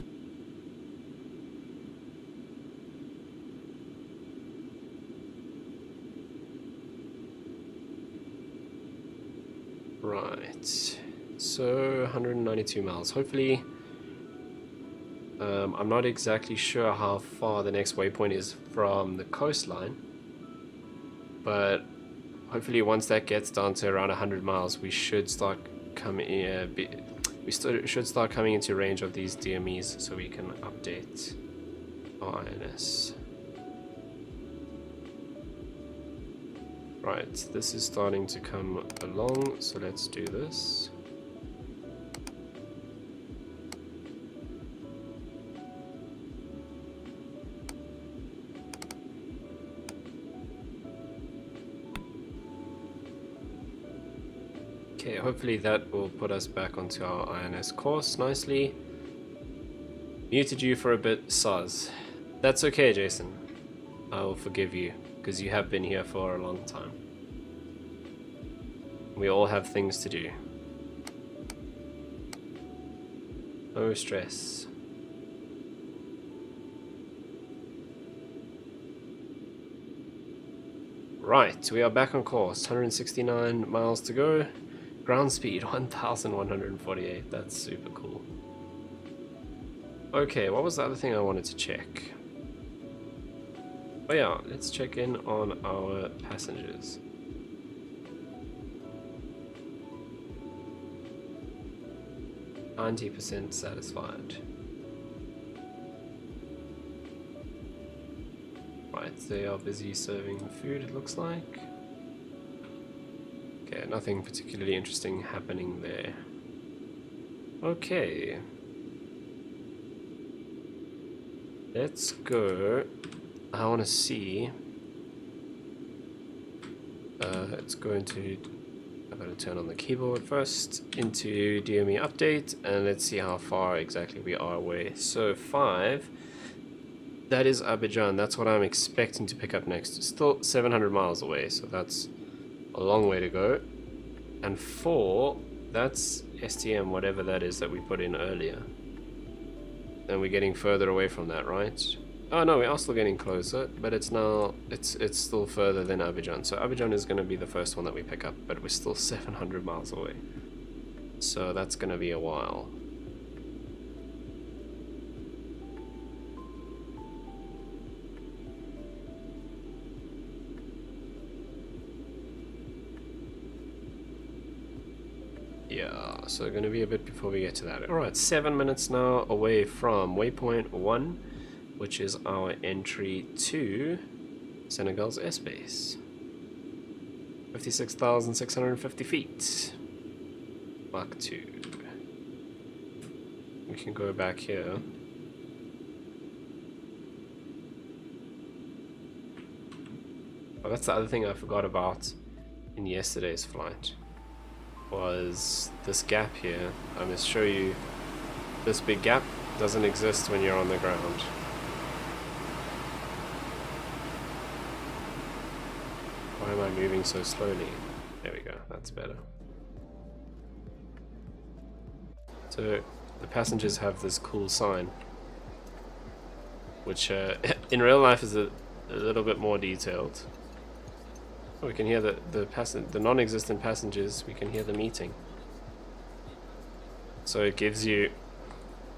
Right, so 192 miles. Hopefully, I'm not exactly sure how far the next waypoint is from the coastline, but hopefully once that gets down to around 100 miles, we should start coming should start coming into range of these DMEs, so we can update our INS. Right, this is starting to come along, so let's do this. Okay, hopefully that will put us back onto our INS course nicely. Muted you for a bit, Saz. That's okay, Jason. I will forgive you, because you have been here for a long time. We all have things to do. No stress. Right, we are back on course. 169 miles to go. Ground speed 1148. That's super cool. Okay, what was the other thing I wanted to check? Oh yeah, let's check in on our passengers. %90 satisfied. Right, they are busy serving food, it looks like. Okay, nothing particularly interesting happening there. Okay. Let's go. I want to see. It's going to. I'm going to turn on the keyboard first into DME update, and let's see how far exactly we are away. So 5. That is Abidjan. That's what I'm expecting to pick up next. It's still 700 miles away, so that's a long way to go. And 4, that's STM, whatever that is that we put in earlier. And we're getting further away from that, right? Oh no, we are still getting closer, but it's still further than Abidjan. So Abidjan is going to be the first one that we pick up, but we're still 700 miles away. So that's going to be a while. Yeah, so going to be a bit before we get to that. Alright, 7 minutes now away from waypoint 1, which is our entry to Senegal's airspace. 56,650 feet. Mach 2. We can go back here. Oh, that's the other thing I forgot about in yesterday's flight. Was this gap here. I must show you. This big gap doesn't exist when you're on the ground. Why am I moving so slowly? There we go, that's better. So the passengers have this cool sign, which in real life is a little bit more detailed. Oh, we can hear the non-existent passengers. We can hear the meeting. So it gives you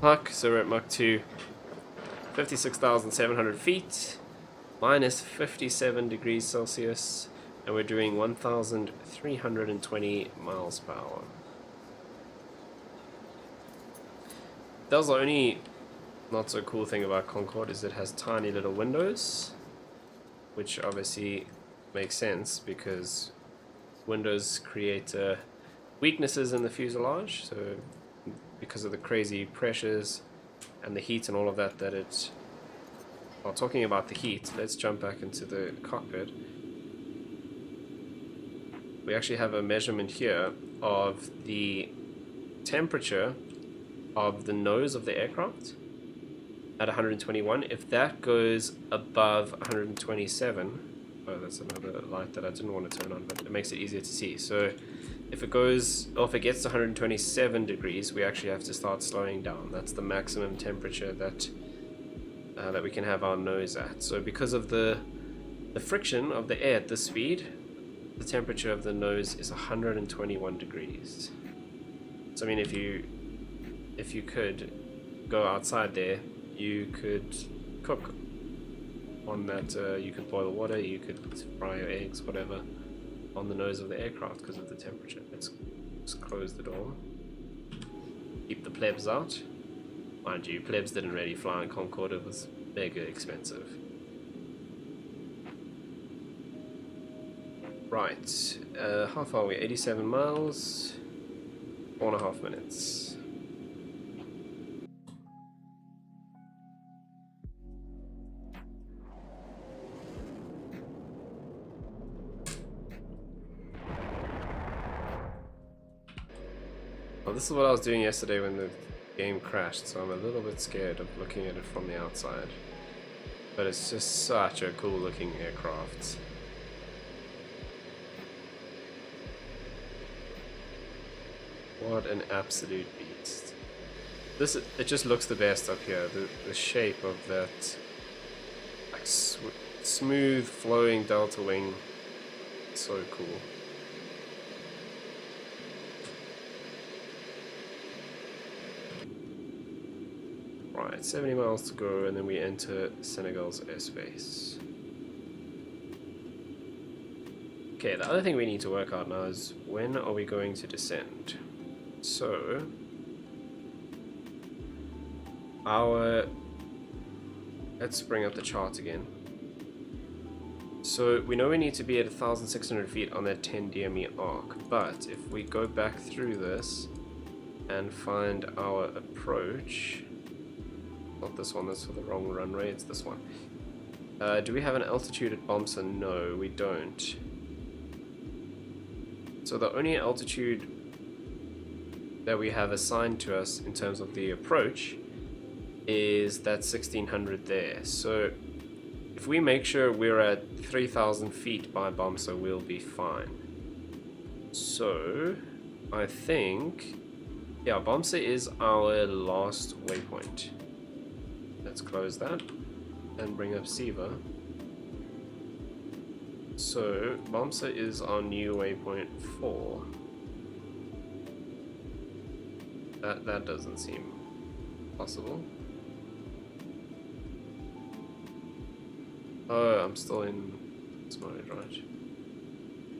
Mach. So we're at Mach 2, 56,700 feet, minus 57 degrees Celsius, and we're doing 1,320 miles per hour. That was the only not so cool thing about Concorde, is it has tiny little windows, which obviously makes sense because windows create weaknesses in the fuselage. So because of the crazy pressures and the heat and all of that it... While talking about the heat, let's jump back into the cockpit. We actually have a measurement here of the temperature of the nose of the aircraft at 121. If that goes above 127, oh, that's another light that I didn't want to turn on, but it makes it easier to see. So if it goes, or if it gets to 127 degrees, we actually have to start slowing down. That's the maximum temperature that that we can have our nose at. So because of the friction of the air at this speed, the temperature of the nose is 121 degrees. So I mean, if you could go outside there, you could cook on that. You could boil water, you could fry your eggs, whatever, on the nose of the aircraft because of the temperature. Let's close the door. Keep the plebs out. Mind you, plebs didn't really fly in Concorde. It was mega expensive. Right, how far are we? 87 miles, 4.5 minutes. Well, this is what I was doing yesterday when the game crashed, so I'm a little bit scared of looking at it from the outside. But it's just such a cool looking aircraft. What an absolute beast. It just looks the best up here. The shape of that, like, smooth flowing delta wing, so cool. Right, 70 miles to go, and then we enter Senegal's airspace. Okay, the other thing we need to work out now is when are we going to descend? So, let's bring up the chart again. So we know we need to be at 1,600 feet on that 10 DME arc, but if we go back through this and find our approach, not this one, that's for the wrong runway, it's this one. Do we have an altitude at Bomsa? No, we don't. So the only altitude that we have assigned to us in terms of the approach is that 1,600 there. So if we make sure we're at 3,000 feet by Bomsa, we'll be fine. So I think, yeah, Bomsa is our last waypoint. Let's close that and bring up Siva. So Bomsa is our new waypoint 4. That doesn't seem possible. Oh, I'm still in this mode, right?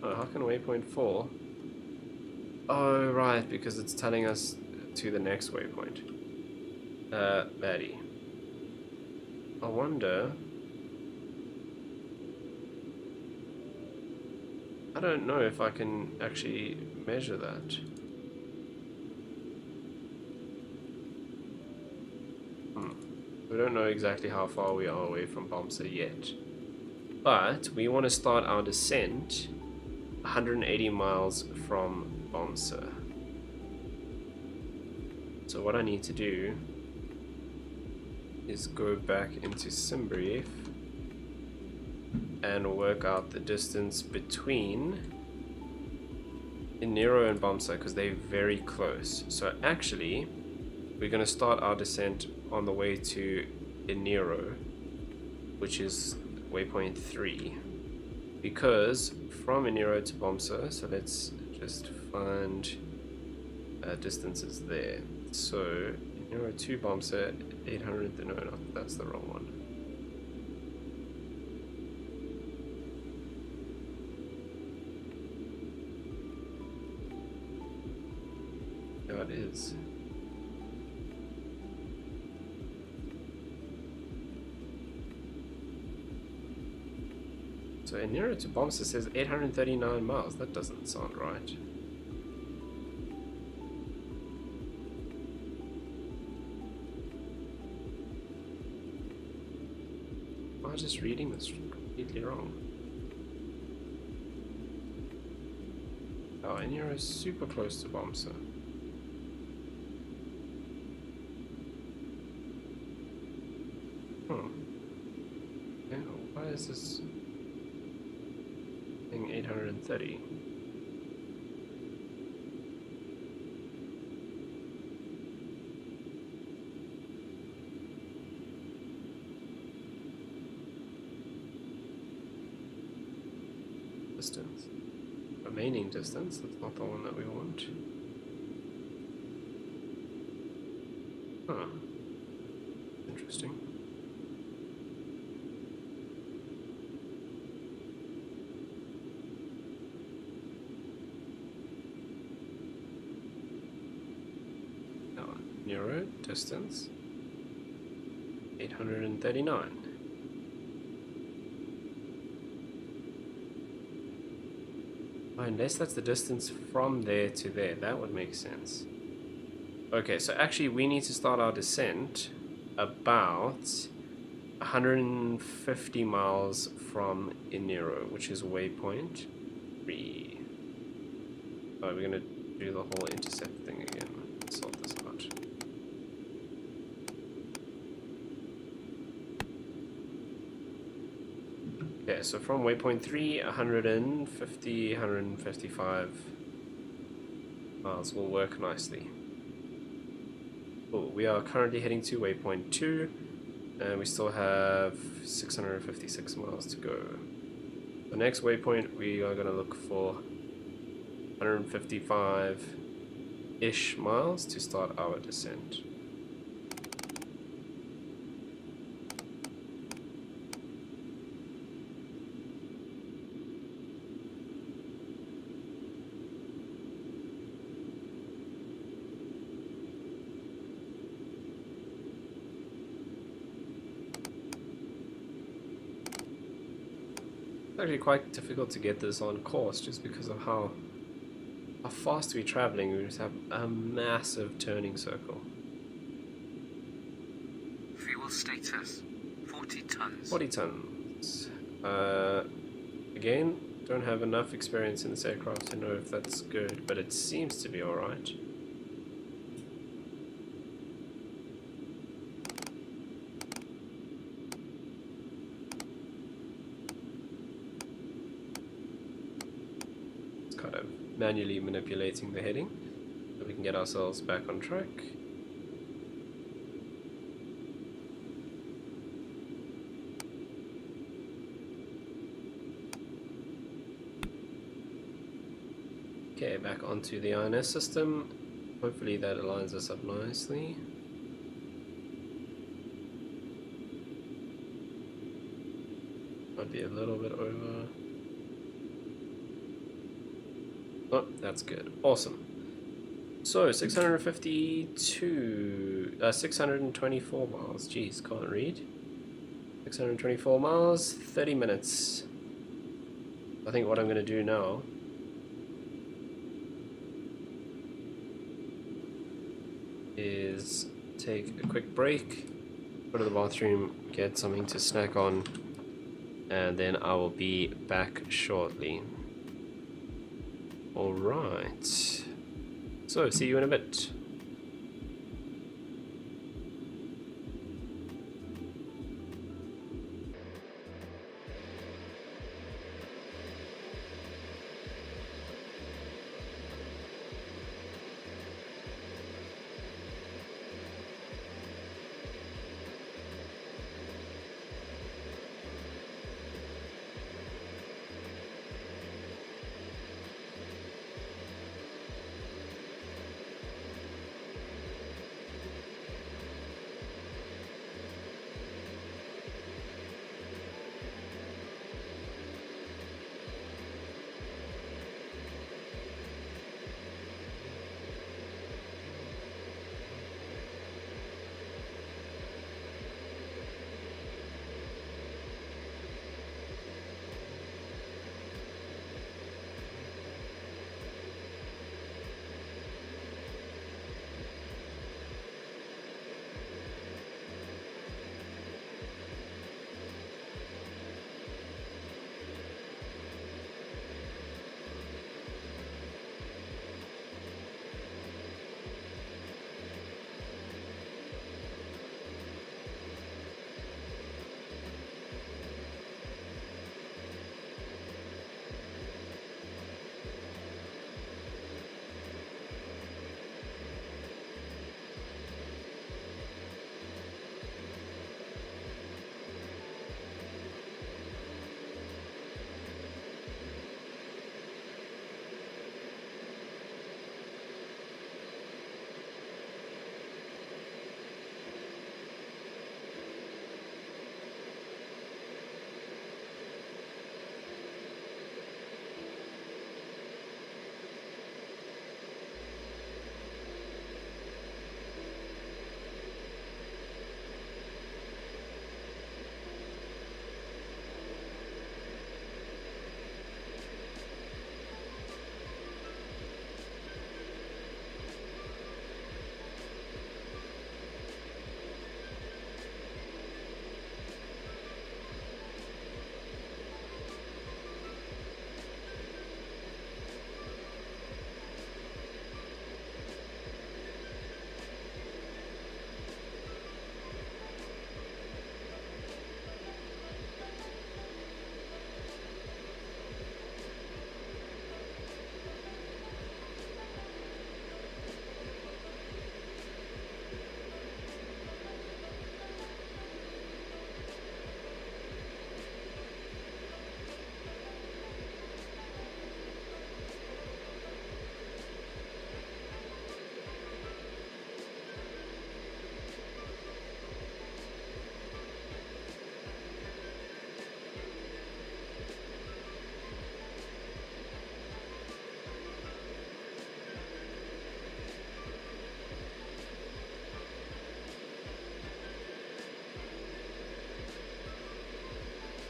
Oh, how can waypoint 4? Oh, right, because it's telling us to the next waypoint. Baddie. I wonder... I don't know if I can actually measure that. We don't know exactly how far we are away from Bomsa yet. But we want to start our descent 180 miles from Bomsa. So what I need to do is go back into SimBrief and work out the distance between Inero and Bomsa, because they're very close. So actually, we're going to start our descent on the way to Enero, which is waypoint 3, because from Enero to Bomsa, so let's just find distances there. So Enero to Bomsa, 800, no, that's the wrong one. No, it is. So Enero to Bomsa says 839 miles. That doesn't sound right. Am I just reading this completely wrong? Oh, Enero is super close to Bomsa. Okay, why is this thing 830? Distance. Remaining distance, that's not the one that we want. Huh. Interesting. Euro distance 839. Unless that's the distance from there to there, that would make sense. Okay, so actually we need to start our descent about 150 miles from Enero, which is waypoint 3. Oh, we're gonna do the whole intercept thing again. Let's sort this out. Okay, so from waypoint 3, 150, 155 miles will work nicely. Cool. We are currently heading to waypoint 2, and we still have 656 miles to go. The next waypoint, we are going to look for 155-ish miles to start our descent. It's actually quite difficult to get this on course just because of how fast we're traveling. We just have a massive turning circle.
Fuel status 40 tons.
40 tons. Again, don't have enough experience in this aircraft to know if that's good, but it seems to be alright. Kind of manually manipulating the heading so we can get ourselves back on track. Okay, back onto the INS system. Hopefully that aligns us up nicely. Might be a little bit over. Oh, that's good. Awesome. So, 624 miles. Jeez, can't read. 624 miles, 30 minutes. I think what I'm going to do now is take a quick break, go to the bathroom, get something to snack on, and then I will be back shortly. Alright, so see you in a bit.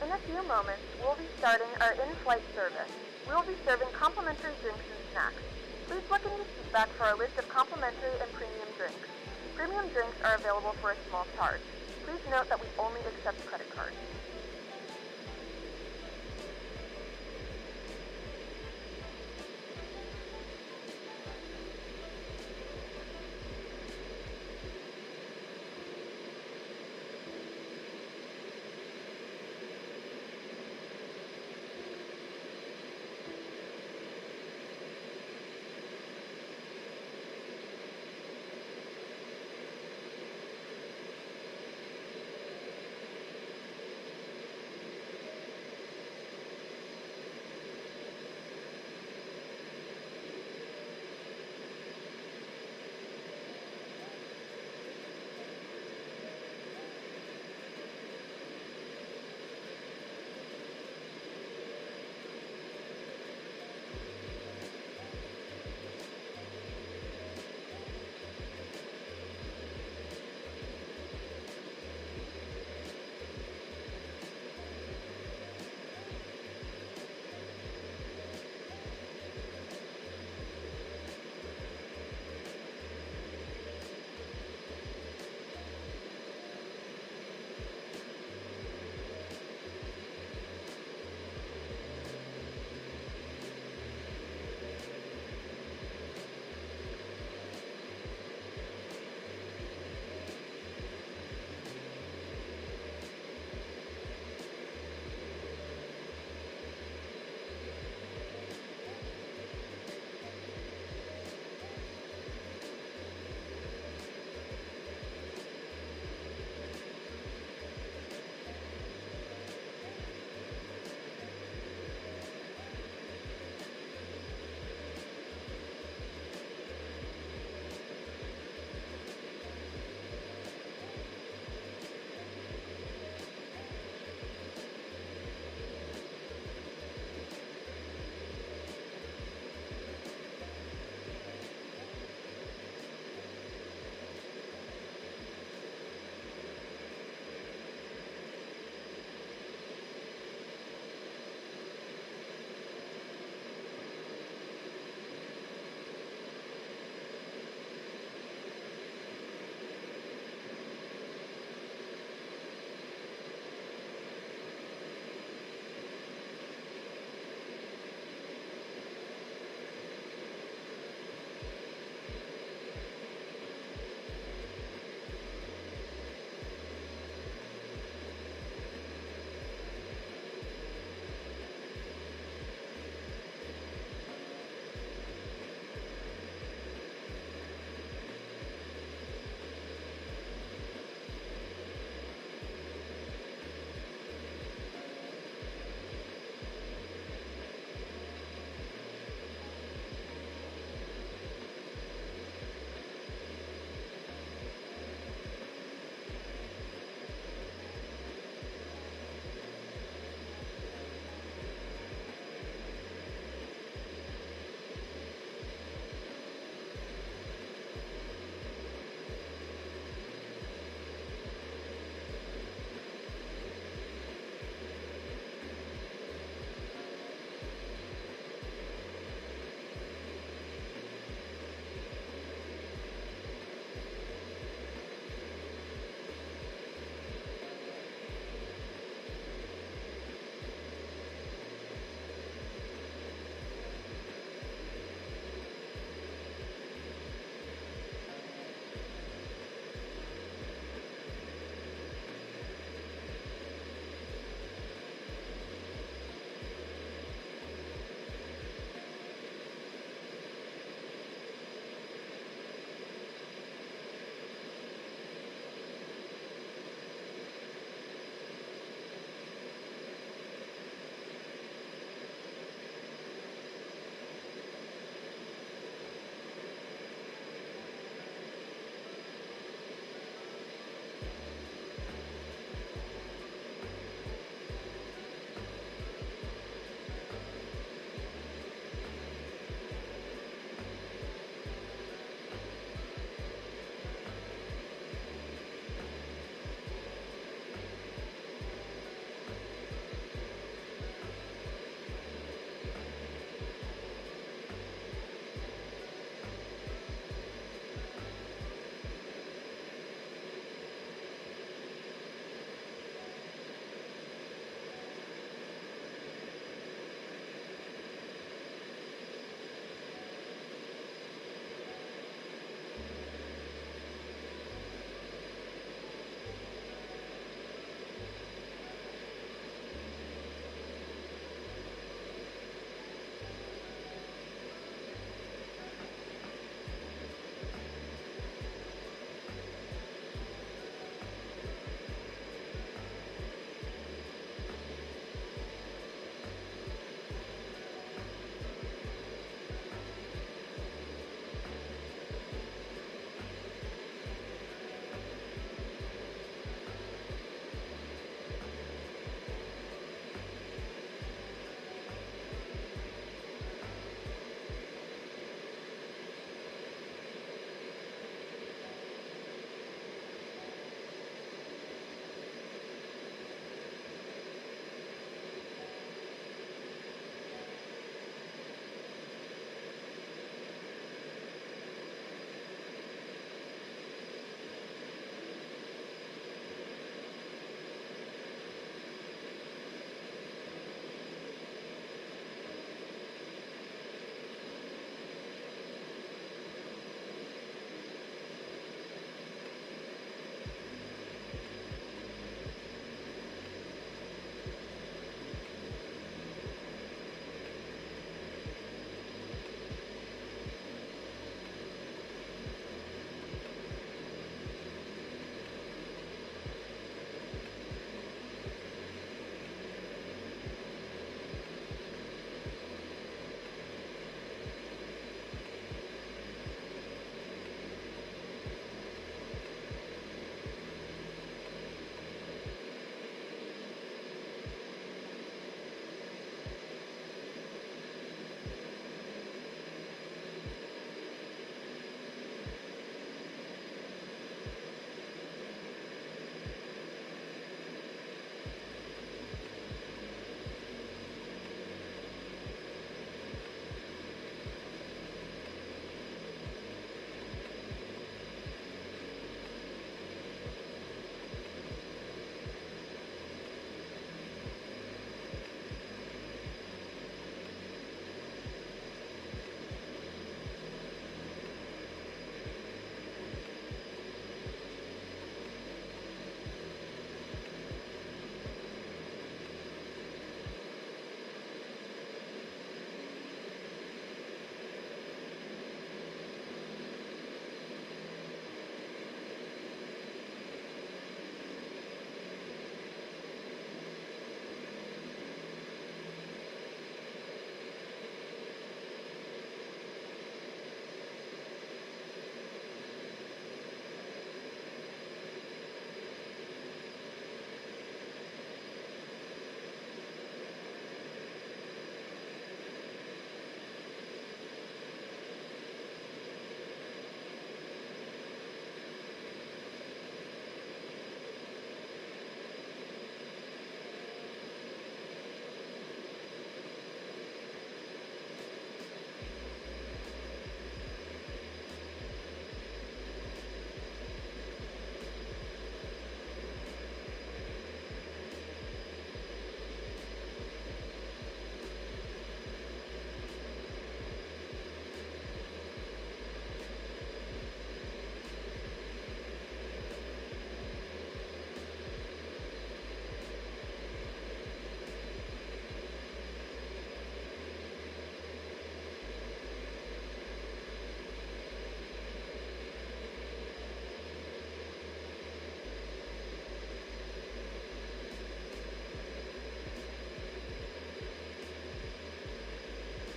In a few moments, we'll be starting our in-flight service. We will be serving complimentary drinks and snacks. Please look in your seat back for our list of complimentary and premium drinks. Premium drinks are available for a small charge. Please note that we only accept credit cards.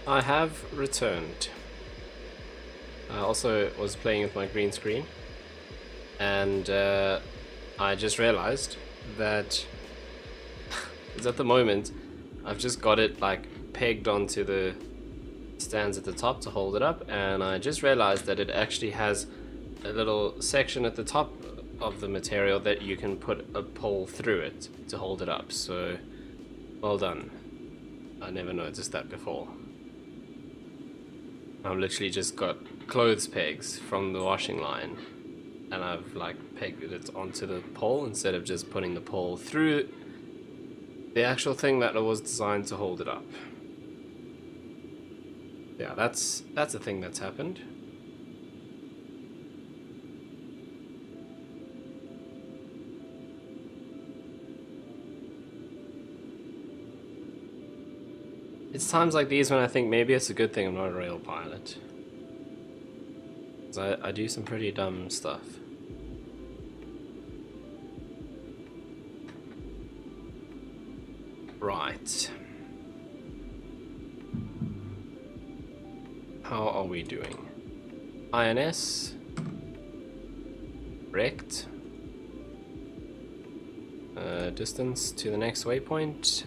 I have returned. I also was playing with my green screen, and I just realized that because at the moment I've just got it like pegged onto the stands at the top to hold it up, and I just realized that it actually has a little section at the top of the material that you can put a pole through it to hold it up. So well done. I never noticed that before. I've literally just got clothes pegs from the washing line, and I've like pegged it onto the pole instead of just putting the pole through the actual thing that was designed to hold it up. Yeah, that's a thing that's happened. It's times like these when I think maybe it's a good thing I'm not a rail pilot. 'Cause I do some pretty dumb stuff. Right. How are we doing? INS. Wrecked. Distance to the next waypoint.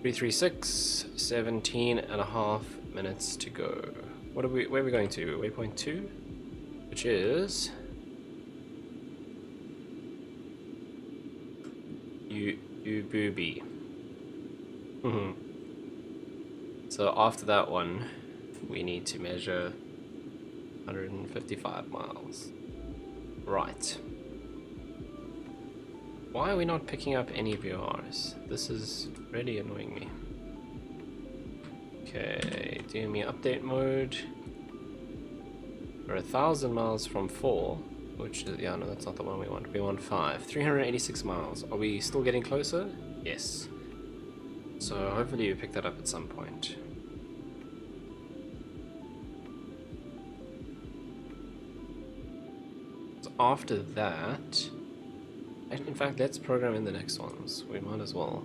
336, 17.5 minutes to go. Where are we going to? Waypoint 2? Which is Ububi. So after that one, we need to measure 155 miles. Right. Why are we not picking up any VORs? This is really annoying me. Okay, DME update mode. We're 1,000 miles from 4, which is, yeah, no, that's not the one we want. We want 5. 386 miles. Are we still getting closer? Yes. So hopefully you pick that up at some point. So after that, in fact, let's program in the next ones. We might as well.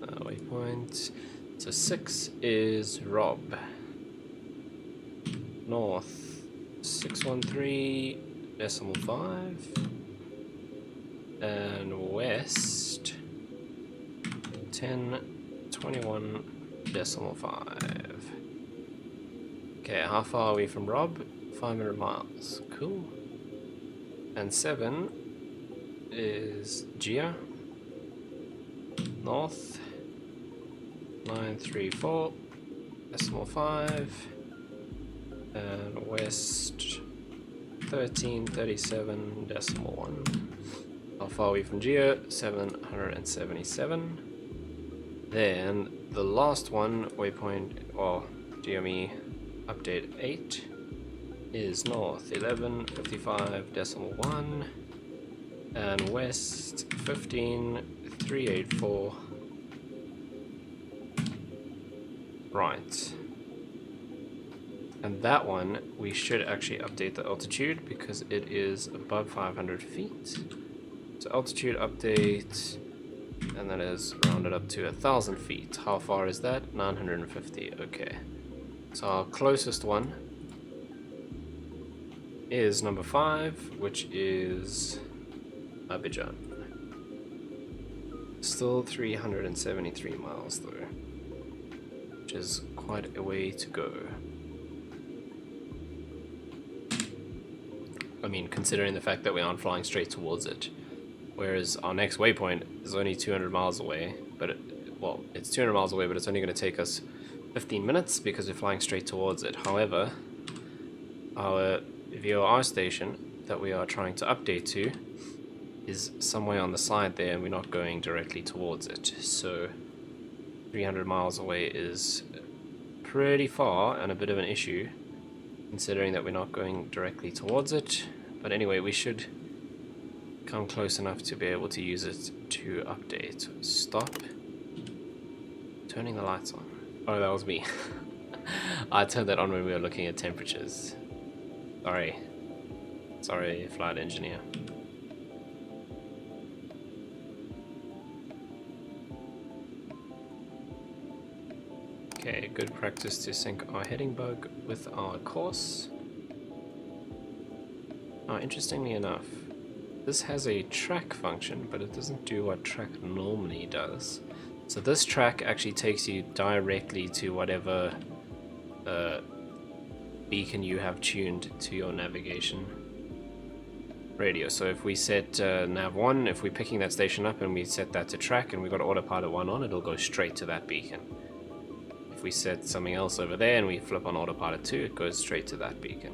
Waypoint. So 6 is Rob. North 613.5. And west 1021.5. Okay, how far are we from Rob? 500 miles. Cool. And 7 is Gia. North 934.5. And west 1337.1. How far are we from Gia? 777. Then the last one, waypoint, or GME update 8, is north 1155.1 and west 15384. Right. And that one, we should actually update the altitude because it is above 500 feet. So altitude update, and that is rounded up to 1,000 feet. How far is that? 950. Okay. So our closest one is number 5, which is Abidjan. Still 373 miles though, which is quite a way to go. I mean, considering the fact that we aren't flying straight towards it. Whereas our next waypoint is only 200 miles away, but well, it's 200 miles away, but it's only going to take us 15 minutes because we're flying straight towards it. However, our VOR station that we are trying to update to is somewhere on the side there, and we're not going directly towards it. So 300 miles away is pretty far and a bit of an issue, considering that we're not going directly towards it. But anyway, we should come close enough to be able to use it to update. Stop. Turning the lights on. Oh, that was me. I turned that on when we were looking at temperatures. Sorry, flight engineer. Okay, good practice to sync our heading bug with our course. Now, interestingly enough, this has a track function, but it doesn't do what track normally does. So this track actually takes you directly to whatever beacon you have tuned to your navigation radio. So if we set nav 1, if we're picking that station up and we set that to track and we got autopilot 1 on, it'll go straight to that beacon. If we set something else over there and we flip on autopilot 2, it goes straight to that beacon.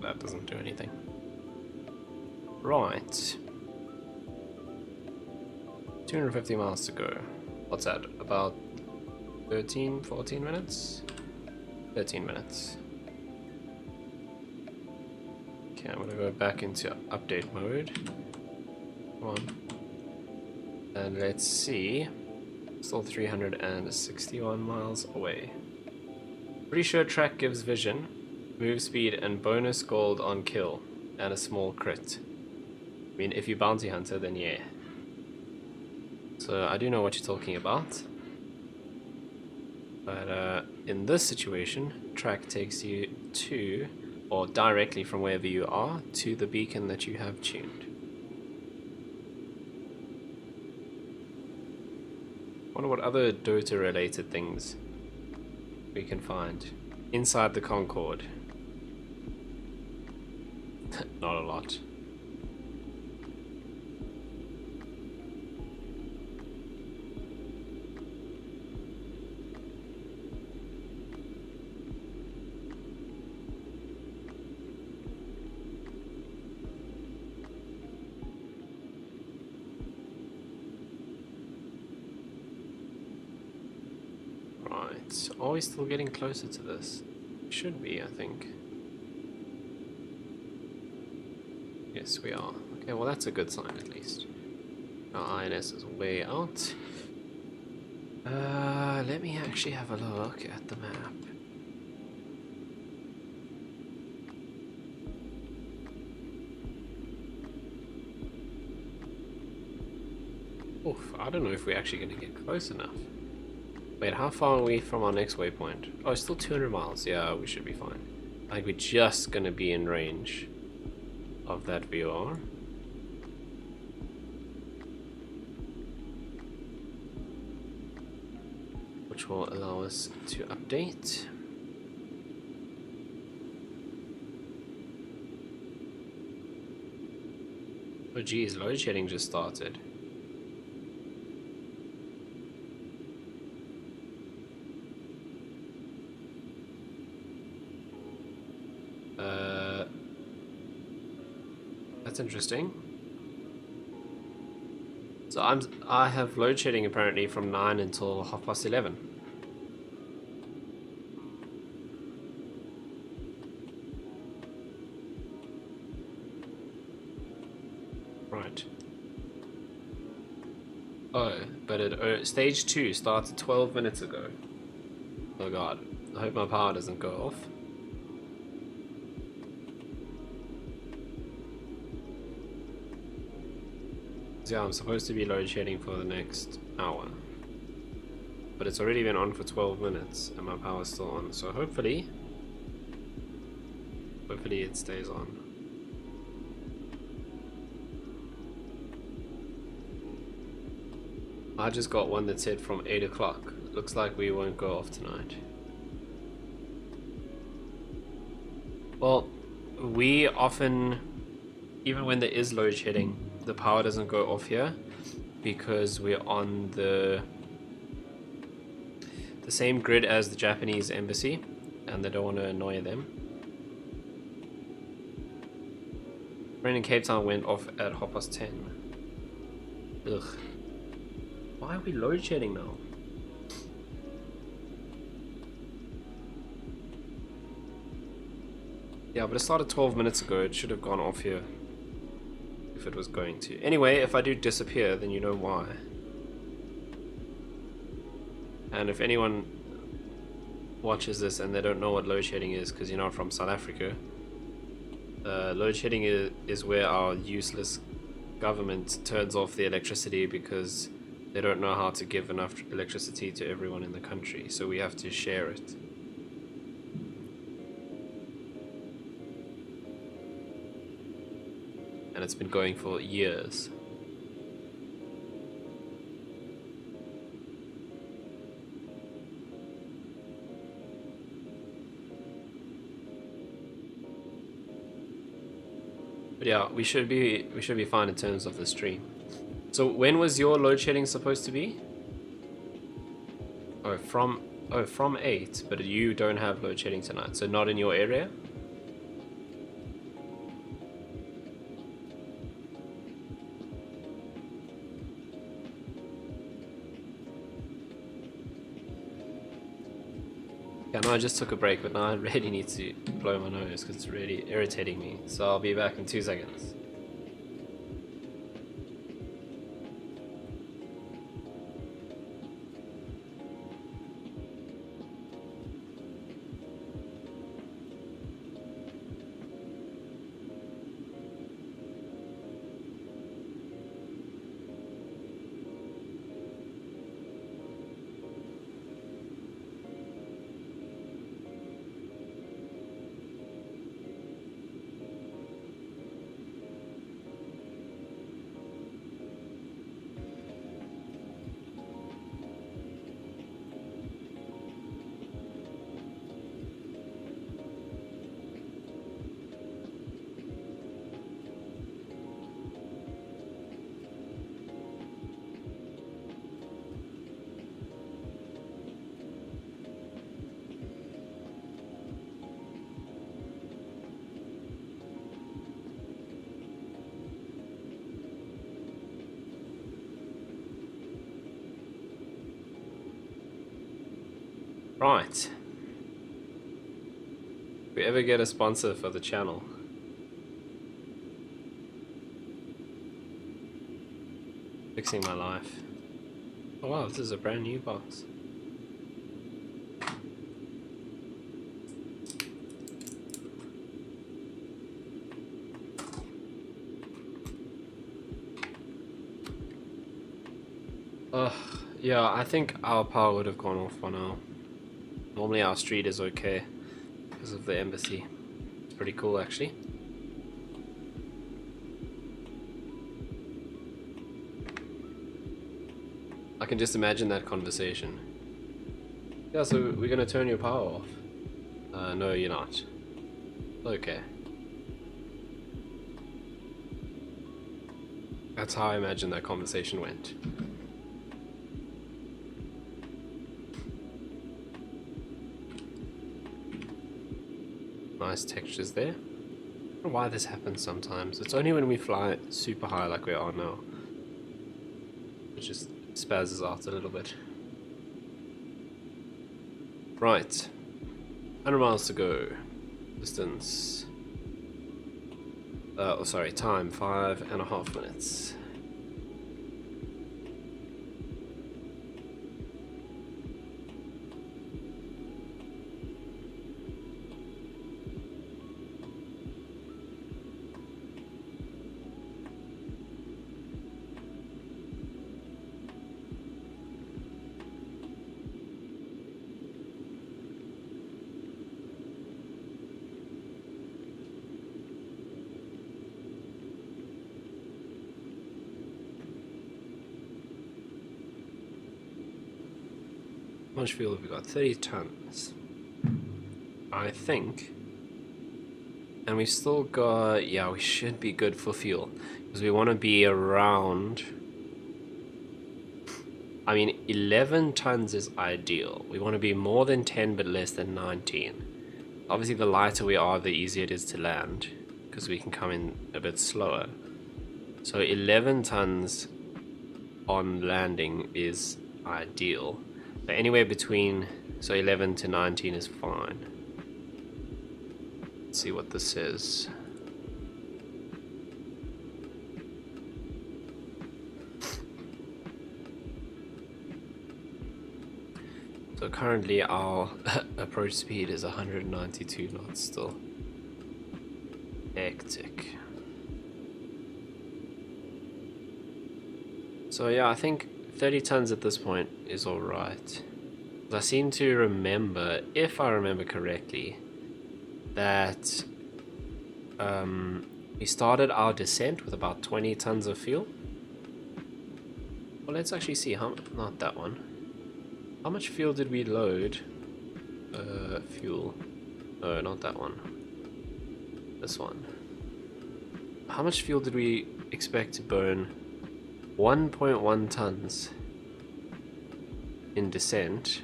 That doesn't do anything. Right. 250 miles to go. What's that? About 13, 14 minutes? 13 minutes. Okay, I'm gonna go back into update mode. Come on. And let's see. Still 361 miles away. Pretty sure track gives vision, move speed, and bonus gold on kill, and a small crit. I mean, if you bounty hunter, then yeah. So I do know what you're talking about. But in this situation, track takes you to, or directly from wherever you are, to the beacon that you have tuned. Wonder what other Dota related things we can find inside the Concorde. Not a lot. Right, are we still getting closer to this? Should be, I think. Yes, we are. Okay, well that's a good sign at least. Our INS is way out. Let me actually have a look at the map. Oof, I don't know if we're actually going to get close enough. Wait, how far are we from our next waypoint? Oh, it's still 200 miles. Yeah, we should be fine. I think we're just going to be in range of that VR. Which will allow us to update. Oh geez, load shedding just started. That's interesting. So I have load shedding apparently from 9 until 11:30. Right. Oh, but stage 2 started 12 minutes ago. Oh god, I hope my power doesn't go off. Yeah, I'm supposed to be load shedding for the next hour, but it's already been on for 12 minutes and my power's still on, so hopefully it stays on. I just got one that said from 8 o'clock. Looks like we won't go off tonight. Well, we often, even when there is load shedding, the power doesn't go off here because we're on the same grid as the Japanese embassy and they don't want to annoy them. Rain in Cape Town went off at 10:30. Ugh. Why are we load shedding now? Yeah, but it started 12 minutes ago. It should have gone off here if it was going to. Anyway, if I do disappear, then you know why. And if anyone watches this and they don't know what load shedding is because you're not from South Africa, load shedding is where our useless government turns off the electricity because they don't know how to give enough electricity to everyone in the country, so we have to share it. And it's been going for years. But yeah, we should be fine in terms of the stream. So when was your load shedding supposed to be? Oh, from 8, but you don't have load shedding tonight, so not in your area? Yeah, no, I just took a break, but now I really need to blow my nose because it's really irritating me. So I'll be back in 2 seconds. Right. If we ever get a sponsor for the channel, fixing my life. Oh wow, this is a brand new box. Yeah, I think our power would have gone off by now. Normally our street is okay because of the embassy. It's pretty cool actually. I can just imagine that conversation. Yeah, so we're gonna turn your power off. No, you're not. Okay. That's how I imagine that conversation went. Nice textures there. I don't know why this happens sometimes. It's only when we fly super high like we are now. It just spazzes out a little bit. Right. 100 miles to go. Distance. Oh, sorry, time 5.5 minutes. How much fuel have we got? 30 tons, I think. And we've still got, yeah, we should be good for fuel because we want to be around, I mean, 11 tons is ideal. We want to be more than 10 but less than 19. Obviously the lighter we are, the easier it is to land because we can come in a bit slower. So 11 tons on landing is ideal. But anywhere between, so 11 to 19 is fine. Let's see what this says. So currently our approach speed is 192 knots still. Hectic. So yeah, I think 30 tons at this point is alright. I seem to remember, if I remember correctly, that we started our descent with about 20 tons of fuel. Well, let's actually see how, not that one. How much fuel did we load? Fuel. No, not that one. This one. How much fuel did we expect to burn? 1.1 tons in descent.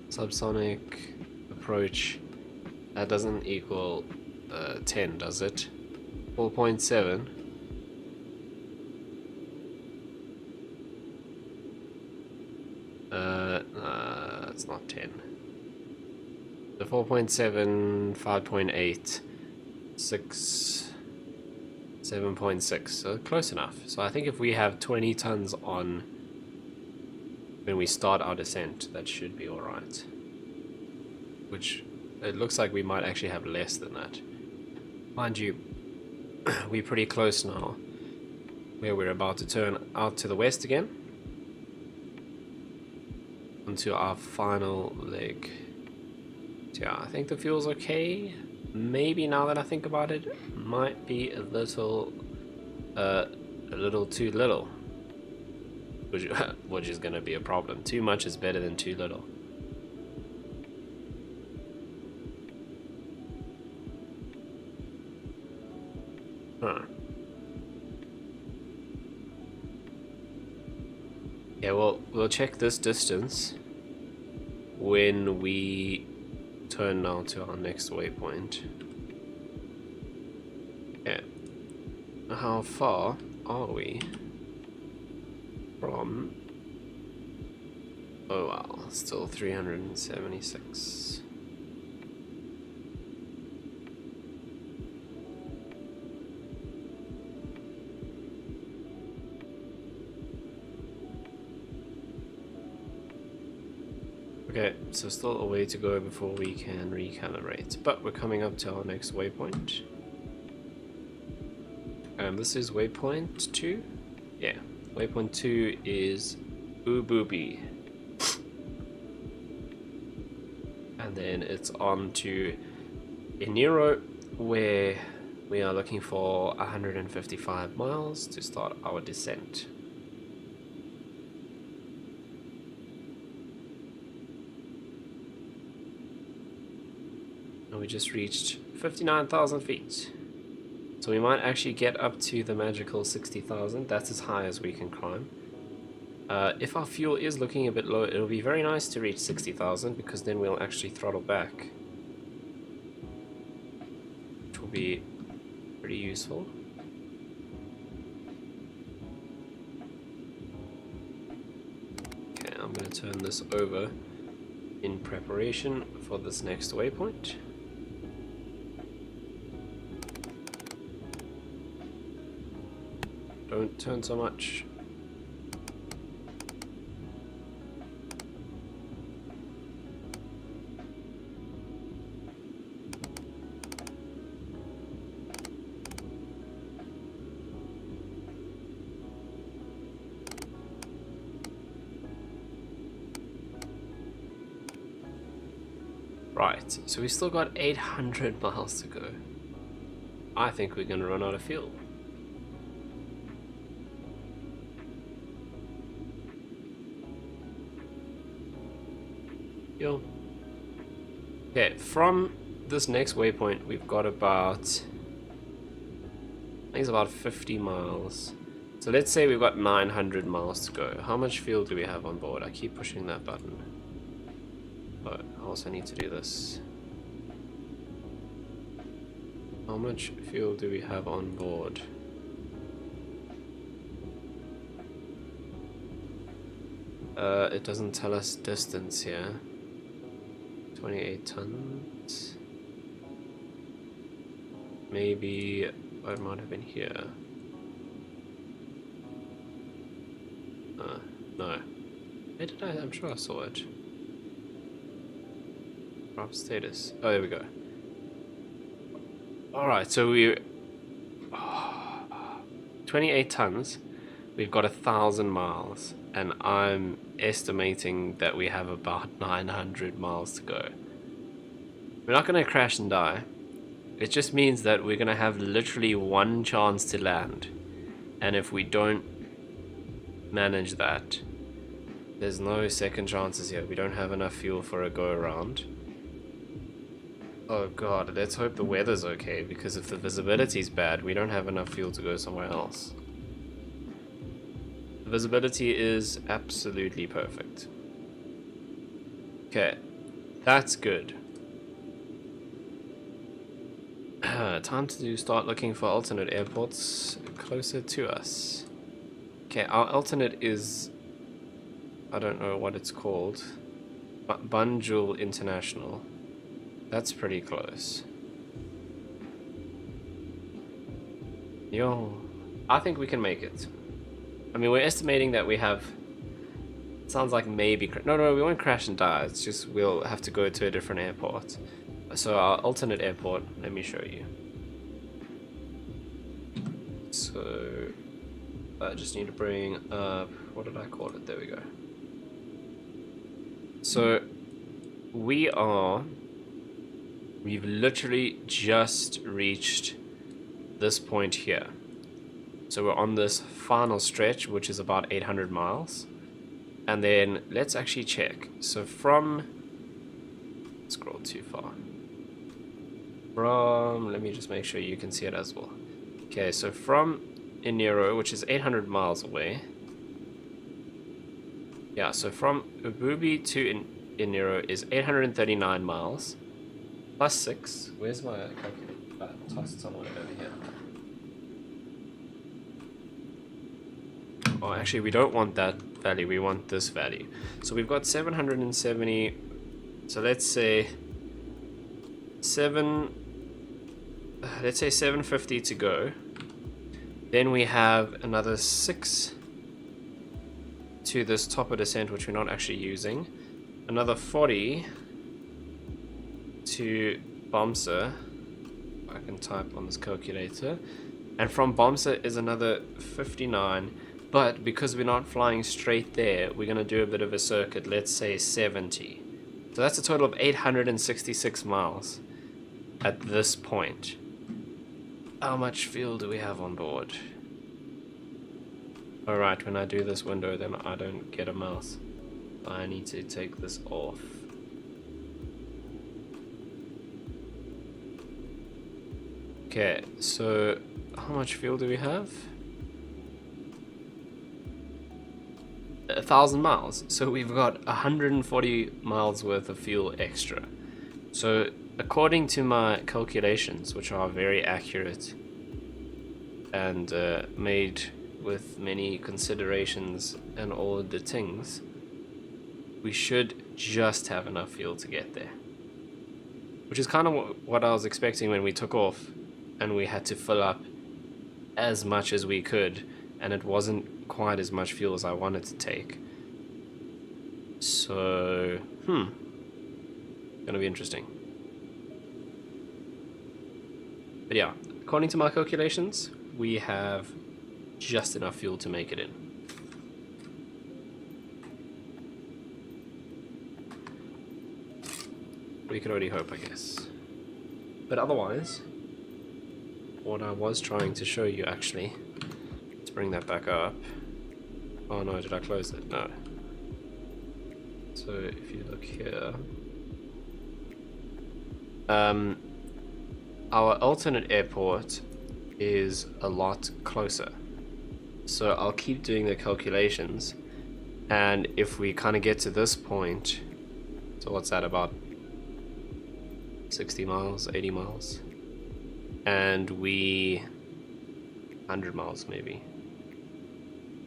Subsonic approach. That doesn't equal 10, does it? 4.7. It's not 10. The 4.7, 5.8, 6, 7.6. So close enough. So I think if we have 20 tons on when we start our descent, that should be alright. Which it looks like we might actually have less than that. Mind you, we're pretty close now, where we're about to turn out to the west again onto our final leg. So yeah, I think the fuel's okay. Maybe now that I think about it, might be a little too little, which is going to be a problem. Too much is better than too little. Huh. Yeah, well, we'll check this distance when we turn now to our next waypoint. Yeah. How far are we from... Oh wow, still 376. Okay, so still a way to go before we can recalibrate, but we're coming up to our next waypoint. This is waypoint 2? Yeah, waypoint 2 is Uboobi. And then it's on to Iniro, where we are looking for 155 miles to start our descent. We just reached 59,000 feet. So we might actually get up to the magical 60,000. That's as high as we can climb. If our fuel is looking a bit low, it'll be very nice to reach 60,000 because then we'll actually throttle back, which will be pretty useful. Okay, I'm going to turn this over in preparation for this next waypoint. Don't turn so much. Right, so we still got 800 miles to go. I think we're going to run out of fuel. Okay, from this next waypoint we've got about, I think it's about 50 miles. So let's say we've got 900 miles to go. How much fuel do we have on board? I keep pushing that button. But I also need to do this. How much fuel do we have on board? It doesn't tell us distance here. 28 tons. Maybe it might have been here. No. Where did I? I'm sure I saw it. Drop status. Oh, there we go. Alright, so we're 28 tons. We've got 1,000 miles, and I'm estimating that we have about 900 miles to go. We're not going to crash and die. It just means that we're going to have literally one chance to land. And if we don't manage that, there's no second chances here. We don't have enough fuel for a go around. Oh god, let's hope the weather's okay, because if the visibility's bad, we don't have enough fuel to go somewhere else. The visibility is absolutely perfect. Okay, that's good. Time to start looking for alternate airports closer to us. Okay, our alternate is... I don't know what it's called. Banjul International. That's pretty close. Yo, I think we can make it. I mean, we're estimating that we have... Sounds like maybe... No, we won't crash and die. It's just we'll have to go to a different airport. So our alternate airport, let me show you. So... I just need to bring up... What did I call it? There we go. So... We've literally just reached this point here. So we're on this final stretch, which is about 800 miles. And then let's actually check. So from... Scroll too far. From... Let me just make sure you can see it as well. Okay, so from Inero, which is 800 miles away. Yeah, so from Ububi to Inero is 839 miles. Plus 6. Where's my calculator? Tossed somewhere over here. Oh, actually, we don't want that value. We want this value. So we've got 770. So let's say 750 to go. Then we have another 6 to this top of descent, which we're not actually using. Another 40 to Bomsa. I can type on this calculator. And from Bomsa is another 59. But because we're not flying straight there, we're going to do a bit of a circuit. Let's say 70. So that's a total of 866 miles at this point. How much fuel do we have on board? Alright, when I do this window, then I don't get a mouse. I need to take this off. Okay, so how much fuel do we have? 1,000 miles. So we've got 140 miles worth of fuel extra. So according to my calculations, which are very accurate and made with many considerations and all the things, we should just have enough fuel to get there. Which is kind of what I was expecting when we took off and we had to fill up as much as we could, and it wasn't quite as much fuel as I wanted to take. So, gonna be interesting. But yeah, according to my calculations, we have just enough fuel to make it in. We can only hope, I guess. But otherwise, what I was trying to show you actually, let's bring that back up. Oh no, did I close it? No. So if you look here, our alternate airport is a lot closer. So I'll keep doing the calculations, and if we kind of get to this point, so what's that, about 60 miles, 80 miles, and 100 miles maybe.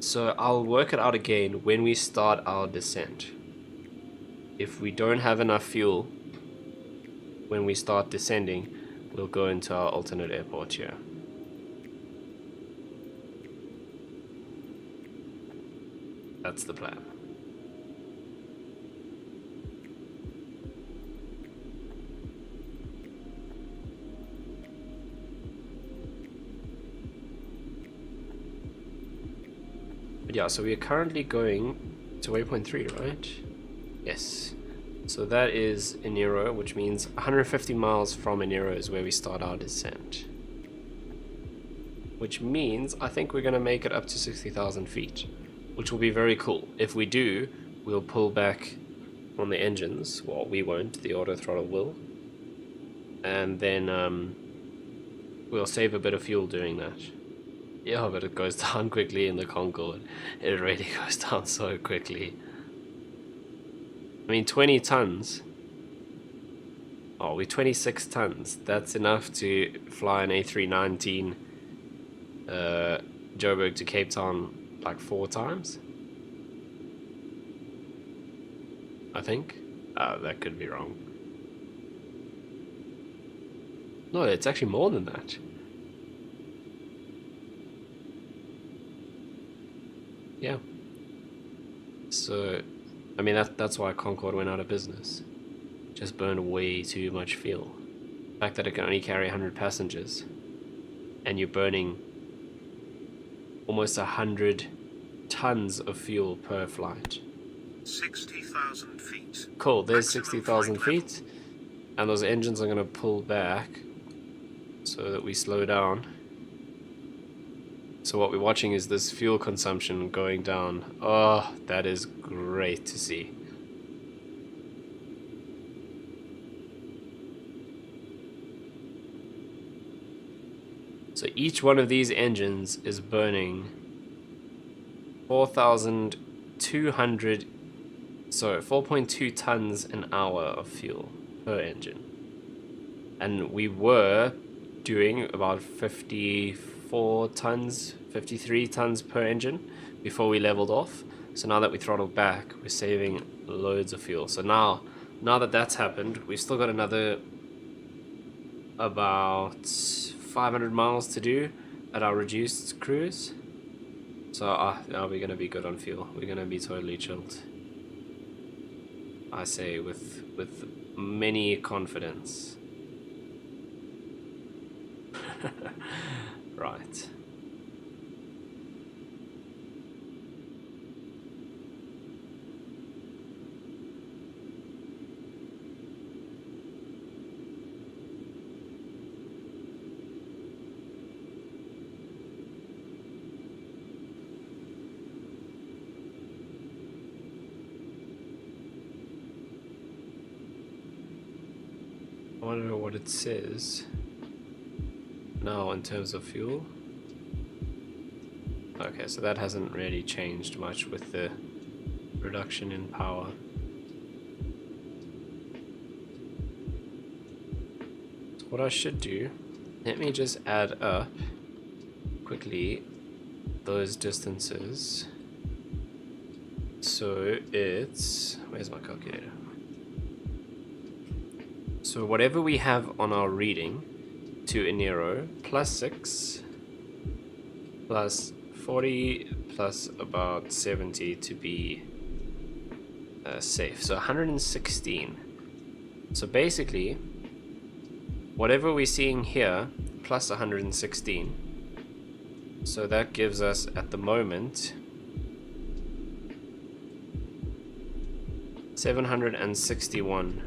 So I'll work it out again when we start our descent. If we don't have enough fuel when we start descending, we'll go into our alternate airport here. That's the plan. But yeah, so we are currently going to waypoint 3, right? Yes. So that is Enero, which means 150 miles from Enero is where we start our descent. Which means I think we're going to make it up to 60,000 feet, which will be very cool. If we do, we'll pull back on the engines. Well, we won't, the auto throttle will. And then we'll save a bit of fuel doing that. Yeah, but it goes down quickly in the Concorde. It really goes down so quickly. I mean, 20 tons. Oh, we're 26 tons. That's enough to fly an A319 Joburg to Cape Town like 4 times. I think. That could be wrong. No, it's actually more than that. Yeah. So, I mean, that's why Concorde went out of business. Just burned way too much fuel. The fact that it can only carry 100 passengers, and you're burning almost 100 tons of fuel per flight.
60,000 feet.
Cool, there's
Maximum
60,000
flight
feet, and those engines are going to pull back so that we slow down. So what we're watching is this fuel consumption going down. Oh, that is great to see. So each one of these engines is burning 4.2 tons an hour of fuel per engine. And we were doing about 54 tons, 53 tons per engine before we leveled off. So now that we throttled back, we're saving loads of fuel. So now that that's happened, we've still got another about 500 miles to do at our reduced cruise. So now we're going to be good on fuel. We're going to be totally chilled. I say with many confidence. Right. I want to know what it says now in terms of fuel. Okay, so that hasn't really changed much with the reduction in power. So what I should do, let me just add up quickly those distances. So it's, where's my calculator? So whatever we have on our reading to Enero, plus 6, plus 40, plus about 70 to be safe. So 116. So basically, whatever we're seeing here, plus 116. So that gives us, at the moment, 761.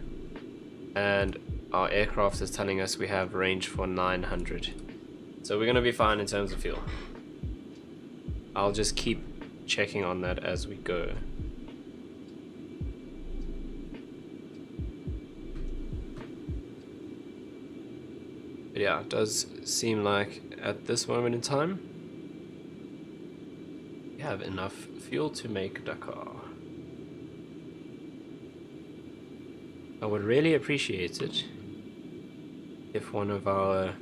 And our aircraft is telling us we have range for 900. So we're going to be fine in terms of fuel. I'll just keep checking on that as we go. But yeah, it does seem like at this moment in time we have enough fuel to make Dakar. I would really appreciate it if one of our...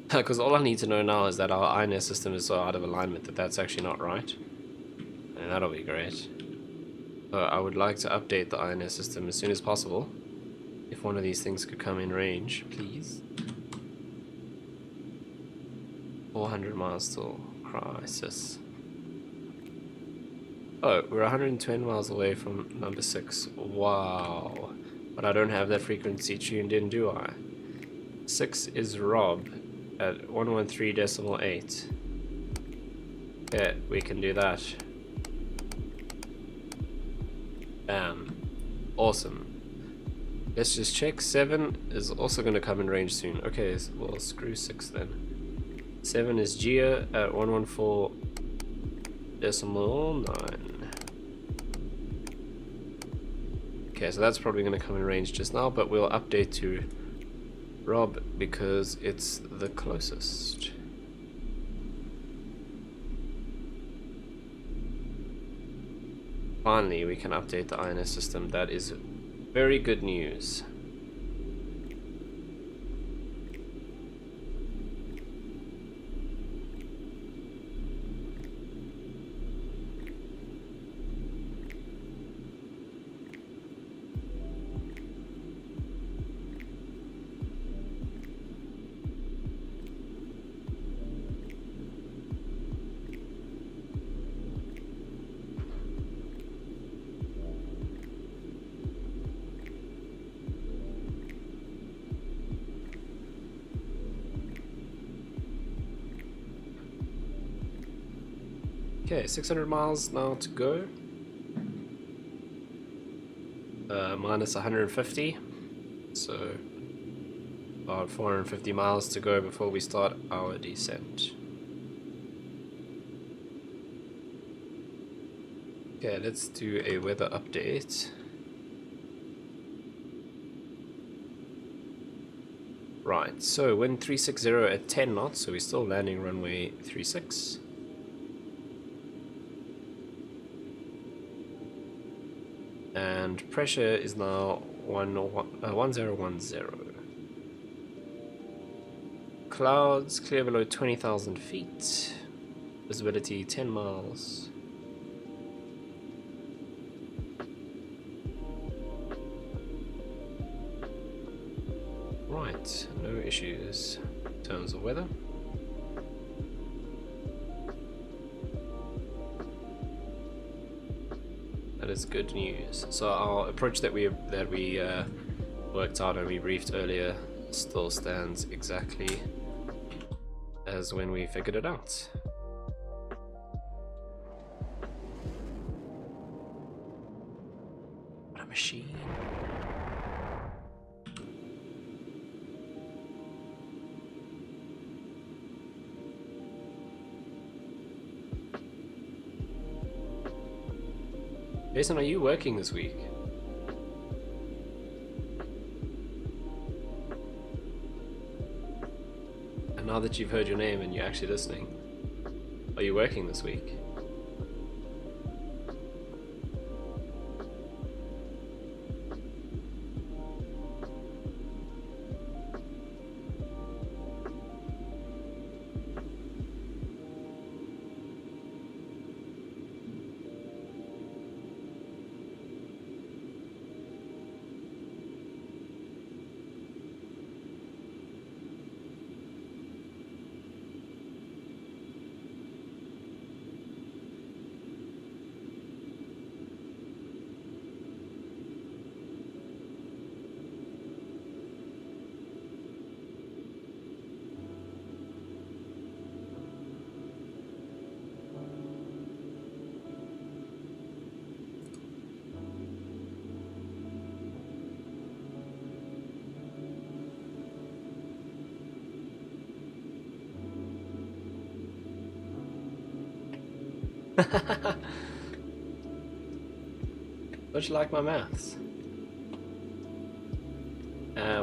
Because all I need to know now is that our iron system is so out of alignment that that's actually not right. And that'll be great. So I would like to update the iron system as soon as possible. If one of these things could come in range, please. 400 miles till crisis. Oh, we're 110 miles away from number 6. Wow. But I don't have that frequency tuned in, do I? 6 is Rob at 113.8. Okay, we can do that. Bam. Awesome. Let's just check. 7 is also going to come in range soon. Okay, so we'll screw 6 then. 7 is Geo at 114.9. Okay, so that's probably going to come in range just now, but we'll update to Rob because it's the closest. Finally, we can update the INS system. That is very good news. Okay, 600 miles now to go. Minus 150. So about 450 miles to go before we start our descent. Okay, let's do a weather update. Right, so wind 360 at 10 knots, so we're still landing runway 36. And pressure is now 1010. Clouds clear below 20,000 feet. Visibility 10 miles. Right, no issues in terms of weather. That is good news. So our approach that we worked out and we briefed earlier still stands exactly as when we figured it out. What a machine. Jason, are you working this week? And now that you've heard your name and you're actually listening, are you working this week? Don't you like my maths?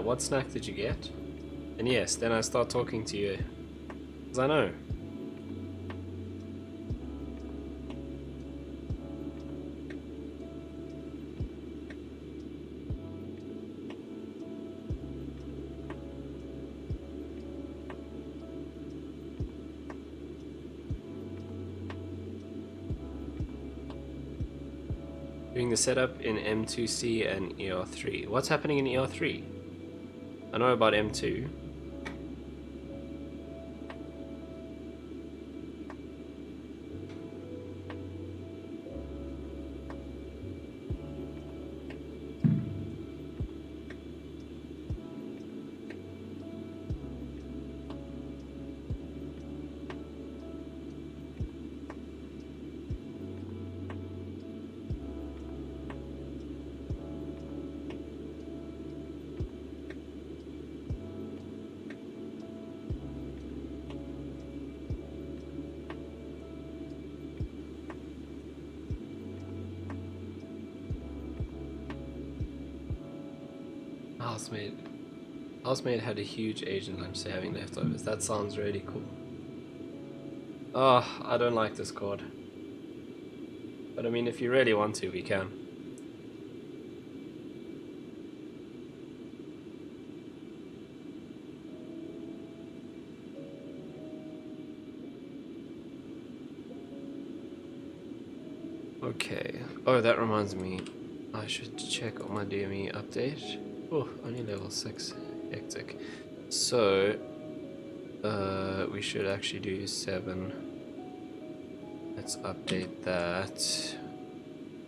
What snack did you get? And yes, then I start talking to you. Because I know. Doing the setup in M2C and ER3. What's happening in ER3? I know about M2. Housemaid. Housemaid had a huge Asian lunch they're having leftovers. That sounds really cool. Oh, I don't like this chord. But I mean, if you really want to, we can. Okay. Oh, that reminds me. I should check on my DME update. Oh, only level 6. Hectic. So, we should actually do 7. Let's update that.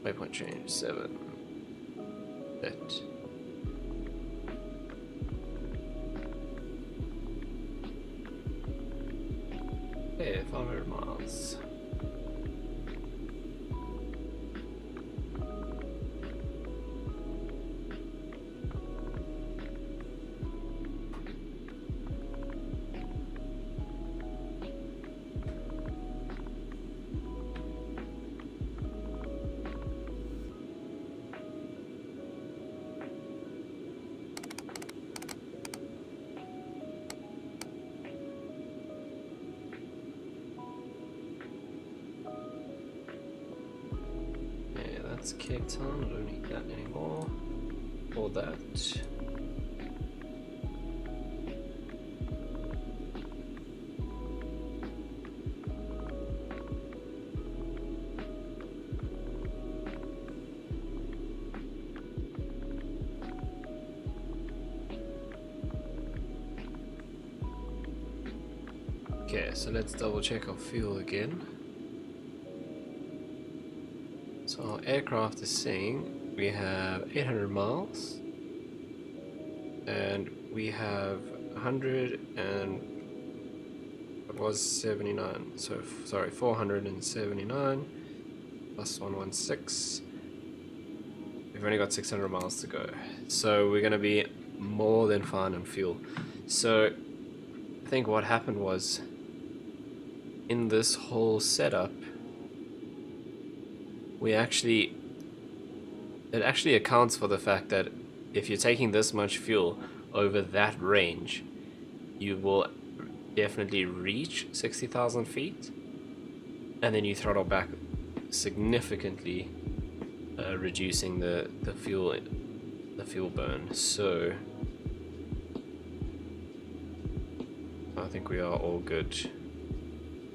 Waypoint change 7. That. Okay, 500 miles. That's Cape Town, I don't need that anymore. Or that. Okay, so let's double check our fuel again. So our aircraft is saying we have 800 miles and we have 100 and it was 79, so sorry, 479 plus 116. We've only got 600 miles to go, so we're gonna be more than fine on fuel. So I think what happened was, in this whole setup, it actually accounts for the fact that if you're taking this much fuel over that range, you will definitely reach 60,000 feet, and then you throttle back significantly, reducing the fuel burn. So I think we are all good.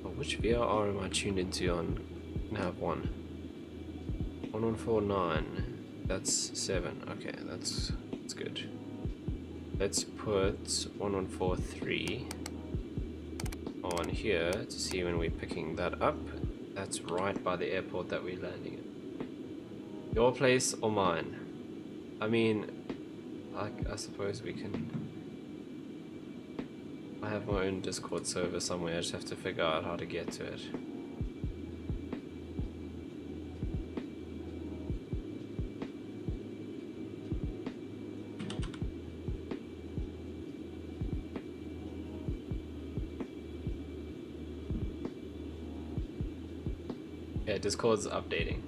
Oh, which VRR am I tuned into on nav 1? 1149. That's 7. Okay, that's good. Let's put 1143 on here to see when we're picking that up. That's right by the airport that we're landing at. Your place or mine? I mean, I suppose we can. I have my own Discord server somewhere. I just have to figure out how to get to it. Yeah, Discord's updating.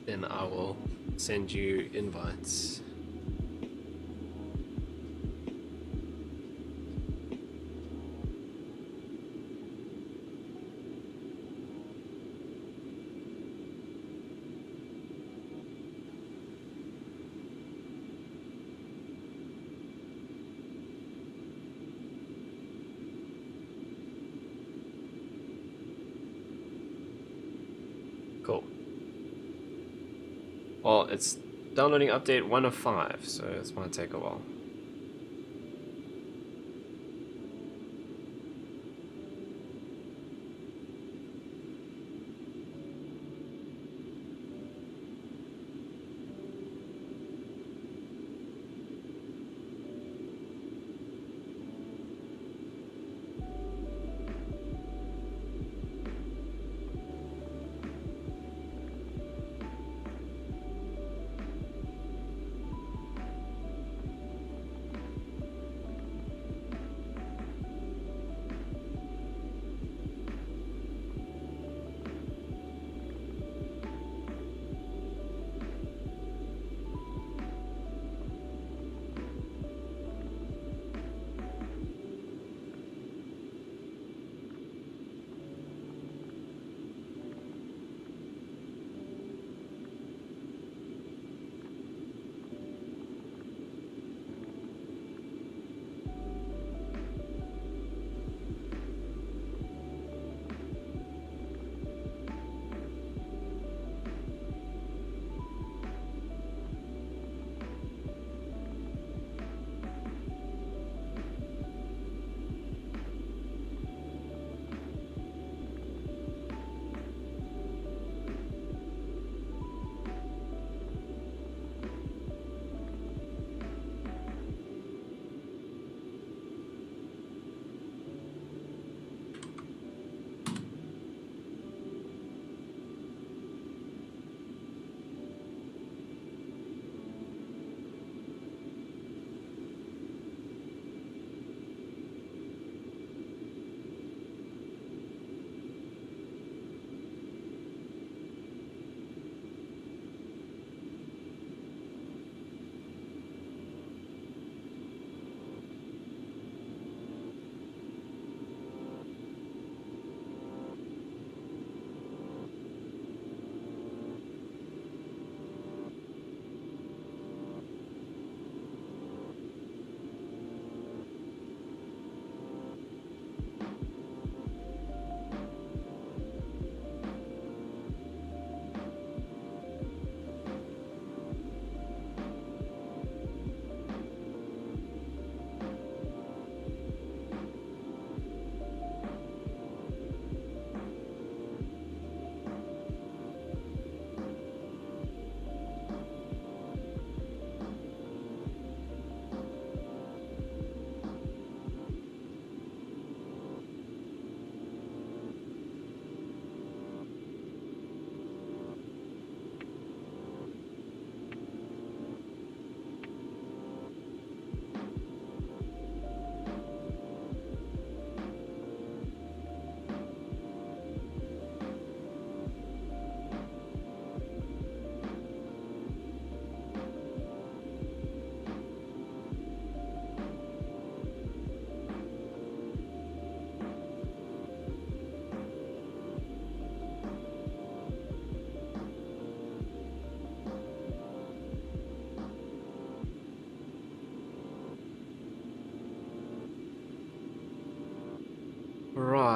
Then I will send you invites. Cool. Well, it's downloading update 1 of 5, so it's might take a while.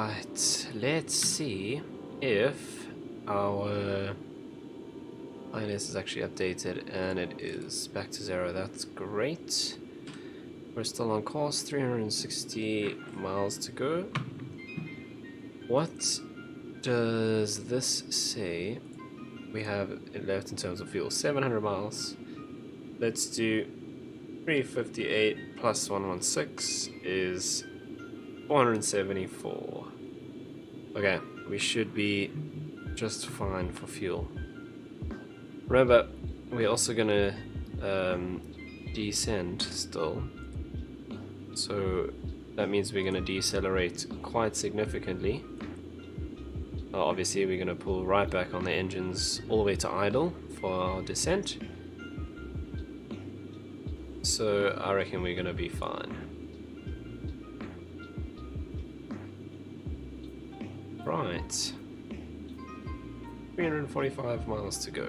Right, let's see if our INS is actually updated, and it is back to 0. That's great. We're still on course, 360 miles to go. What does this say we have left in terms of fuel? 700 miles. Let's do 358 plus 116 is 474. Okay, we should be just fine for fuel. Remember, we're also gonna descend still, so that means we're gonna decelerate quite significantly. Obviously we're gonna pull right back on the engines all the way to idle for our descent, so I reckon we're gonna be fine. Right, 345 miles to go.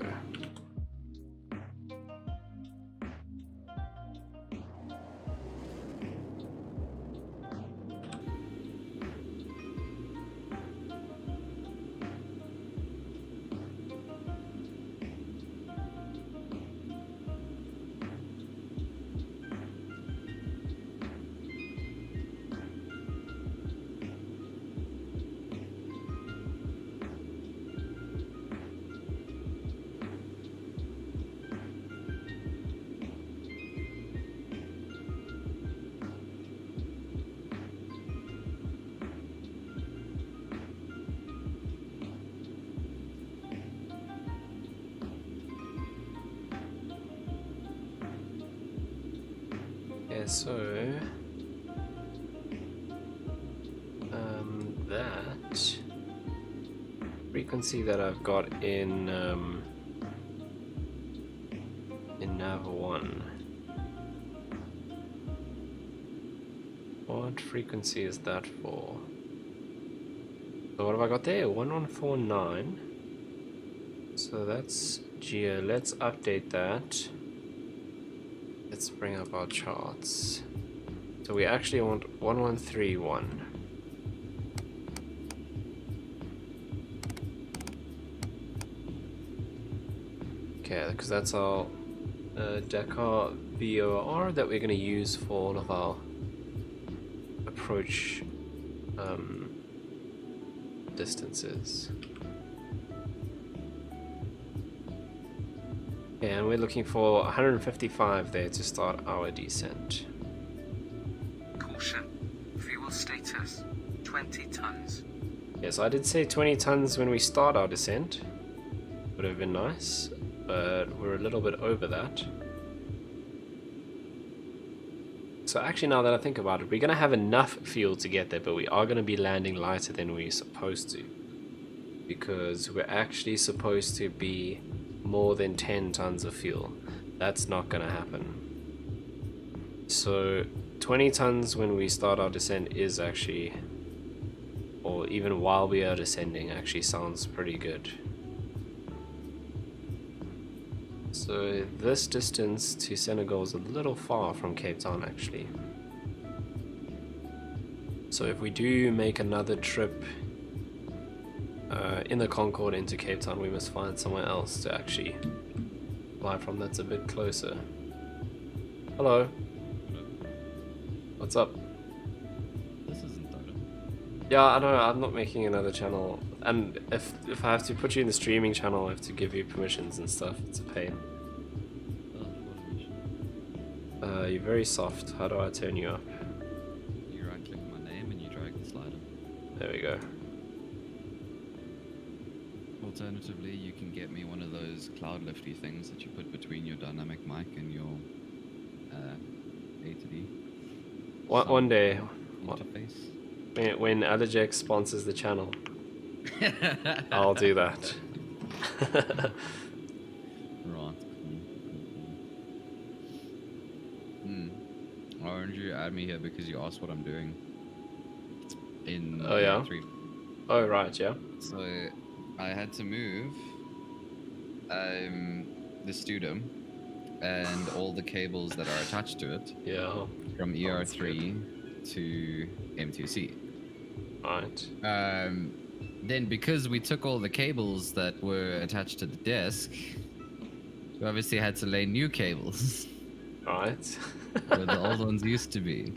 So that frequency that I've got in nav 1, what frequency is that for? So what have I got there? 1149. So that's geo. Let's update that. Let's bring up our charts. So we actually want 1131. Okay, because that's our Dakar VOR that we're going to use for all of our approach distances. And we're looking for 155 there to start our descent.
Caution. Fuel status 20 tons.
Yes, I did say 20 tons when we start our descent. Would have been nice, but we're a little bit over that. So actually, now that I think about it, we're going to have enough fuel to get there, but we are going to be landing lighter than we're supposed to. Because we're actually supposed to be more than 10 tons of fuel. That's not gonna happen. So 20 tons when we start our descent is actually, or even while we are descending, actually sounds pretty good. So this distance to Senegal is a little far from Cape Town actually. So if we do make another trip in the Concorde into Cape Town, we must find somewhere else to actually fly from that's a bit closer. Hello. What's up?
This isn't Dota.
Yeah, I know, I'm not making another channel, and if I have to put you in the streaming channel, I have to give you permissions and stuff. It's a pain. You're very soft. How do I turn you up?
You right click my name and you drag the slider.
There we go.
Alternatively, you can get me one of those cloud lifty things that you put between your dynamic mic and your A to D.
One day,
Interface.
when Allergex sponsors the channel, I'll do that.
Right. Orange, you add me here because you asked what I'm doing. In
Oh yeah?
3.
Oh right, yeah.
So I had to move the Studum and all the cables that are attached to it
Yeah.
from ER3 to M2C.
Right.
Then because we took all the cables that were attached to the desk, we obviously had to lay new cables
Right.
where the old ones used to be.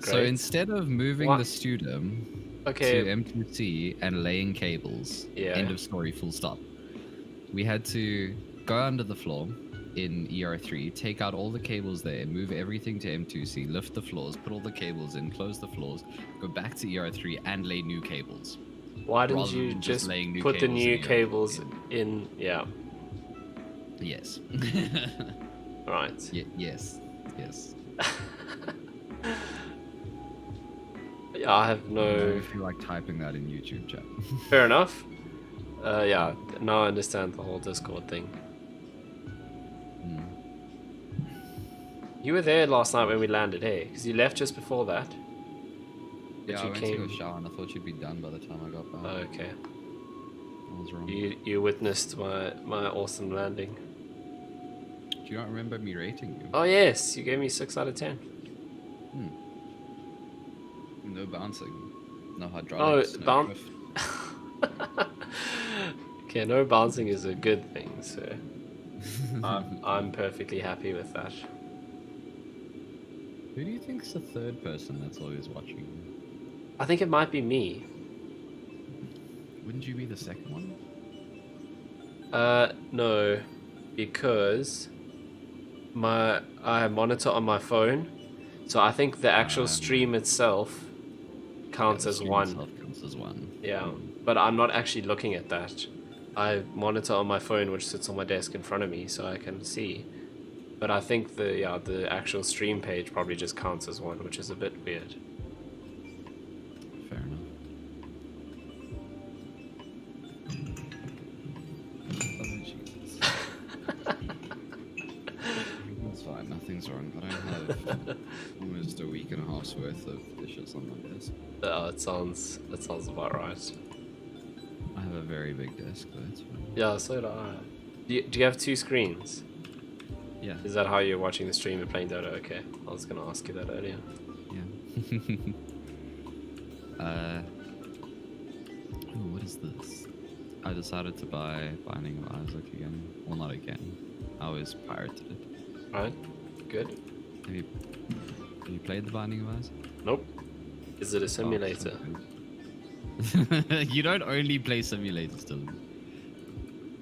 So
Great.
instead of moving
What?
the studum
Okay.
to M2C and laying cables,
Yeah.
end of story, full stop, we had to go under the floor in ER3, take out all the cables there, move everything to M2C, lift the floors, put all the cables in, close the floors, go back to ER3 and lay new cables.
Why didn't
rather
you
than
just
laying new
put the
cables
new
in
cables
ER3.
in? Yeah.
Yes.
Right.
Yes. Yes.
Yeah, I have
I don't know
no.
if you like typing that in YouTube chat.
Fair enough. Yeah. Now I understand the whole Discord thing. You were there last night when we landed, hey? Because you left just before that. But
Yeah, I
you
went
came.
to go shower and I thought you'd be done by the time I got back.
Oh, okay.
I was wrong.
You witnessed my awesome landing.
Do you not remember me rating you?
Oh yes, you gave me 6 out of 10.
No bouncing. No hydraulics. No
bounce.
drift.
Okay, no bouncing is a good thing, so I'm perfectly happy with that.
Who do you think's the third person that's always watching you?
I think it might be me.
Wouldn't you be the second one?
No, because I monitor on my phone, so I think the actual stream itself counts
the
as
stream
one.
itself counts as one.
Yeah, but I'm not actually looking at that. I monitor on my phone, which sits on my desk in front of me, so I can see. But I think the actual stream page probably just counts as one, which is a bit weird.
Fair enough. Oh, Jesus. That's fine, nothing's wrong. I don't have almost a week and a half's worth of dishes on my desk.
That sounds about right.
I have a very big desk, though. It's fine.
Yeah, so do I. Do you have 2 screens?
Yeah.
Is that how you're watching the stream and playing Dota? Okay, I was gonna ask you that earlier.
Yeah. Ooh, what is this? I decided to buy Binding of Isaac again. Well, not again. I always pirated it.
Right, good.
Have you played the Binding of Isaac?
Nope. Is it a
Oh,
simulator?
so good. You don't only play simulators, Dylan.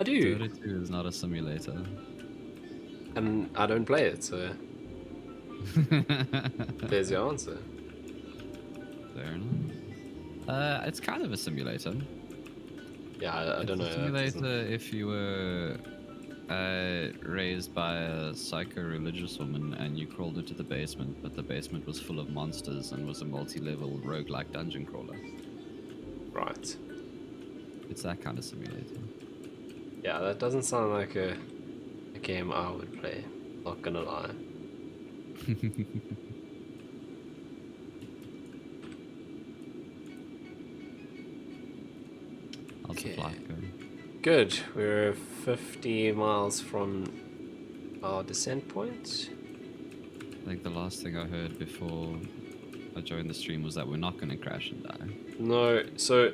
I do,
Dota 2 is not a simulator.
and I don't play it, so there's your answer.
Fair enough. It's kind of a simulator.
Yeah, I don't know.
It's a
that doesn't-
simulator if you were raised by a psycho-religious woman and you crawled into the basement, but the basement was full of monsters and was a multi-level roguelike dungeon crawler.
Right.
It's that kind of simulator.
Yeah, that doesn't sound like a game I would play. Not gonna lie.
How's the flight going?
Good. We're 50 miles from our descent point.
I think the last thing I heard before I joined the stream was that we're not going to crash and die.
No, so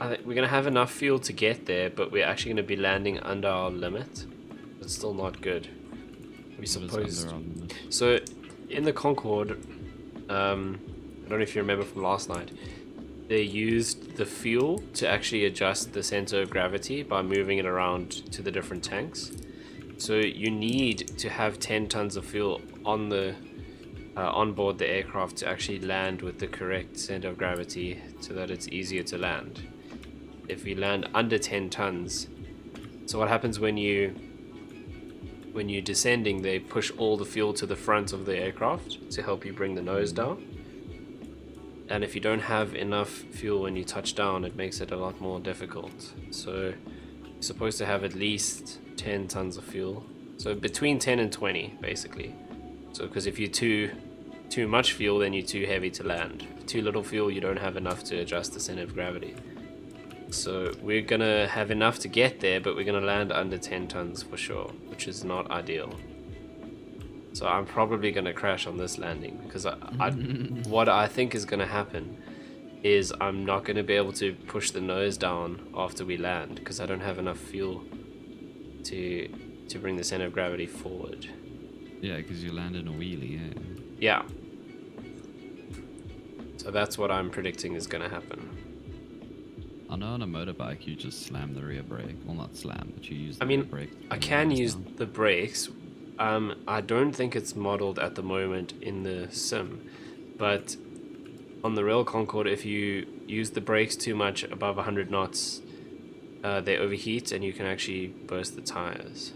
I think we're gonna have enough fuel to get there, but we're actually gonna be landing under our limit. It's still not good. We
What is
supposed.
under our limit?
So in the Concorde, I don't know if you remember from last night, they used the fuel to actually adjust the center of gravity by moving it around to the different tanks. So you need to have 10 tons of fuel on the on board the aircraft to actually land with the correct center of gravity so that it's easier to land. If we land under 10 tons, so what happens when you're descending, they push all the fuel to the front of the aircraft to help you bring the nose down. And if you don't have enough fuel when you touch down, it makes it a lot more difficult. So you're supposed to have at least 10 tons of fuel. So between 10 and 20, basically. So because if you're too much fuel, then you're too heavy to land. Too little fuel, you don't have enough to adjust the center of gravity. So we're gonna have enough to get there, but we're gonna land under 10 tons for sure, which is not ideal. So I'm probably gonna crash on this landing because what I think is gonna happen is I'm not going to be able to push the nose down after we land because I don't have enough fuel to bring the center of gravity forward.
Yeah, because you land in a wheelie, yeah.
Yeah. So that's what I'm predicting is going to happen.
I know on a motorbike you just slam the rear brake. Well, not slam, but you use the
I
rear
mean,
brake.
I can use the brakes. I don't think it's modeled at the moment in the sim, but on the Rail Concorde, if you use the brakes too much above 100 knots, they overheat and you can actually burst the tires.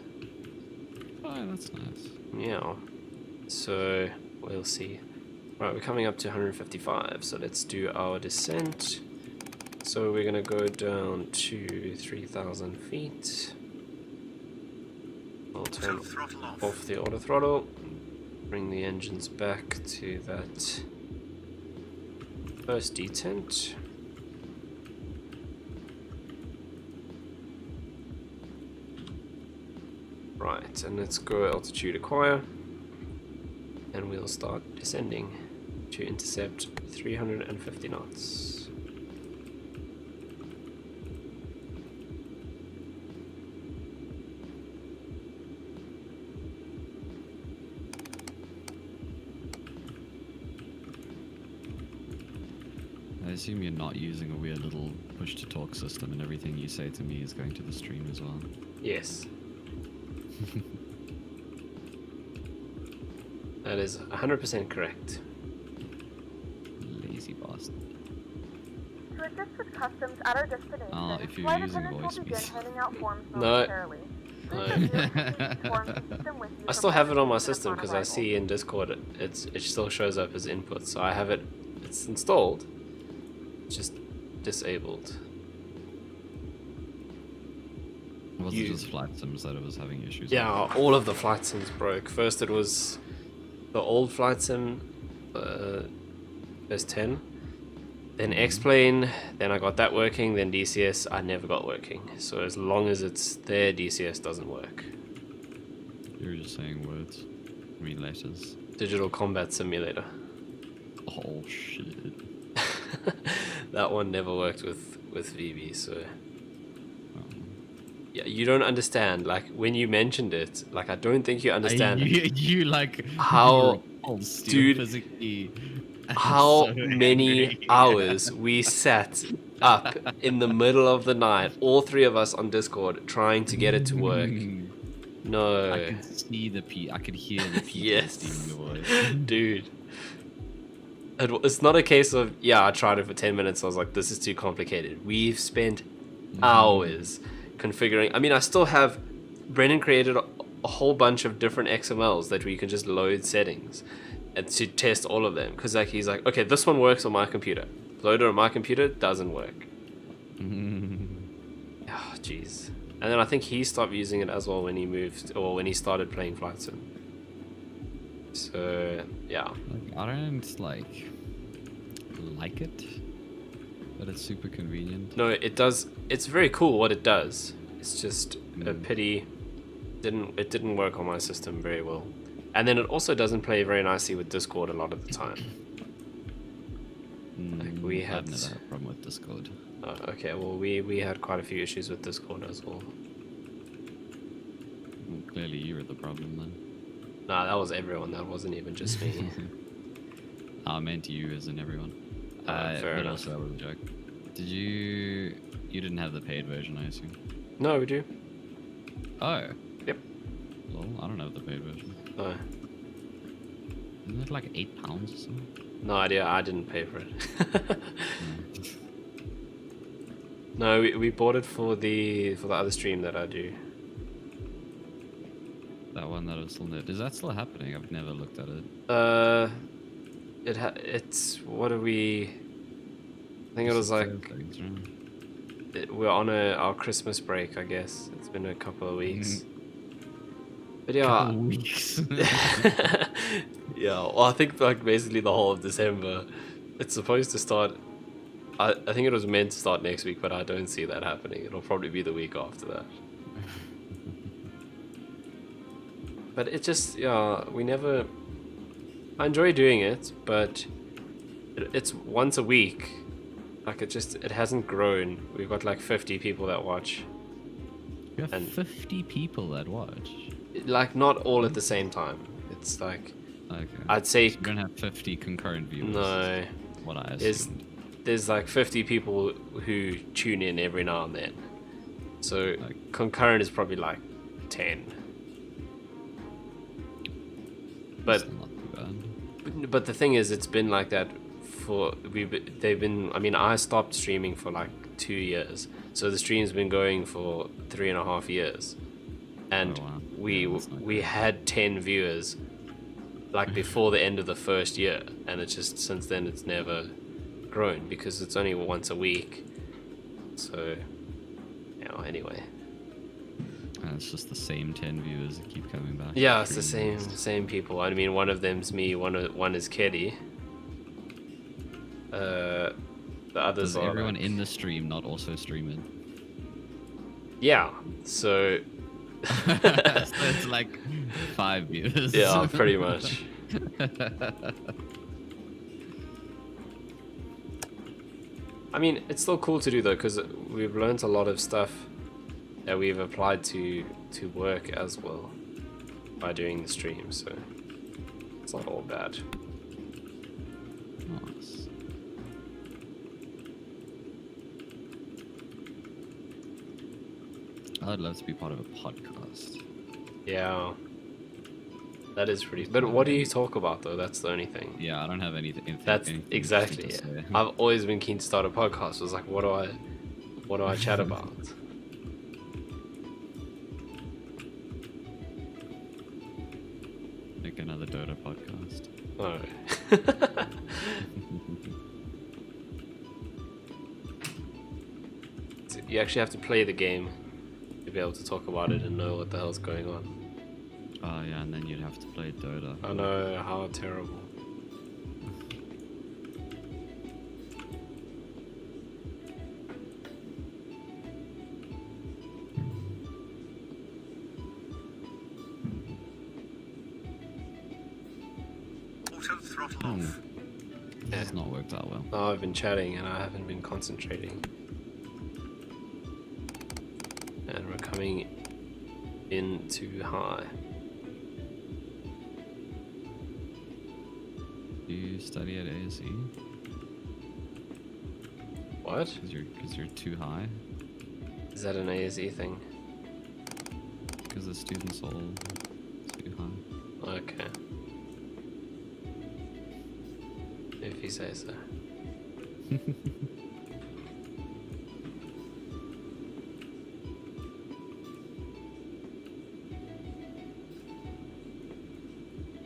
Oh, that's nice.
Yeah. So we'll see. Right, we're coming up to 155, so let's do our descent. So we're gonna go down to 3,000 feet. I'll turn off the auto throttle, bring the engines back to that first detent. Right, and let's go altitude acquire, and we'll start descending to intercept 350 knots.
I assume you're not using a weird little push-to-talk system and everything you say to me is going to the stream as well.
Yes. That is 100% correct.
Lazy bastard.
To assist with customs at our destination,
Oh, if you're
flight
using
attendants
voice,
will begin
please.
handing out forms
No.
momentarily.
No.
Please review and complete these forms and keep them with you
I
for
still have it on my
presentation
system
upon
because I
arrival.
see in Discord it still shows up as input, so I have it. It's installed, just disabled.
Was it just flight sims that it was having issues with?
Yeah, all of the flight sims broke. First it was the old flight sim, first 10, then X-Plane, then I got that working, then DCS I never got working. So as long as it's there, DCS doesn't work.
You were just saying words. I mean letters.
Digital Combat Simulator.
Oh shit.
That one never worked with VB, so...
Oh.
Yeah, you don't understand. Like, when you mentioned it, like, I don't think you understand
You like
how,
dude,
dude,
physically
how
so
many
angry.
hours we sat up in the middle of the night, all three of us on Discord, trying to get it to work. No.
I could see the I could hear the PTSD
Yes.
in your voice.
Dude. It's not a case of, yeah, I tried it for 10 minutes, I was like, this is too complicated. We've spent hours configuring. I mean, I still have... Brennan created a whole bunch of different XMLs that we can just load settings and to test all of them. Because like, he's like, okay, this one works on my computer. Load it on my computer, doesn't work. Oh, jeez. And then I think he stopped using it as well when he moved, or when he started playing Flight Sim. So, yeah.
Like, I don't like it, but it's super convenient.
No, it does. It's very cool what it does. It's just a pity it didn't work on my system very well. And then it also doesn't play very nicely with Discord a lot of the time. Like we had...
I've never had a problem with Discord.
Oh, okay, well we had quite a few issues with Discord as well.
Well, clearly you were the problem then.
Nah, that was everyone. That wasn't even just me.
I meant you as in everyone.
Fair
but
enough.
also that was a joke. Did you didn't have the paid version, I assume?
No, we do.
Oh.
Yep.
Lol, I don't have the paid version.
No.
Isn't it like £8 or something?
No idea. I didn't pay for it. No, we bought it for the other stream that I do.
That one that was still there. Is that still happening? I've never looked at it.
It's what are we? I think it was like
Thursdays, right?
we're on our Christmas break. I guess it's been a couple of weeks. But yeah,
Couple weeks.
yeah. Well, I think like basically the whole of December. It's supposed to start. I think it was meant to start next week, but I don't see that happening. It'll probably be the week after that. But it just, yeah, we never... I enjoy doing it, but it's once a week, Like it hasn't grown. We've got like 50 people that watch.
You have
And-
50 people that watch.
Like not all at the same time. It's like
Okay.
I'd say
You don't have 50 concurrent viewers.
no.
What I
There's
assumed.
there's like 50 people who tune in every now and then. So
Like-
concurrent is probably like 10. But
Still not too bad.
But the thing is, it's been like that for they've been. I mean, I stopped streaming for like 2 years, so the stream's been going for 3.5 years, and
Oh, wow.
we
Yeah, that's not
we
good.
had 10 viewers, like before the end of the first year, and it's just since then it's never grown because it's only once a week. So, anyway.
And it's just the same 10 viewers that keep coming back.
Yeah, it's the
Streaming.
same people. I mean, one of them's me, one is Keddy. The others
Does
are
everyone
like-
in the stream not also stream it?
Yeah, so
So it's like 5 viewers.
yeah, pretty much. I mean, it's still cool to do though, because we've learned a lot of stuff that we've applied to work as well by doing the stream. So it's not all bad.
Nice. I'd love to be part of a podcast.
Yeah, that is pretty. But what do you talk about though? That's the only thing.
Yeah, I don't have anything.
That's
anything
exactly
to
it.
say.
I've always been keen to start a podcast. I was like, what do I chat about?
Make another Dota podcast.
Oh. So you actually have to play the game to be able to talk about it and know what the hell's going on.
Oh yeah, and then you'd have to play Dota.
I know, how terrible.
Auto throttle
Hmm.
off.
This has not worked out well.
Now I've been chatting and I haven't been concentrating. And we're coming in too high.
Do you study at ASE?
What?
Because you're too high?
Is that an ASE thing?
Because the students all too high.
Okay. If you say so.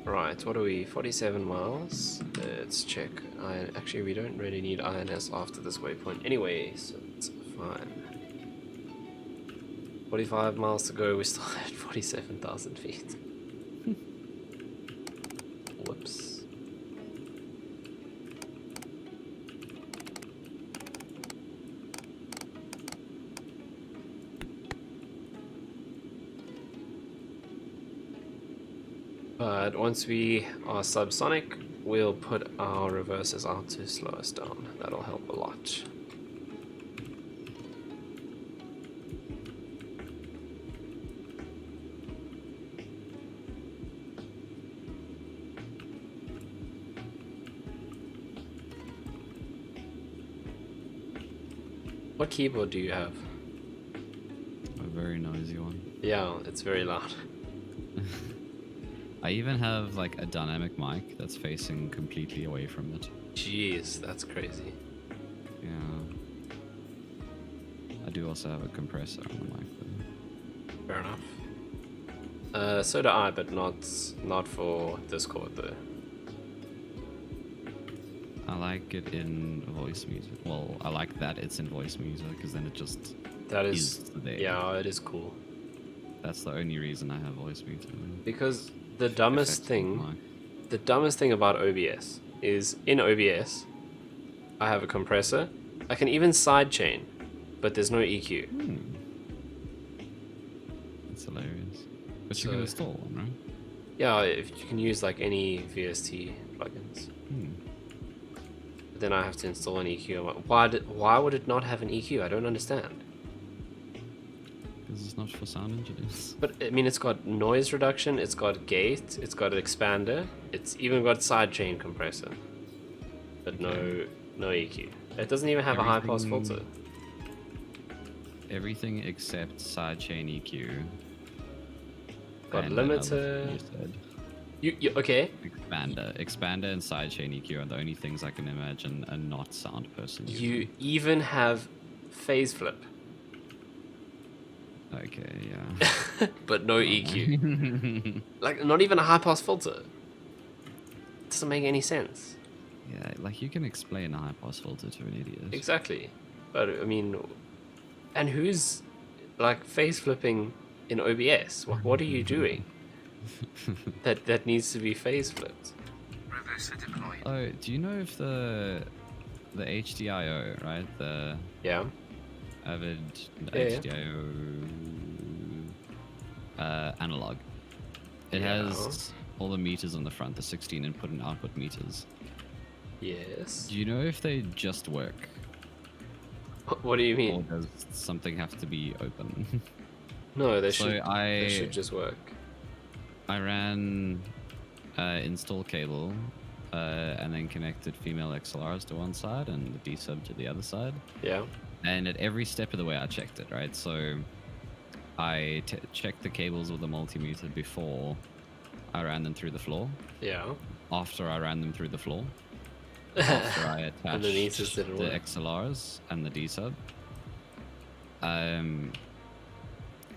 Right, what are we? 47 miles. Let's check. Actually, we don't really need INS after this waypoint anyway, so it's fine. 45 miles to go, we're still at 47,000 feet. Whoops. But once we are subsonic, we'll put our reversers out to slow us down. That'll help a lot. What keyboard do you have?
A very noisy one.
Yeah, it's very loud.
I even have like a dynamic mic that's facing completely away from it.
Jeez, that's crazy.
Yeah. I do also have a compressor on the mic though.
Fair enough. So do I, but not for Discord though.
I like it in voice music. Well, I like that it's in voice music because then it just
That
is
is,
there.
yeah, it is cool.
That's the only reason I have voice music.
Because the dumbest
Effects
thing,
on
the dumbest thing about OBS is in OBS, I have a compressor. I can even sidechain, but there's no EQ.
the mic. That's hilarious. But you
So-
can install one, right?
Yeah, if you can use like any VST plugins. Then I have to install an EQ. I'm like, why would it not have an EQ? I don't understand.
Because it's not for sound engineers.
But I mean, it's got noise reduction, it's got gate, it's got an expander, it's even got sidechain compressor, but no EQ. It doesn't even have a high pass filter.
Everything except sidechain EQ.
Got
and that other
limiter.
thing you said.
You okay?
Expander and sidechain EQ are the only things I can imagine a not sound person using.
You even have phase flip,
Okay, yeah.
but no EQ. Like, not even a high pass filter. Doesn't make any sense.
Yeah, like you can explain a high pass filter to an idiot.
Exactly. But I mean, and who's like phase flipping in OBS? What are you doing? that needs to be phase flipped.
Reverser deployed.
Oh, do you know if the HDIO, right? The
Yeah.
Avid
Yeah.
HDIO analog. It
Yeah.
has all the meters on the front, the 16 input and output meters.
Yes.
Do you know if they just work?
What do you
Or
mean?
does something have to be open?
No, they
So
should just work.
I ran install cable and then connected female XLRs to one side and the D-sub to the other side.
Yeah.
And at every step of the way I checked it, right? So I checked the cables with the multimeter before I ran them through the floor.
Yeah.
After I ran them through the floor. After I
And the
attached
meters didn't
the
work.
XLRs and the D-sub.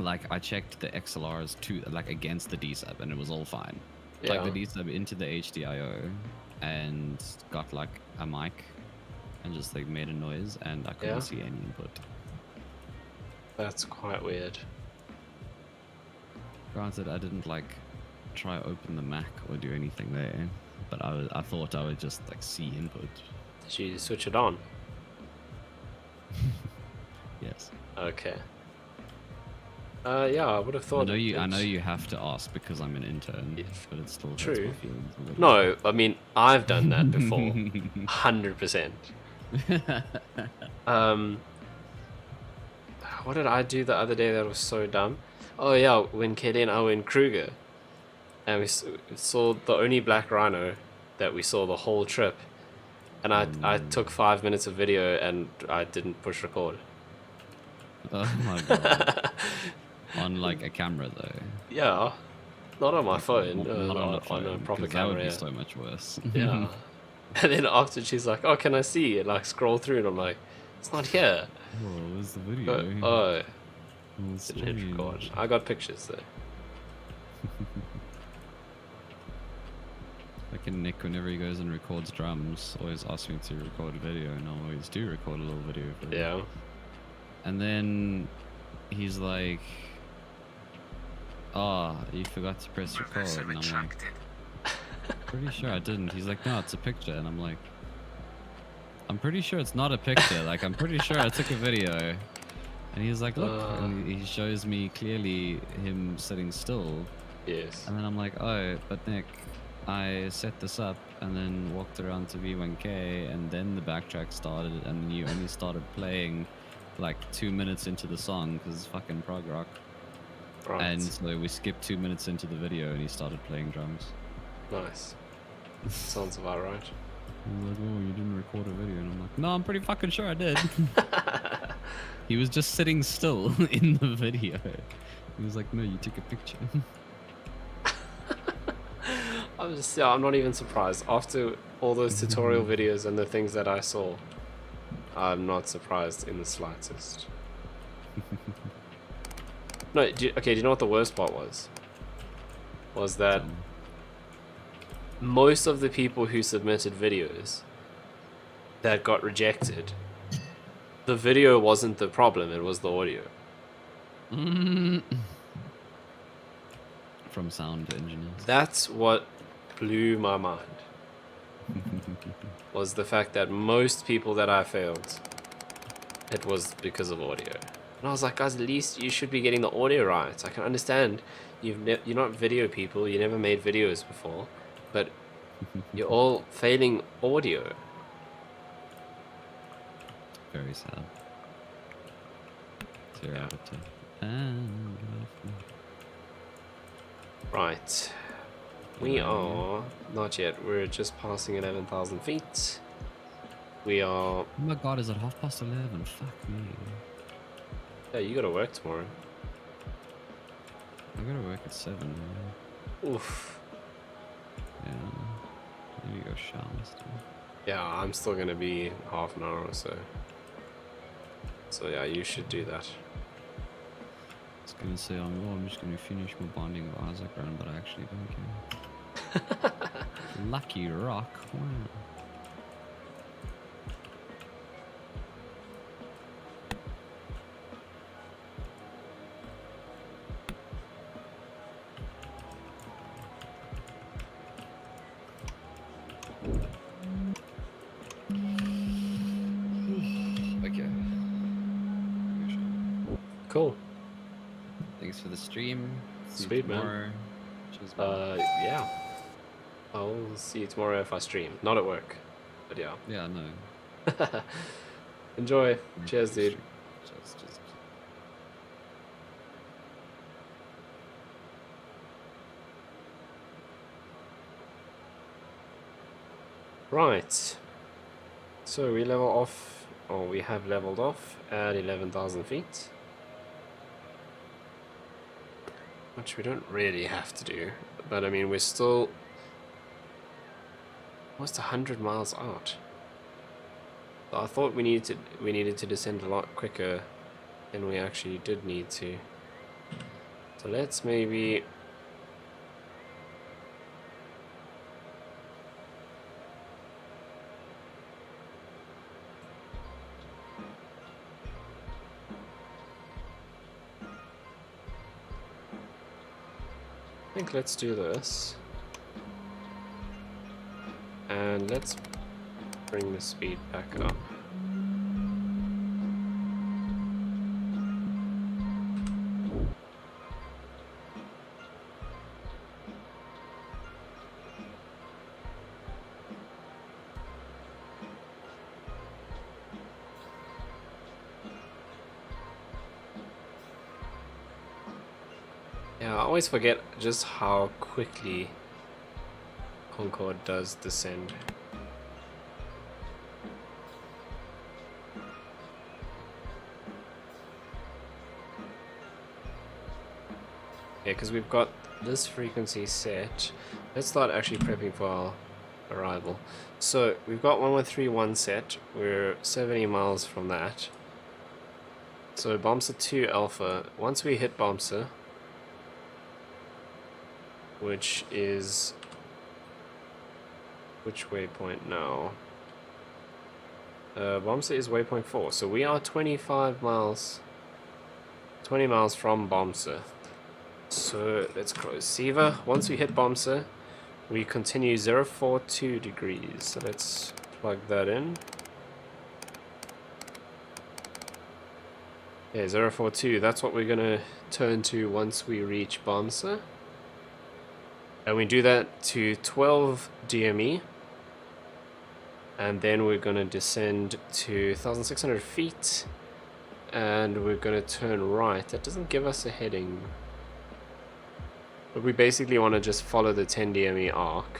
Like I checked the XLRs to like against the D-sub and it was all fine.
Yeah.
Like the D-sub into the HDIO and got like a mic and just like made a noise and I couldn't
Yeah.
see any input.
That's quite weird.
Granted, I didn't like try open the Mac or do anything there, but I thought I would just like see input.
Did you switch it on?
Yes.
Okay. Yeah, I would have thought.
I know you have to ask because I'm an intern,
Yeah,
but it's still hurts
true.
my feelings a little.
No, I mean I've done that before. 100%. What did I do the other day that was so dumb? Oh yeah, when Kelly and I were in Kruger, and we saw the only black rhino that we saw the whole trip, and I took 5 minutes of video and I didn't push record.
Oh my god. On like a camera though.
Yeah, not on my phone.
Not on a phone.
on a proper
'cause
camera.
That would
Yeah.
be so much worse.
Yeah. And then after she's like, "Oh, can I see?" And like scroll through, and I'm like, "It's not here."
Oh, where's the video?
Oh,
Oh,
didn't hit
strange.
record. I got pictures though.
Like Nick, whenever he goes and records drums, always asks me to record a video, and I always do record a little video for him.
Yeah.
And then he's like, "Oh, you forgot to press record,"
Reverser
and I'm like,
retracted.
"Pretty sure I didn't." He's like, "No, it's a picture," and I'm like, "I'm pretty sure it's not a picture. Like, I'm pretty sure I took a video." And he's like, "Look," and he shows me clearly him sitting still.
Yes.
And then I'm like, "Oh, but Nick, I set this up and then walked around to V1K and then the backtrack started and then you only started playing like 2 minutes into the song because it's fucking prog rock."
Right.
And so we skipped 2 minutes into the video and he started playing drums.
Nice. Sounds about right.
He was like, "Oh, you didn't record a video," and I'm like, "No, I'm pretty fucking sure I did." He was just sitting still in the video. He was like, "No, you took a picture."
I'm not even surprised. After all those tutorial videos and the things that I saw, I'm not surprised in the slightest. No, do you know what the worst part was? Was that most of the people who submitted videos that got rejected, the video wasn't the problem, it was the audio.
From sound engineers.
That's what blew my mind. Was the fact that most people that I failed, it was because of audio. And I was like, guys, at least you should be getting the audio right. I can understand you're not video people, you never made videos before, but you're all failing audio.
Very sad. 0 out of 10. And
Right. We are not yet. We're just passing 11,000 feet. We are.
oh my god, is it 11:30? Fuck me.
Yeah, you gotta work tomorrow.
I gotta work at 7.
Oof.
Yeah. Maybe go shower still.
Yeah, I'm still gonna be half an hour or so. So yeah, you should do that.
I was gonna say, I'm just gonna finish my Binding of Isaac run, but I actually don't care. Lucky rock. Wow. Okay.
Cool.
Thanks for the stream. See you
Sweet, man.
tomorrow. Cheers,
Yeah. I'll see you tomorrow if I stream. Not at work. But yeah.
yeah, no.
Enjoy. Cheers, dude.
Just.
Right. So we level off, or we have leveled off at 11,000 feet. Which we don't really have to do. But I mean, we're still almost 100 miles out. So I thought we needed to descend a lot quicker than we actually did need to. So let's maybe I think let's do this. And let's bring the speed back up. Yeah, I always forget just how quickly Concorde does descend. Yeah, because we've got this frequency set. Let's start actually prepping for our arrival. So we've got 1131 set. We're 70 miles from that. So Bombser 2 Alpha. Once we hit Bombser, which is which waypoint now? Bombser is waypoint 4, so we are 20 miles from Bombser. So let's close Siva. Once we hit Bombser, we continue 042 degrees. So let's plug that in. Yeah, 042. That's what we're gonna turn to once we reach Bombser. And we do that to 12 DME. And then we're going to descend to 1,600 feet. And we're going to turn right. That doesn't give us a heading. But we basically want to just follow the 10 DME arc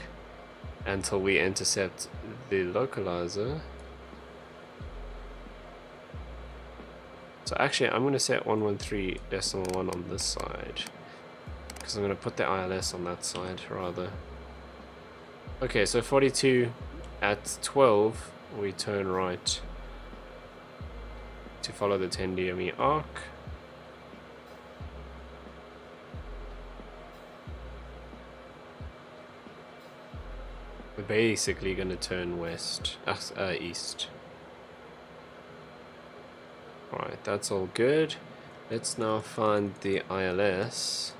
until we intercept the localizer. So actually, I'm going to set 113.1 on this side. Because I'm going to put the ILS on that side, rather. Okay, so 42 at 12, we turn right to follow the 10 DME arc. We're basically going to turn east. Alright, that's all good. Let's now find the ILS.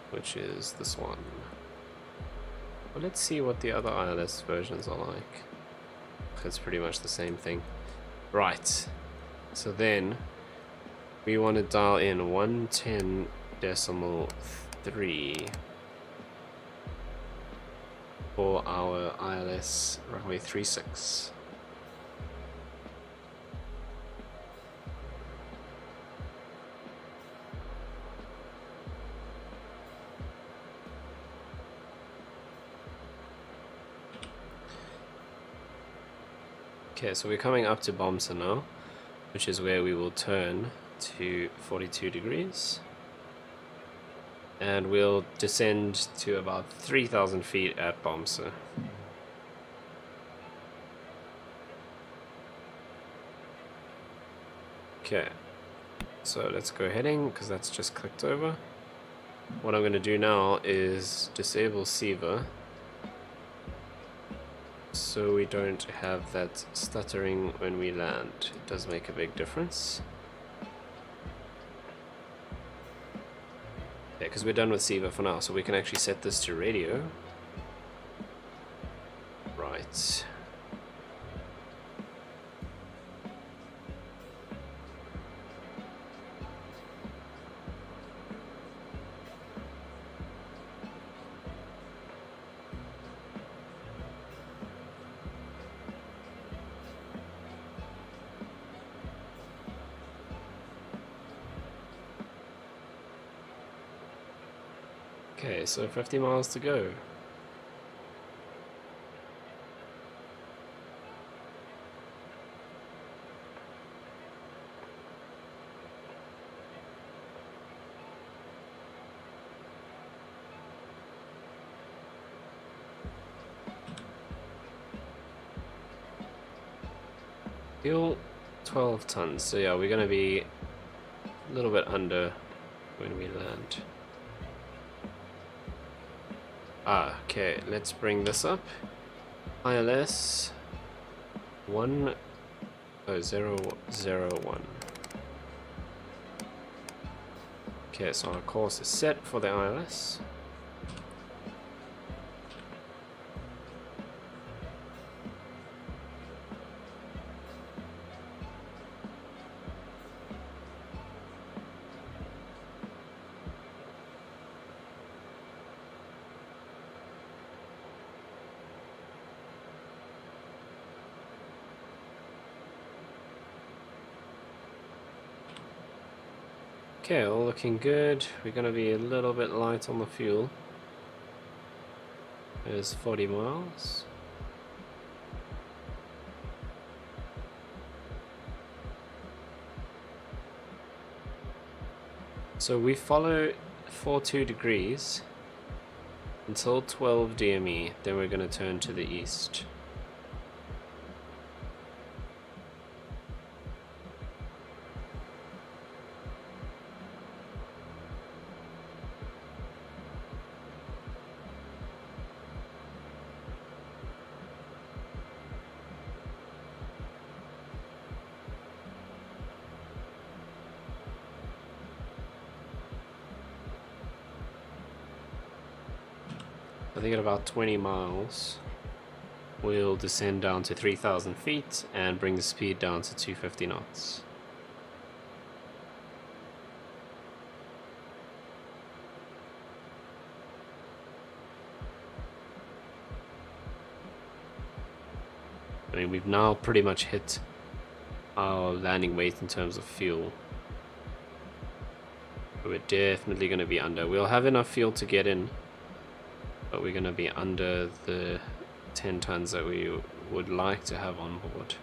Which is this one. Well, let's see what the other ILS versions are like. It's pretty much the same thing. Right. So then we want to dial in 110.3. for our ILS runway 36. Okay, so we're coming up to Bomsa now, which is where we will turn to 42 degrees. And we'll descend to about 3,000 feet at Bomsa. Okay, so let's go heading, because that's just clicked over. What I'm going to do now is disable SIVA, so we don't have that stuttering when we land. It does make a big difference. Yeah, because we're done with SIVA for now, so we can actually set this to radio. Right. Okay, so 50 miles to go. Fuel 12 tons, so yeah, we're gonna be a little bit under when we land. Ah, okay, let's bring this up. ILS 10001. Okay, so our course is set for the ILS. Okay, all looking good. We're gonna be a little bit light on the fuel. There's 40 miles. So we follow 42 degrees until 12 DME, then we're gonna turn to the east. I think at about 20 miles, we'll descend down to 3,000 feet and bring the speed down to 250 knots. I mean, we've now pretty much hit our landing weight in terms of fuel. But we're definitely going to be under. We'll have enough fuel to get in, but we're going to be under the 10 tons that we would like to have on board.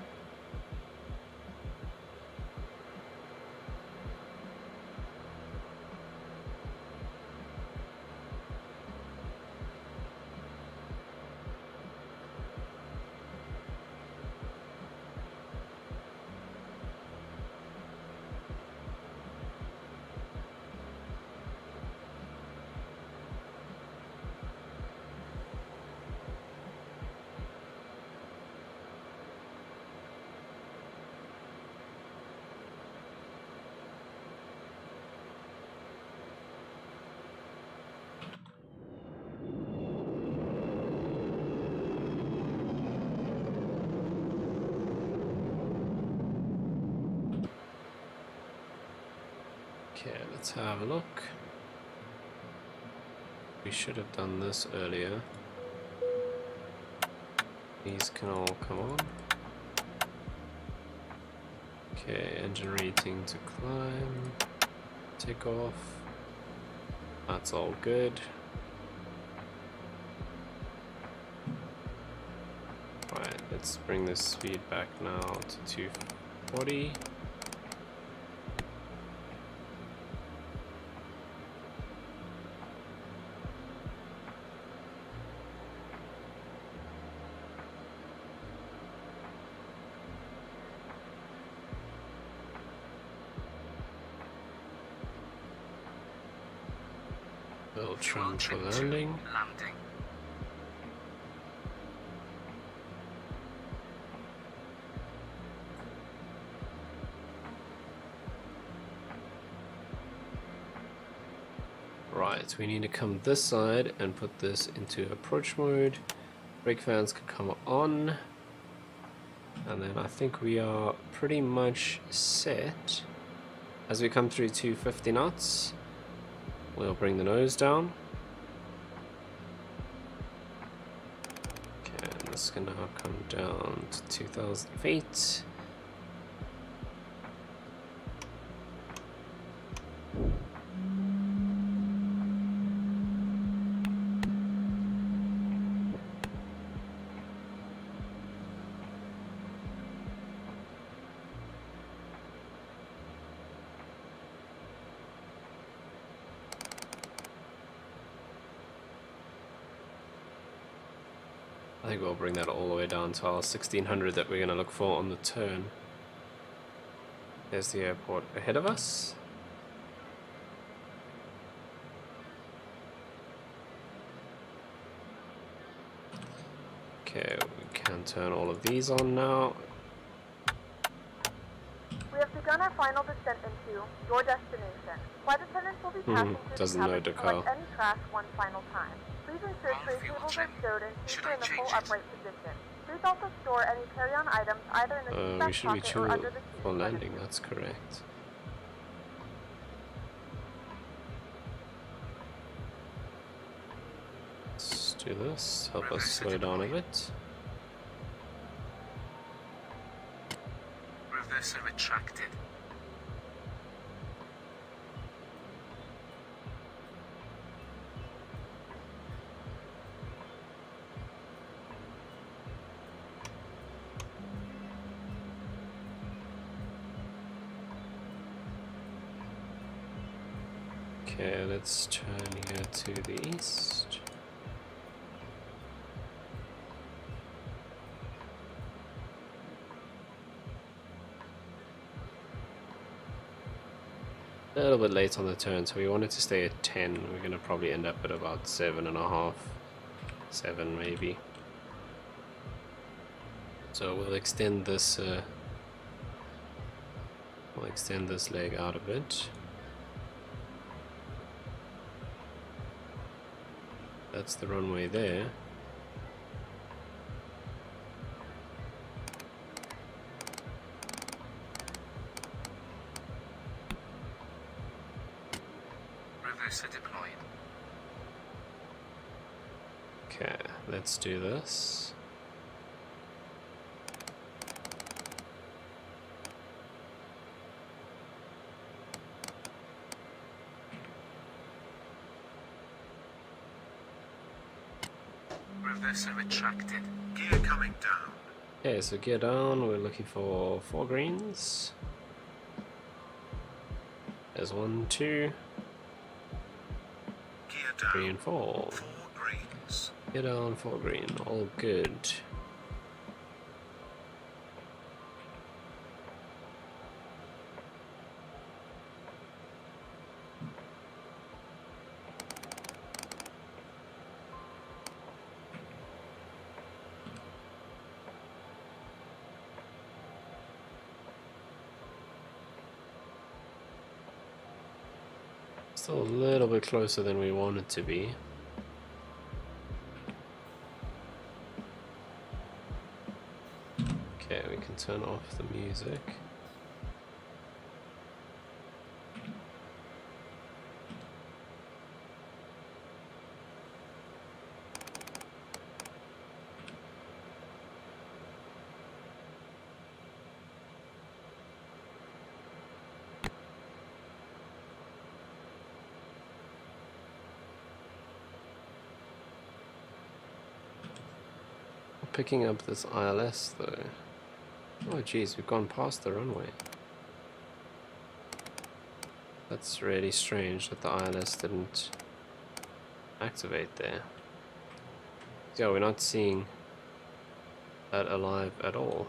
Okay, let's have a look. We should have done this earlier. These can all come on. Okay, engine rating to climb. Take off. That's all good. Right, let's bring the speed back now to 240. Little trim for landing. Right, we need to come this side and put this into approach mode. Brake fans can come on. And then I think we are pretty much set. As we come through 250 knots, we'll bring the nose down. Okay, and this can now come down to 2,000 feet. I think we'll bring that all the way down to our 1600 that we're going to look for on the turn. There's the airport ahead of us. Okay, we can turn all of these on now.
We have begun our final descent into your destination. Flight attendants will be passing through
doesn't
the
know
cabin to
Dakar.
collect any trash one final time. Please ensure tray tables are stowed and seats are in the full upright position. Please also store any carry-on items either in the seat
We
back
should be
pocket or
too
under the seat.
for landing, that's correct. Let's do this, help us slow down a bit.
Reverser retracted.
Okay, let's turn here to the east. A little bit late on the turn, so we wanted to stay at 10. We're going to probably end up at about 7.5, 7 maybe. So we'll extend this leg out a bit. That's the runway there.
Reverser deployed.
Okay, let's do this.
Reverser retracted. Gear coming down.
Okay, so gear down, we're looking for 4 greens. There's 1, 2,
Gear down.
3 and 4.
4 greens.
Gear down, 4 green, all good. Still a little bit closer than we want it to be. Okay, we can turn off the music. not picking up this ILS though. Oh geez, we've gone past the runway. That's really strange that the ILS didn't activate there. Yeah, we're not seeing that alive at all.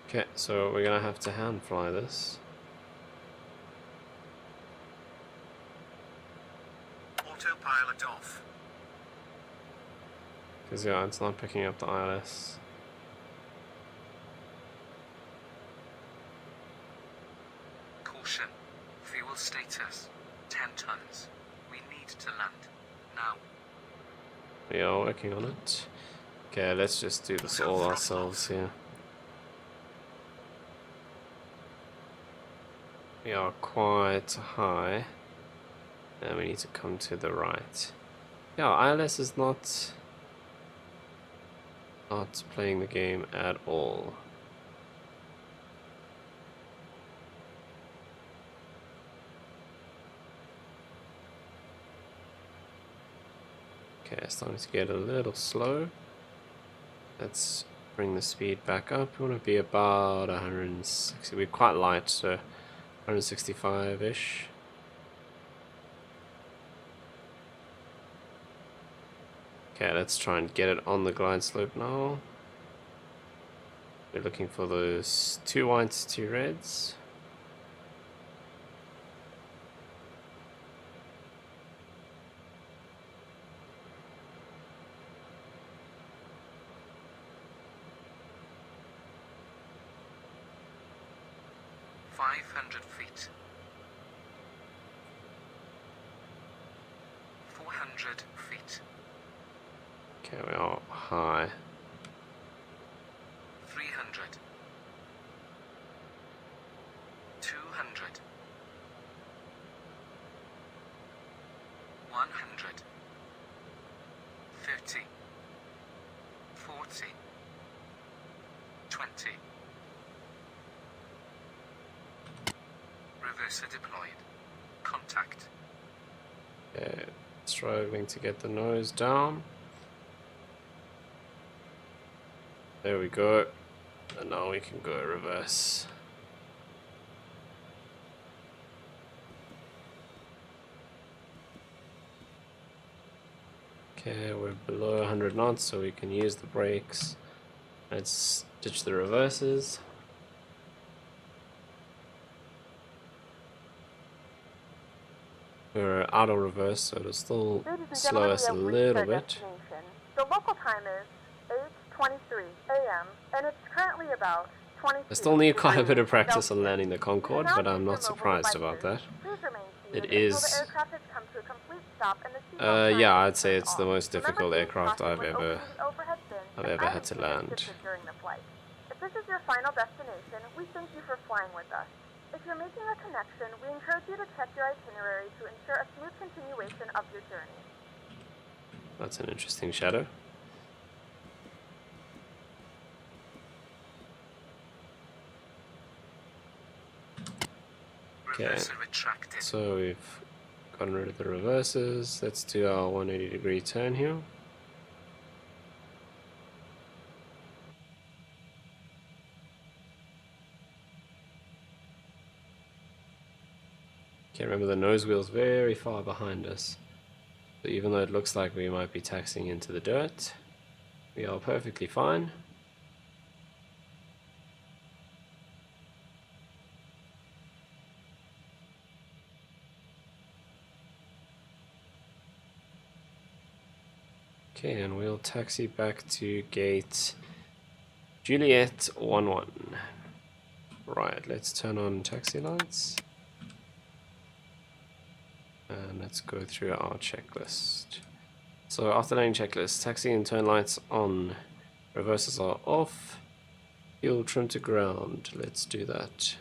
Okay, so we're gonna have to hand fly this.
Autopilot off.
Because yeah, it's not picking up the ILS.
Caution. Fuel status. 10 tons. We need to land. Now.
We are working on it. Okay, let's just do this all ourselves here. We are quite high. And we need to come to the right. Yeah, ILS is not playing the game at all. Okay, it's starting to get a little slow. Let's bring the speed back up. We want to be about 160. We're quite light, so 165-ish. Okay, let's try and get it on the glide slope now. We're looking for those 2 whites, 2 reds.
Feet. 400 feet.
Okay, we are high.
300. 200. 100. 50. 40. 20. Reverser deployed. Contact.
Okay, struggling to get the nose down. There we go. And now we can go reverse. Okay, we're below 100 knots, so we can use the brakes. Let's ditch the reverses. We're out of reverse, so it'll still slow us a little bit.
The local time is 8:23 a.m. and it's currently about 22.
I still need quite a bit of practice on landing the Concorde, but I'm not surprised about that. It is, yeah, I'd say it's the most difficult aircraft I've ever had to land.
If this is your final destination, we thank you for flying with us. If you're making a connection, we encourage you to check your itinerary to ensure a smooth continuation of your journey.
That's an interesting shadow. Okay, so we've gotten rid of the reverses. Let's do our 180-degree turn here. Okay, remember the nose wheel's very far behind us. So even though it looks like we might be taxiing into the dirt, we are perfectly fine. Okay, and we'll taxi back to gate Juliet 11. Right, let's turn on taxi lights. And let's go through our checklist. So after landing checklist, taxi and turn lights on, reverses are off, fuel trim to ground. Let's do that.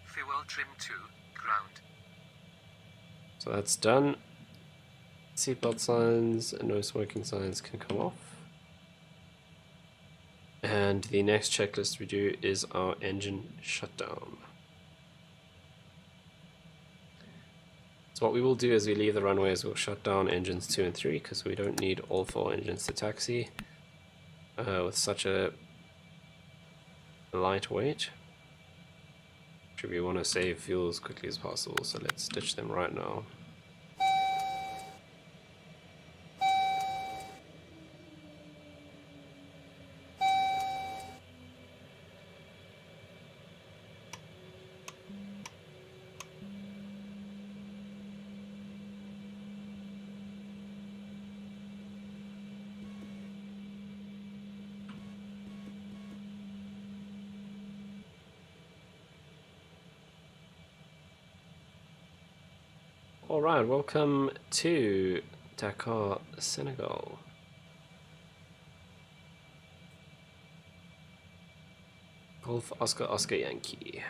Fuel trim to ground.
So that's done. Seatbelt signs and no smoking signs can come off. And the next checklist we do is our engine shutdown. So what we will do as we leave the runway is we'll shut down engines 2 and 3 because we don't need all 4 engines to taxi with such a light weight. We want to save fuel as quickly as possible, so let's ditch them right now. Alright, welcome to Dakar, Senegal. Golf Oscar Oscar Yankee.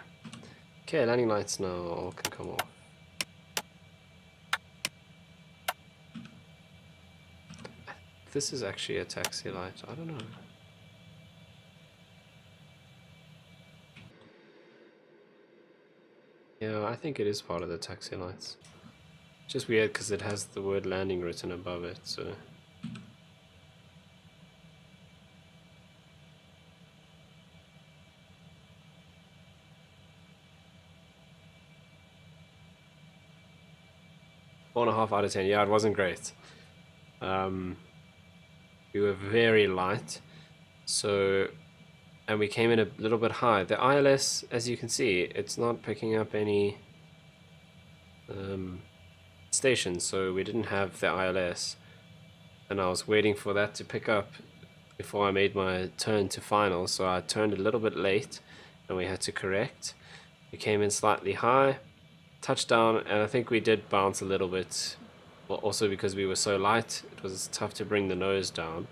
Okay, landing lights now can come off. This is actually a taxi light, I don't know. Yeah, I think it is part of the taxi lights. Just weird because it has the word landing written above it, so. Four and a half out of 10. Yeah, it wasn't great. We were very light, so, and we came in a little bit high. The ILS, as you can see, it's not picking up any stations, so we didn't have the ILS, and I was waiting for that to pick up before I made my turn to final, so I turned a little bit late and we had to correct. We came in slightly high, touchdown, and I think we did bounce a little bit, well, also because we were so light it was tough to bring the nose down,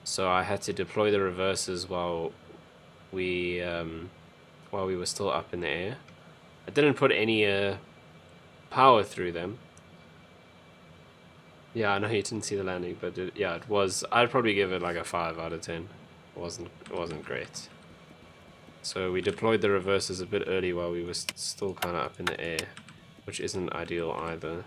so I had to deploy the reverses while we were still up in the air. I didn't put any power through them. Yeah, I know you didn't see the landing, but yeah, it was. I'd probably give it like a 5 out of 10. It wasn't great. So we deployed the reverses a bit early while we were still kind of up in the air, which isn't ideal either.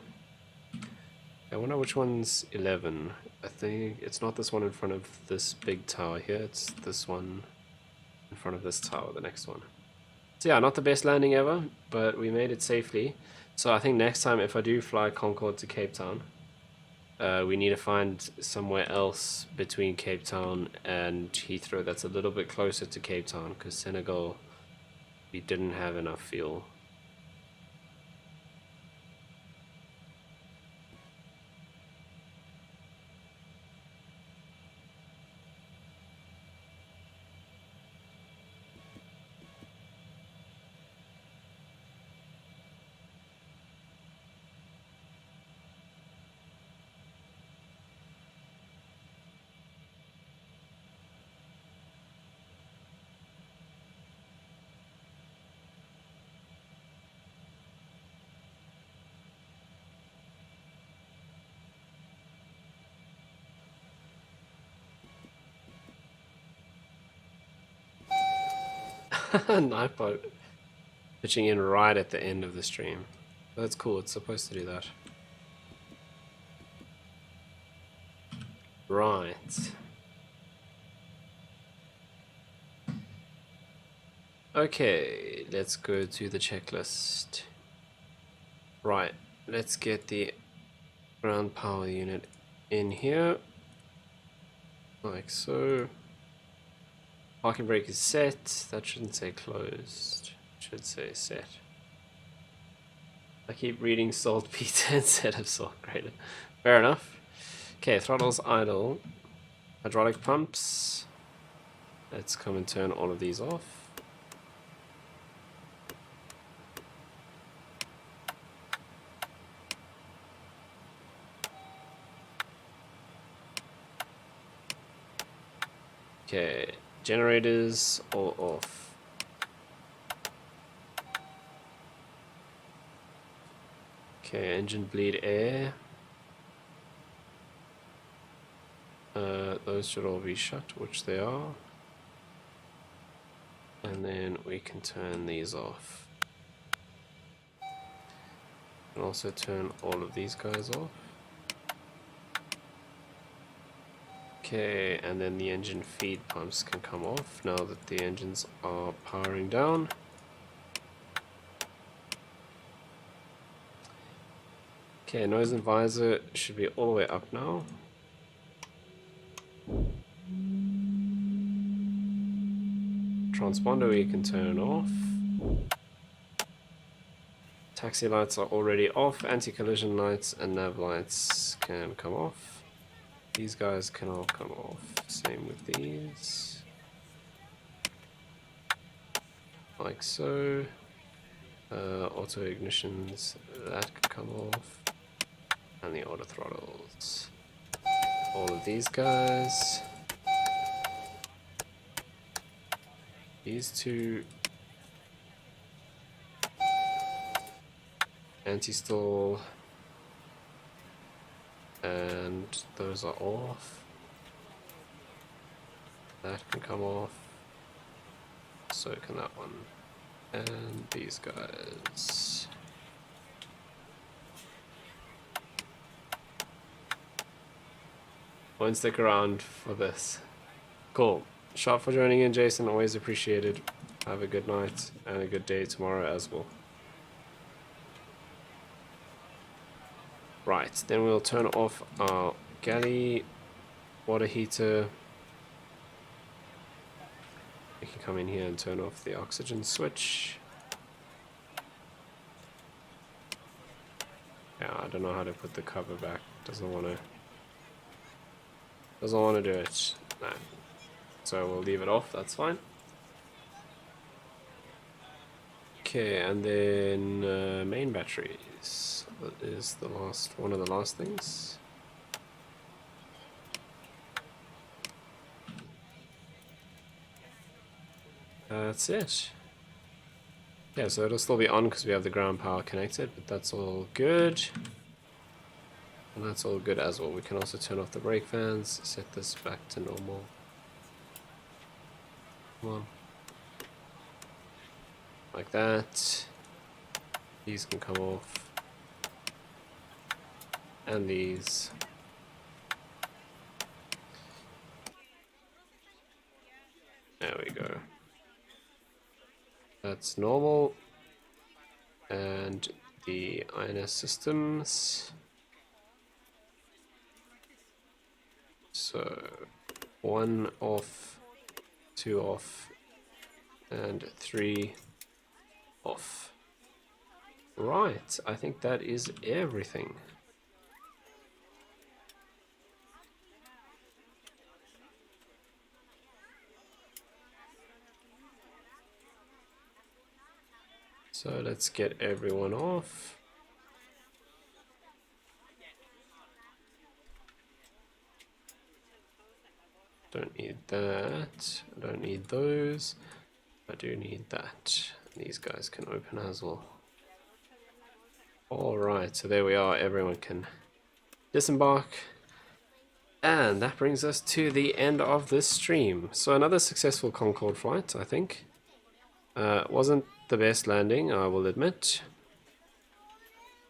I wonder which one's 11. I think it's not this one in front of this big tower here. It's this one in front of this tower, the next one. So yeah, not the best landing ever, but we made it safely. So I think next time if I do fly Concorde to Cape Town, we need to find somewhere else between Cape Town and Heathrow that's a little bit closer to Cape Town, because Senegal, we didn't have enough fuel. Knife boat pitching in right at the end of the stream. That's cool, it's supposed to do that. Right. Okay, let's go to the checklist. Right, let's get the ground power unit in here. Like so. Parking brake is set. That shouldn't say closed. It should say set. I keep reading salt pizza instead of salt grater. Fair enough. Okay, throttle's idle. Hydraulic pumps. Let's come and turn all of these off. Okay, generators all off. Okay, engine bleed air. Those should all be shut, which they are. And then we can turn these off. And also turn all of these guys off. Okay, and then the engine feed pumps can come off now that the engines are powering down. Okay, noise and visor should be all the way up now. Transponder we can turn off. Taxi lights are already off. Anti-collision lights and nav lights can come off. These guys can all come off. Same with these. Like so. Auto ignitions, that can come off. And the auto throttles. All of these guys. These two. Anti-stall. And those are off. That can come off. So can that one. And these guys. Won't stick around for this. Cool. Shout for joining in, Jason. Always appreciated. Have a good night and a good day tomorrow as well. Right, then we'll turn off our galley water heater. We can come in here and turn off the oxygen switch. Yeah, I don't know how to put the cover back. Doesn't want to do it. No. So we'll leave it off, that's fine. Okay, and then main batteries. That is the last one of the last things. That's it. Yeah, so it'll still be on because we have the ground power connected, but that's all good. And that's all good as well. We can also turn off the brake fans, set this back to normal. Come on. Like that. These can come off. And these. There we go. That's normal. And the INS systems. So 1 off, 2 off, and 3 off. Right, I think that is everything. So let's get everyone off. Don't need that. I don't need those. I do need that. These guys can open as well. Alright, so there we are. Everyone can disembark. And that brings us to the end of this stream. So another successful Concorde flight, I think. Wasn't the best landing, I will admit.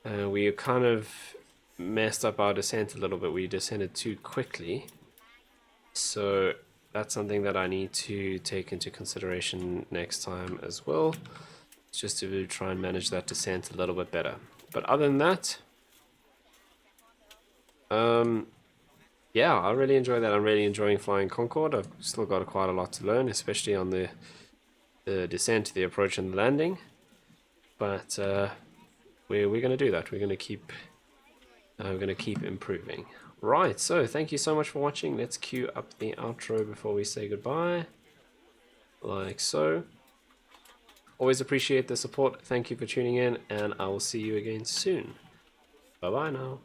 We kind of messed up our descent a little bit. We descended too quickly. So that's something that I need to take into consideration next time as well. Just to try and manage that descent a little bit better. But other than that, yeah, I really enjoy that. I'm really enjoying flying Concorde. I've still got quite a lot to learn, especially on the descent, the approach, and the landing. But we're going to do that. We're going to keep improving. Right, so thank you so much for watching. Let's queue up the outro before we say goodbye. Like so. Always appreciate the support. Thank you for tuning in, and I will see you again soon. Bye-bye now.